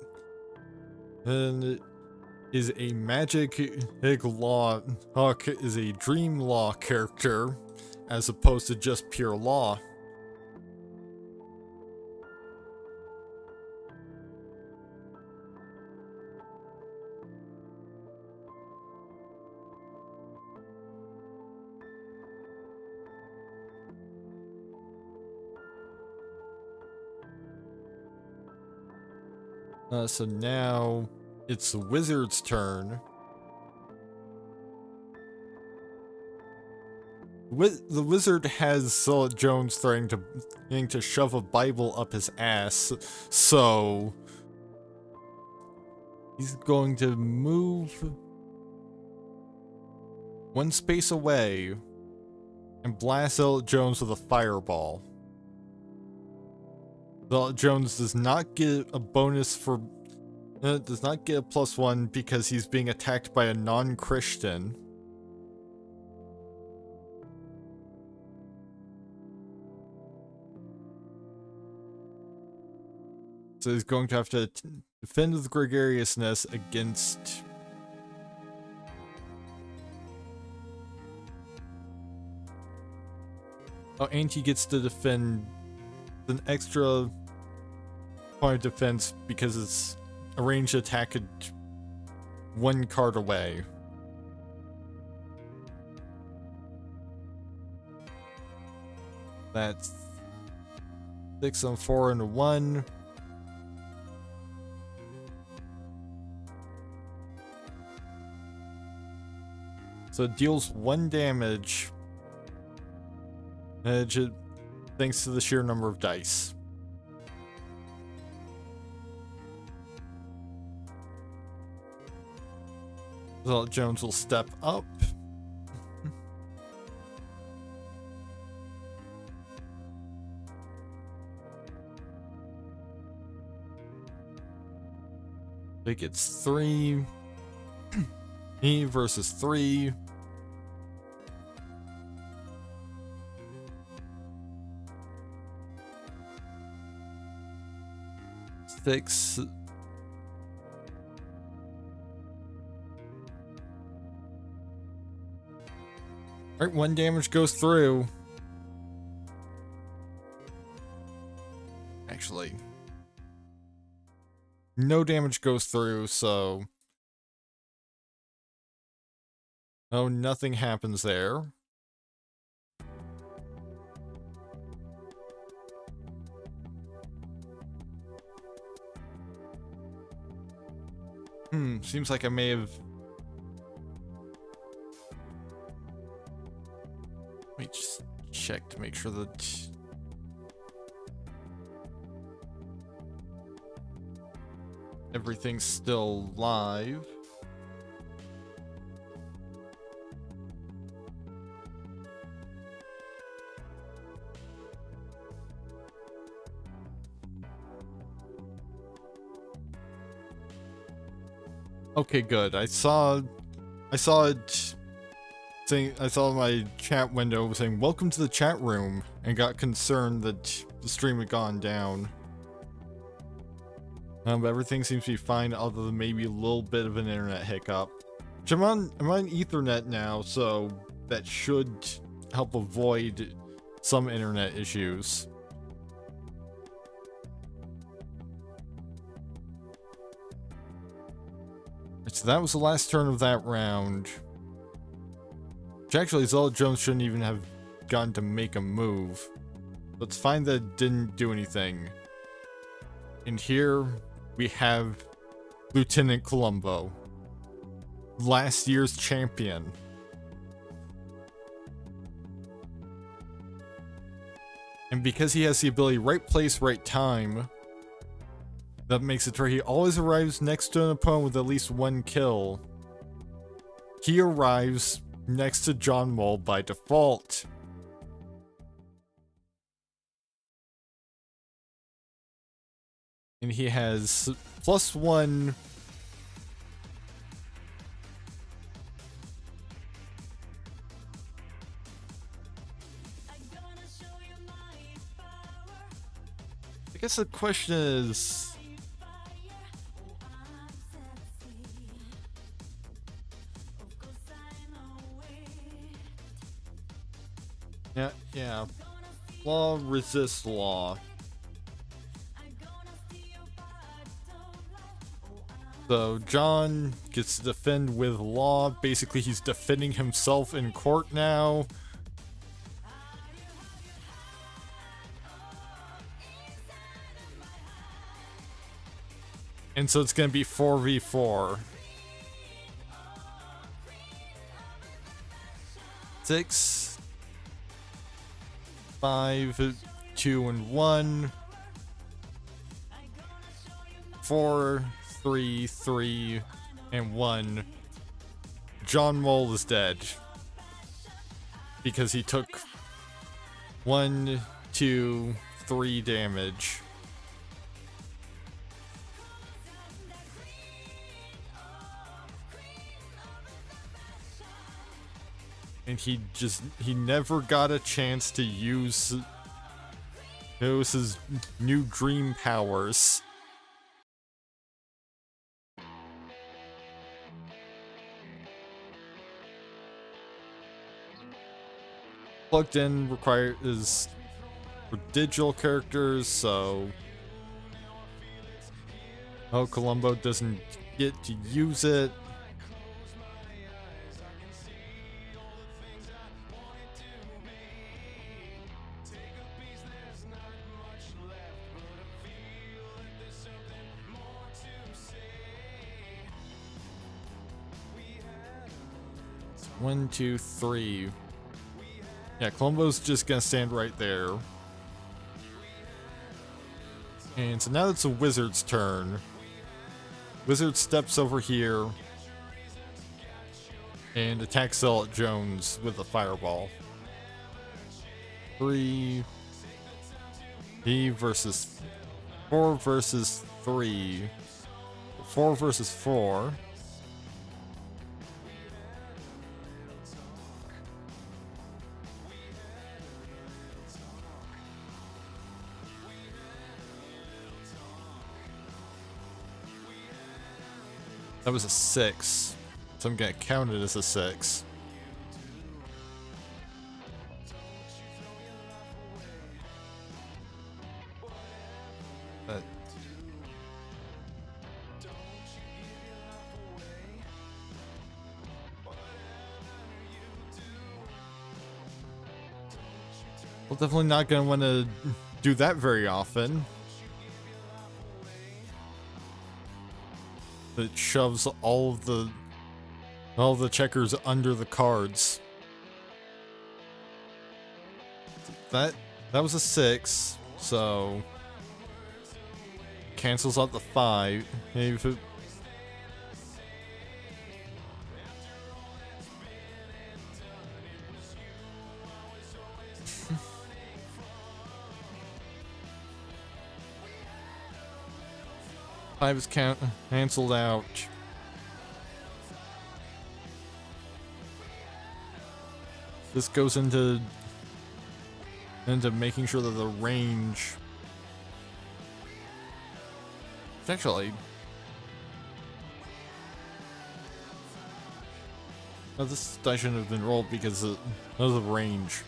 A: magic law. Huck is a dream law character, as opposed to just pure law. So now it's the wizard's turn. The wizard has Zealot Jones threatening to shove a Bible up his ass, so he's going to move 1 space away and blast Zealot Jones with a fireball. Zealot Jones does not get a bonus for... does not get a +1 because he's being attacked by a non-Christian. So he's going to have to defend with gregariousness against... Oh, and he gets to defend an extra point of defense because it's a ranged attack 1 card away. That's 6 on 4 and a 1. So it deals 1 damage. Thanks to the sheer number of dice. So Jones will step up. It gets 3. He versus 3. Six. Alright, 1 damage goes through. Actually, no damage goes through, so... Oh, nothing happens there. Seems like I may have... Let me just check to make sure that... everything's still live. Okay, good. I saw it saying, I saw my chat window saying, "Welcome to the chat room," and got concerned that the stream had gone down. But everything seems to be fine other than maybe a little bit of an internet hiccup. Which I'm on Ethernet now, so that should help avoid some internet issues. So that was the last turn of that round. Which actually, Zelda Jones shouldn't even have gotten to make a move. But it's fine that it didn't do anything. And here we have Lieutenant Columbo, last year's champion. And because he has the ability right place, right time, that makes it where he always arrives next to an opponent with at least 1 kill. He arrives next to John Mull by default. And he has +1 I guess the question is, yeah. Law resists law. So John gets to defend with law. Basically, he's defending himself in court now. And so it's going to be 4v4. 6, 5, 2, and 1. 4, 3, 3, and 1. John Mull is dead. Because he took 1, 2, 3 damage. And he never got a chance to use his new dream powers. Plugged in requires for digital characters, so Columbo doesn't get to use it. One, two, three. Yeah, Columbo's just gonna stand right there. And so now it's a wizard's turn. Wizard steps over here and attacks Zelda Jones with a fireball. 3. He versus 4 versus 3. 4 versus 4. That was a 6, so I'm gonna count it as a 6. that. Well, definitely not going to want to do that very often. It shoves all the checkers under the cards. That was a 6, so cancels out the 5. If it, Five is canceled out. This goes into making sure that the range. Actually, no, this die shouldn't have been rolled because of the range.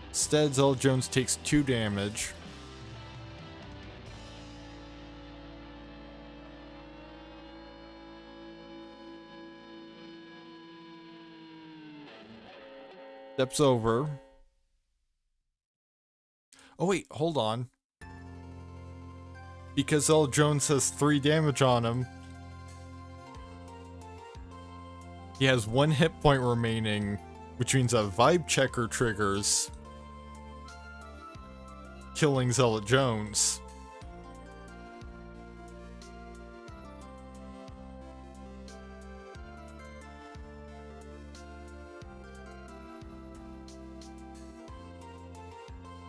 A: Instead, Zella Jones takes 2 damage. Steps over. Oh wait, hold on. Because Zella Jones has 3 damage on him, he has 1 hit point remaining, which means a vibe checker triggers, killing Zella Jones.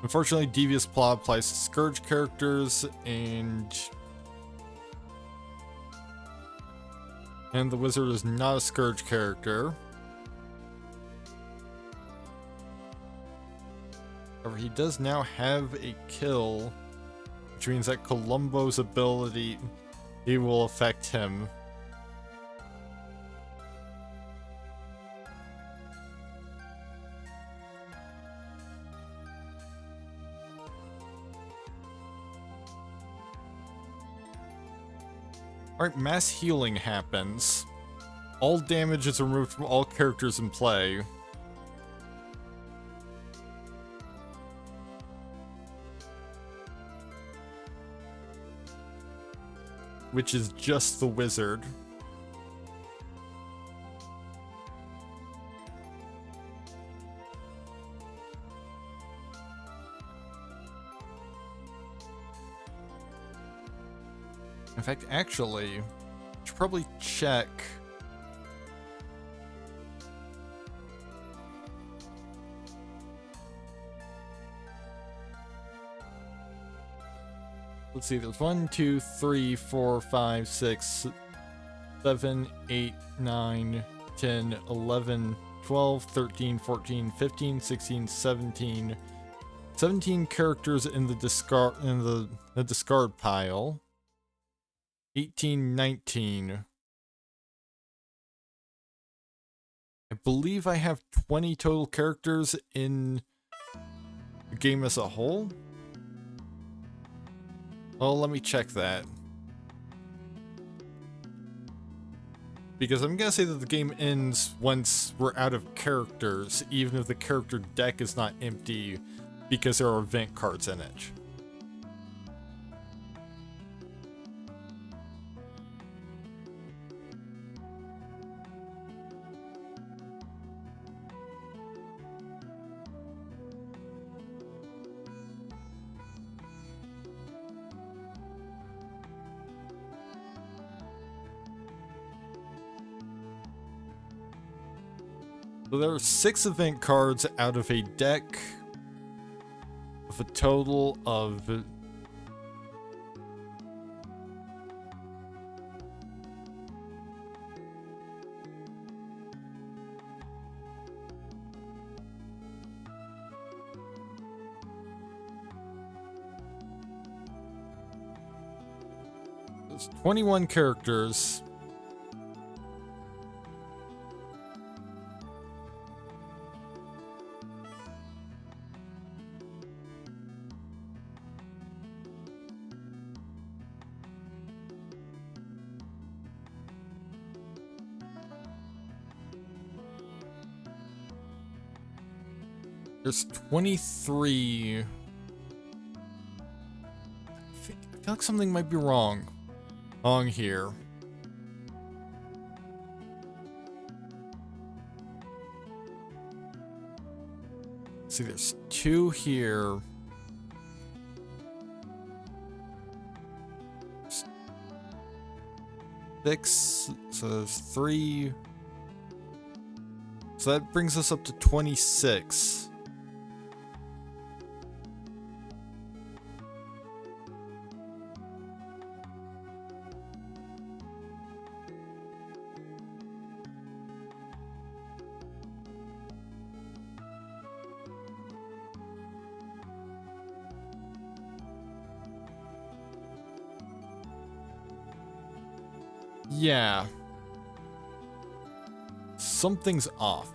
A: Unfortunately, Devious Plot applies to Scourge characters, and the Wizard is not a Scourge character. However, he does now have a kill, which means that Columbo's ability, it will affect him. Alright, mass healing happens. All damage is removed from all characters in play. Which is just the Wizard. In fact, actually, I should probably check. Let's see, there's 1, 2, 3, 4, 5, 6, 7, 8, 9, 10, 11, 12, 13, 14, 15, 16, 17. 17 characters in the discard pile. 18, 19. I believe I have 20 total characters in the game as a whole. Well, let me check that. Because I'm gonna say that the game ends once we're out of characters, even if the character deck is not empty, because there are event cards in it. So there are 6 event cards out of a deck of a total of 21 characters. There's 23. I feel like something might be wrong here. See, there's 2 here. 6, so there's 3. So that brings us up to 26. Yeah. Something's off.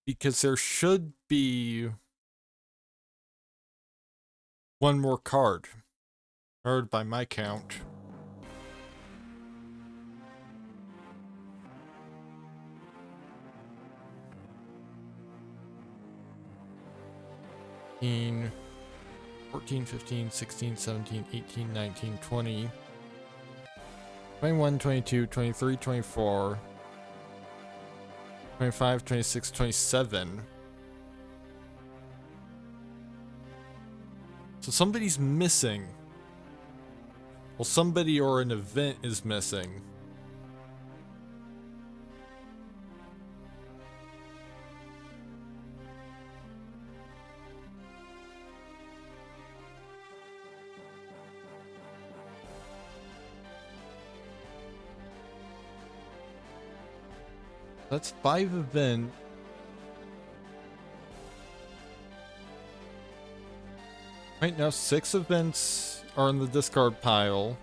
A: Because there should be one more card. Card by my count. In 14, 15, 16, 17, 18, 19, 20, 21, 22, 23, 24, 25, 26, 27. So somebody's missing. Well, somebody or an event is missing. That's 5 events. Right now, 6 events are in the discard pile.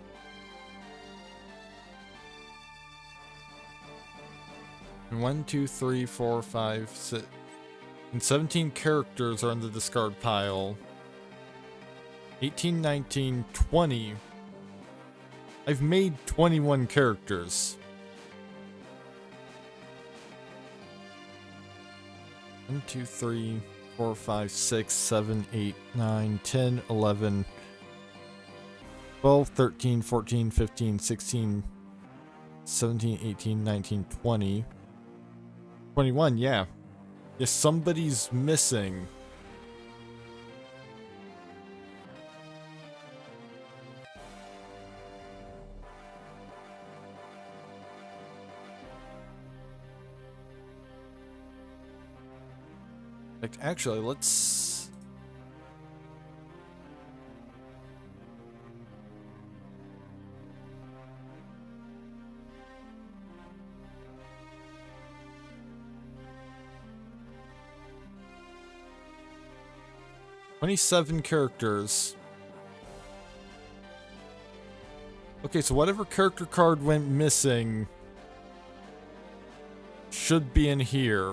A: And 1, 2, 3, 4, 5, 6. And 17 characters are in the discard pile. 18, 19, 20. I've made 21 characters. 1, 2, 3, 4, 5, 6, 7, 8, 9, 10, 11, 12, 13, 14, 15, 16, 17, 18, 19, 20, 21, yeah. If somebody's missing. Like, actually, let's... "27 characters. Okay, so whatever character card went missing should be in here.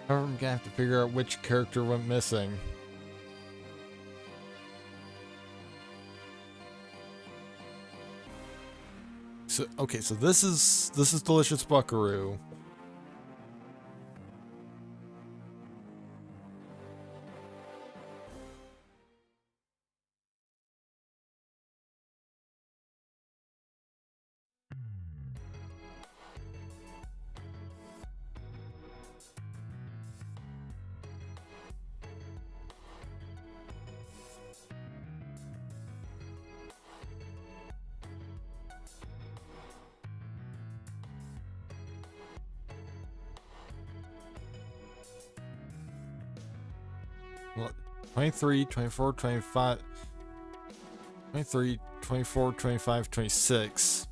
A: I'm gonna have to figure out which character went missing. So okay, so this is Delicious Buckaroo. What? 23, 24, 25, 23, 24, 25, 26.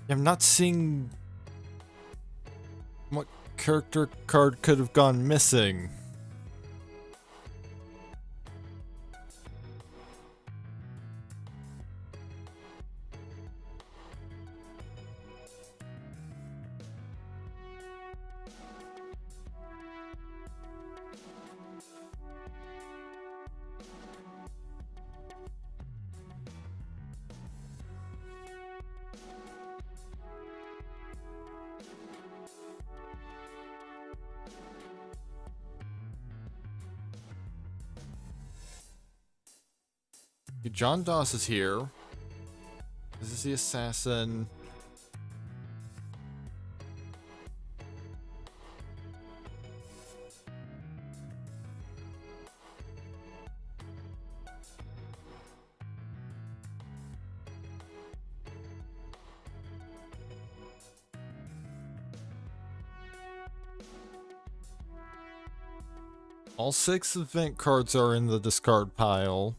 A: I'm not seeing what character card could have gone missing. John Doss is here. This is the assassin. All 6 event cards are in the discard pile.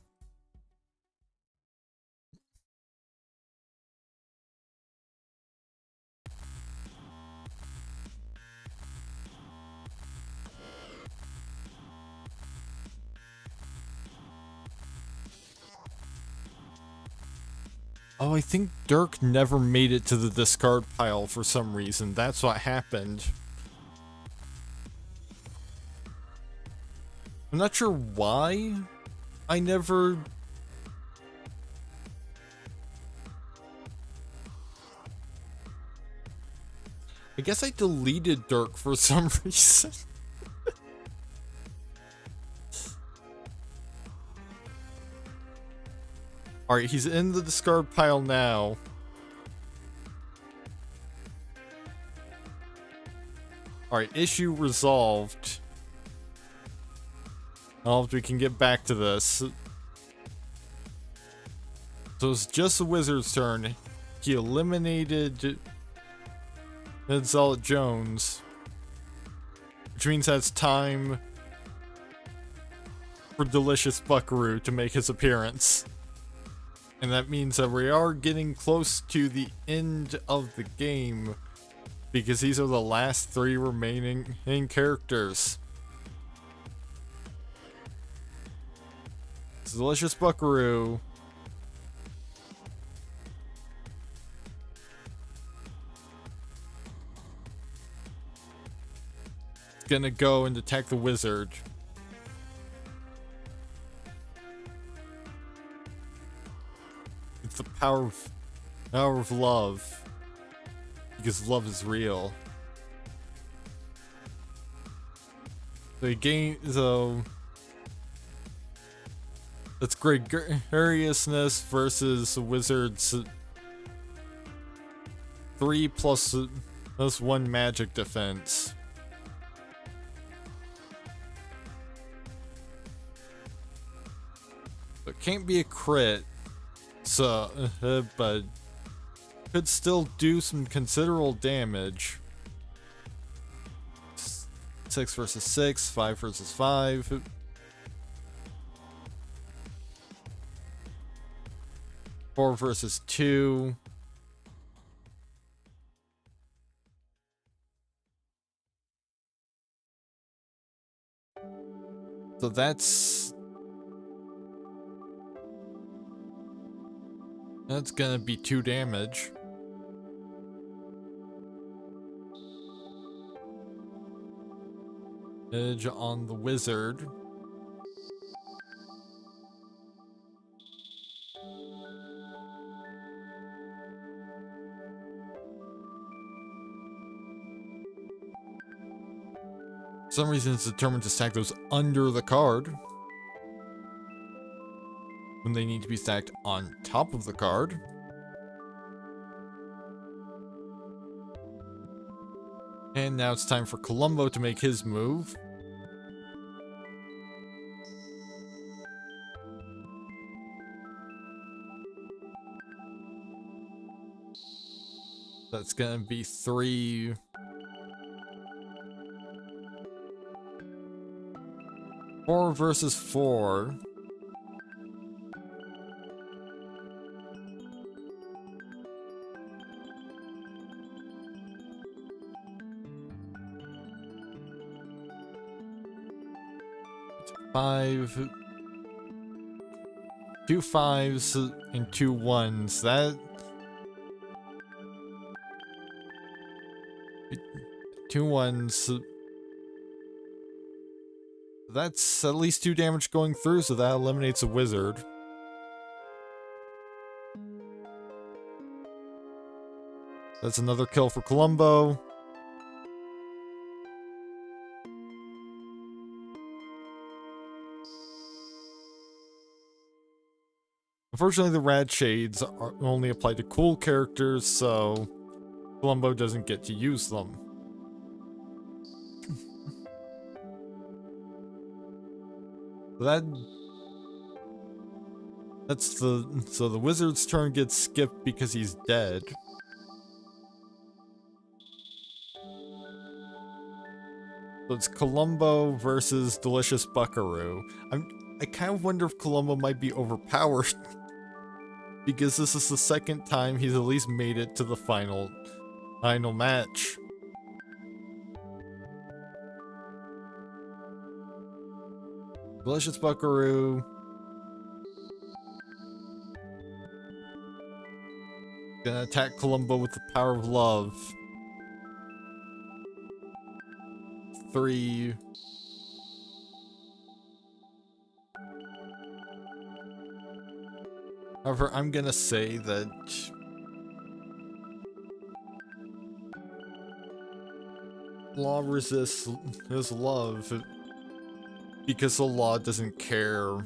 A: Oh, I think Dirk never made it to the discard pile for some reason. That's what happened. I'm not sure why I never... I guess I deleted Dirk for some reason. Alright, he's in the discard pile now. Alright, issue resolved. Oh, we can get back to this. So it's just the wizard's turn. He eliminated Gonzalez Jones, which means that's time for Delicious Buckaroo to make his appearance. And that means that we are getting close to the end of the game, because these are the last 3 remaining main characters. Delicious Buckaroo. Gonna go and attack the wizard. It's the power of love. Because love is real. The game, so it's gregariousness versus the wizard's 3 plus 1 magic defense. It can't be a crit, so but could still do some considerable damage. 6 versus 6, 5 versus 5. Four versus 2. So that's gonna be 2 damage. Edge on the wizard. For some reason it's determined to stack those under the card, when they need to be stacked on top of the card. And now it's time for Columbo to make his move. That's gonna be 3. Four versus 4. Five. 2 5s and 2 1s. That 2 1s. That's at least 2 damage going through, so that eliminates a wizard. That's another kill for Columbo. Unfortunately, the rad shades are only apply to cool characters, so Columbo doesn't get to use them. So the wizard's turn gets skipped because he's dead. So it's Columbo versus Delicious Buckaroo. I kind of wonder if Columbo might be overpowered because this is the second time he's at least made it to the final match. Delicious Buckaroo. Gonna attack Columbo with the power of love. 3. However, I'm gonna say that law resists his love because the law doesn't care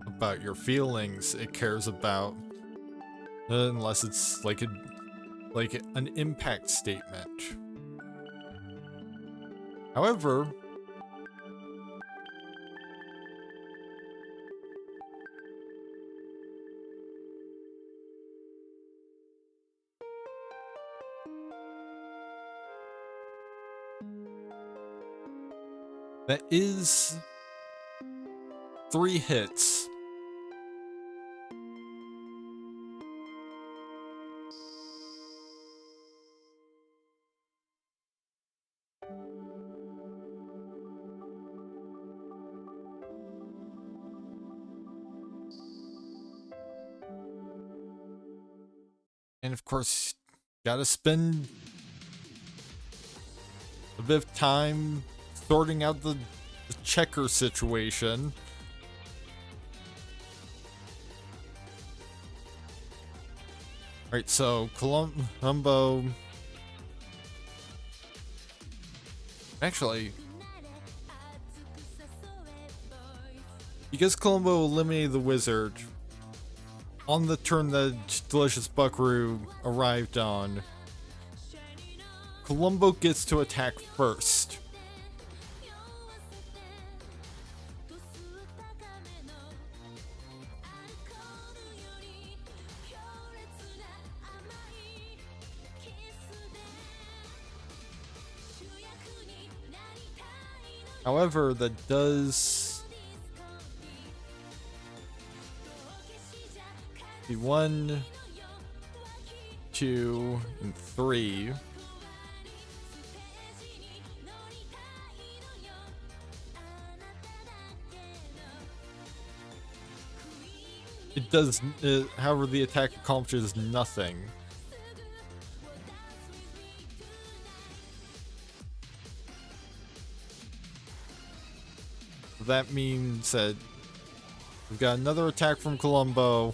A: about your feelings. It cares about, unless it's like an impact statement. However, that is 3 hits. And of course, gotta spend a bit of time sorting out the checker situation. Alright, so Columbo... Actually, because Columbo eliminated the wizard on the turn that Delicious Buckaroo arrived on, Columbo gets to attack first. However, that does be 1, 2, and 3. It does, however, the attack accomplishes nothing. That means that we've got another attack from Columbo.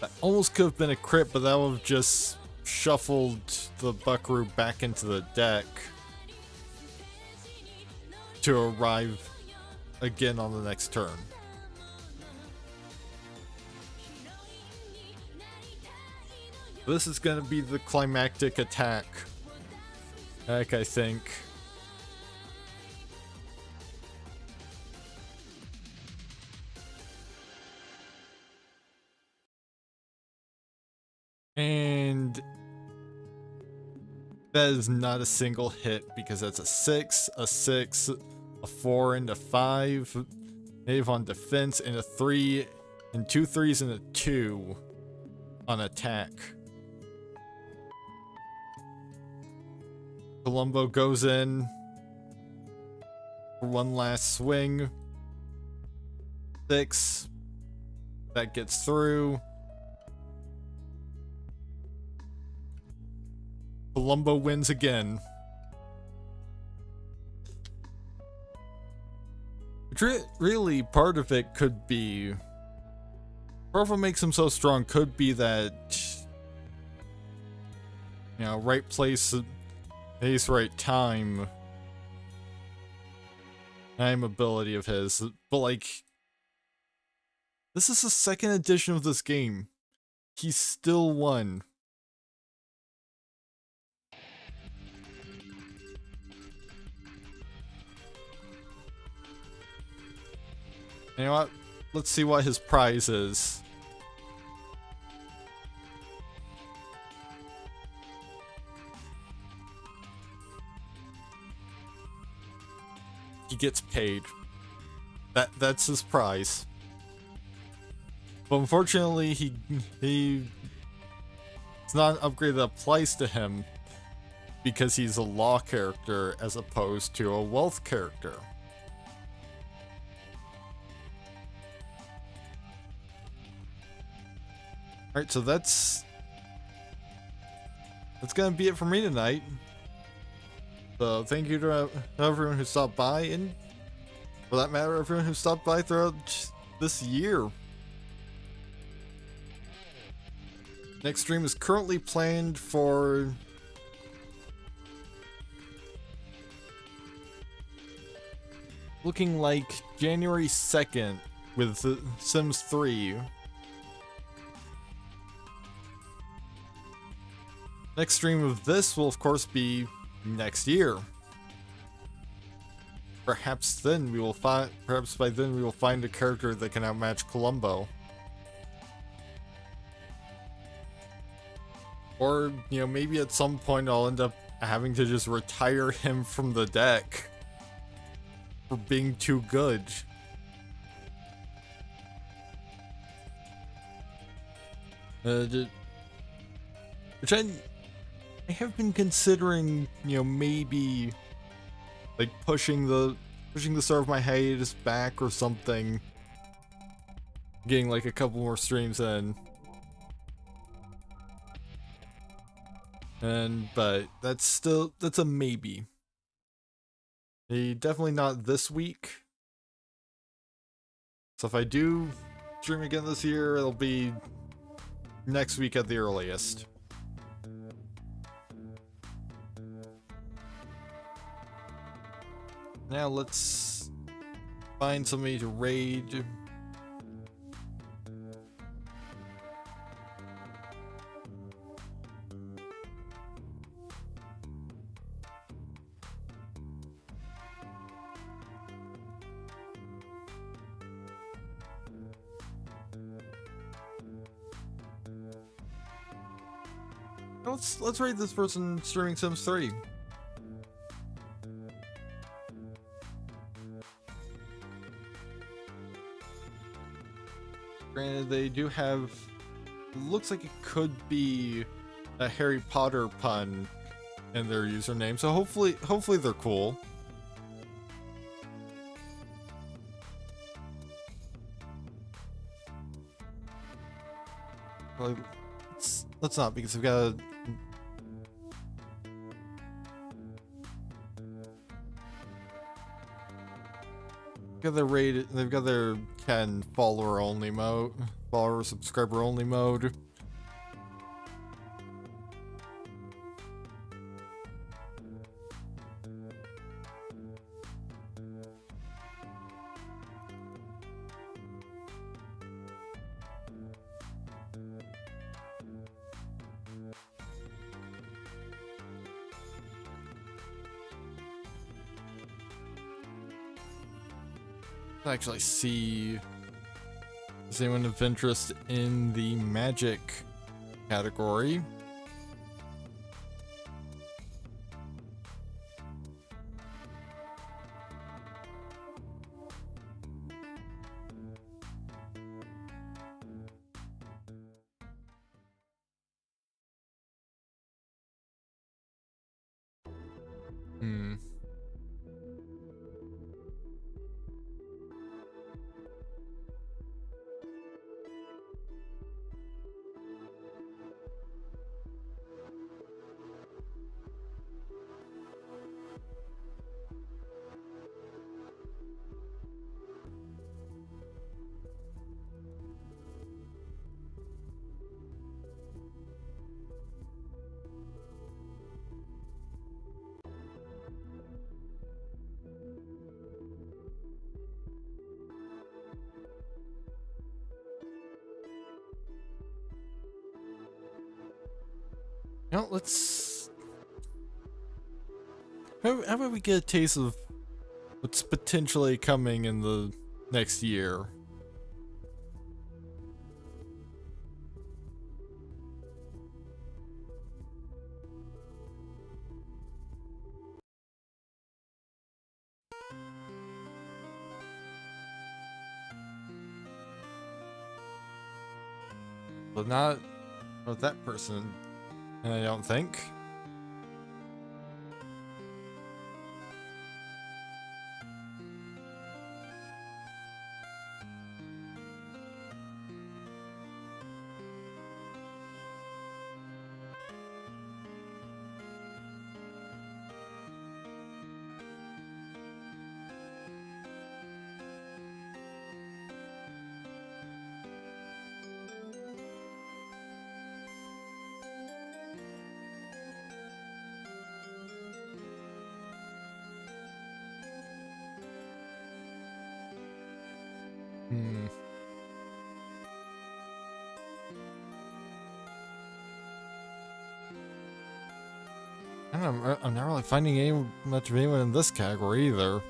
A: That almost could have been a crit, but that would have just shuffled the Buckaroo back into the deck to arrive again on the next turn. This is going to be the climactic attack. I think. That is not a single hit because that's a 6, a 6, a 4, and a 5. Native on defense, and a 3, and 2 3s and a 2 on attack. Columbo goes in for one last swing. 6. That gets through. Columbo wins again. Really, part of it could be... part of what makes him so strong could be that... you know, right place, right time ability of his. But like... this is the second edition of this game. He still won. You know what? Let's see what his prize is. He gets paid. That's his prize. But unfortunately, it's not an upgrade that applies to him because he's a law character as opposed to a wealth character. Alright, so that's gonna be it for me tonight. So thank you to everyone who stopped by, and for that matter, everyone who stopped by throughout this year. Next stream is currently planned for looking like January 2nd with Sims 3. Next stream of this will of course be next year. Perhaps by then we will find a character that can outmatch Columbo. Or, you know, maybe at some point I'll end up having to just retire him from the deck for being too good. Which I have been considering, you know, maybe like pushing the start of my hiatus back or something. Getting like a couple more streams in. But that's a maybe. Definitely not this week. So if I do stream again this year, it'll be next week at the earliest. Now let's find somebody to raid. Let's raid this person streaming Sims 3. Granted, they do have... looks like it could be a Harry Potter pun in their username, so hopefully they're cool. Well, let's not, because we've got they've got their 10 follower only mode, follower subscriber only mode. Actually see, is anyone of interest in the magic category? Hmm. You know, let's... how about we get a taste of what's potentially coming in the next year? But not with that person, I don't think. Hmm. I don't know, I'm not really finding much of anyone in this category either.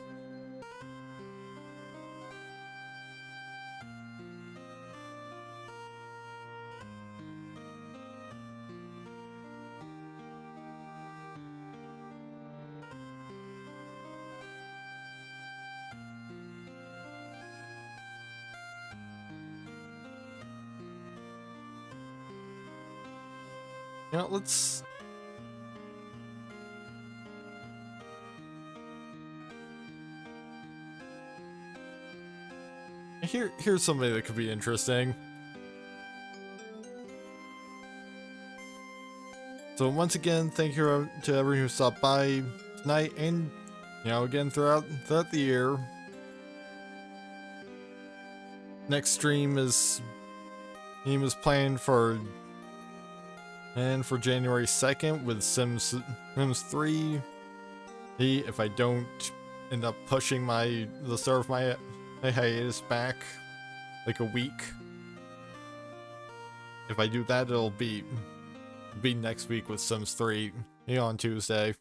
A: You know, let's... Here's somebody that could be interesting. So once again, thank you to everyone who stopped by tonight and, you know, again throughout the year. Next stream is planned for January 2nd with Sims 3. If I don't end up pushing the start of my hiatus back like a week. If I do that, it'll be next week with Sims 3, on Tuesday.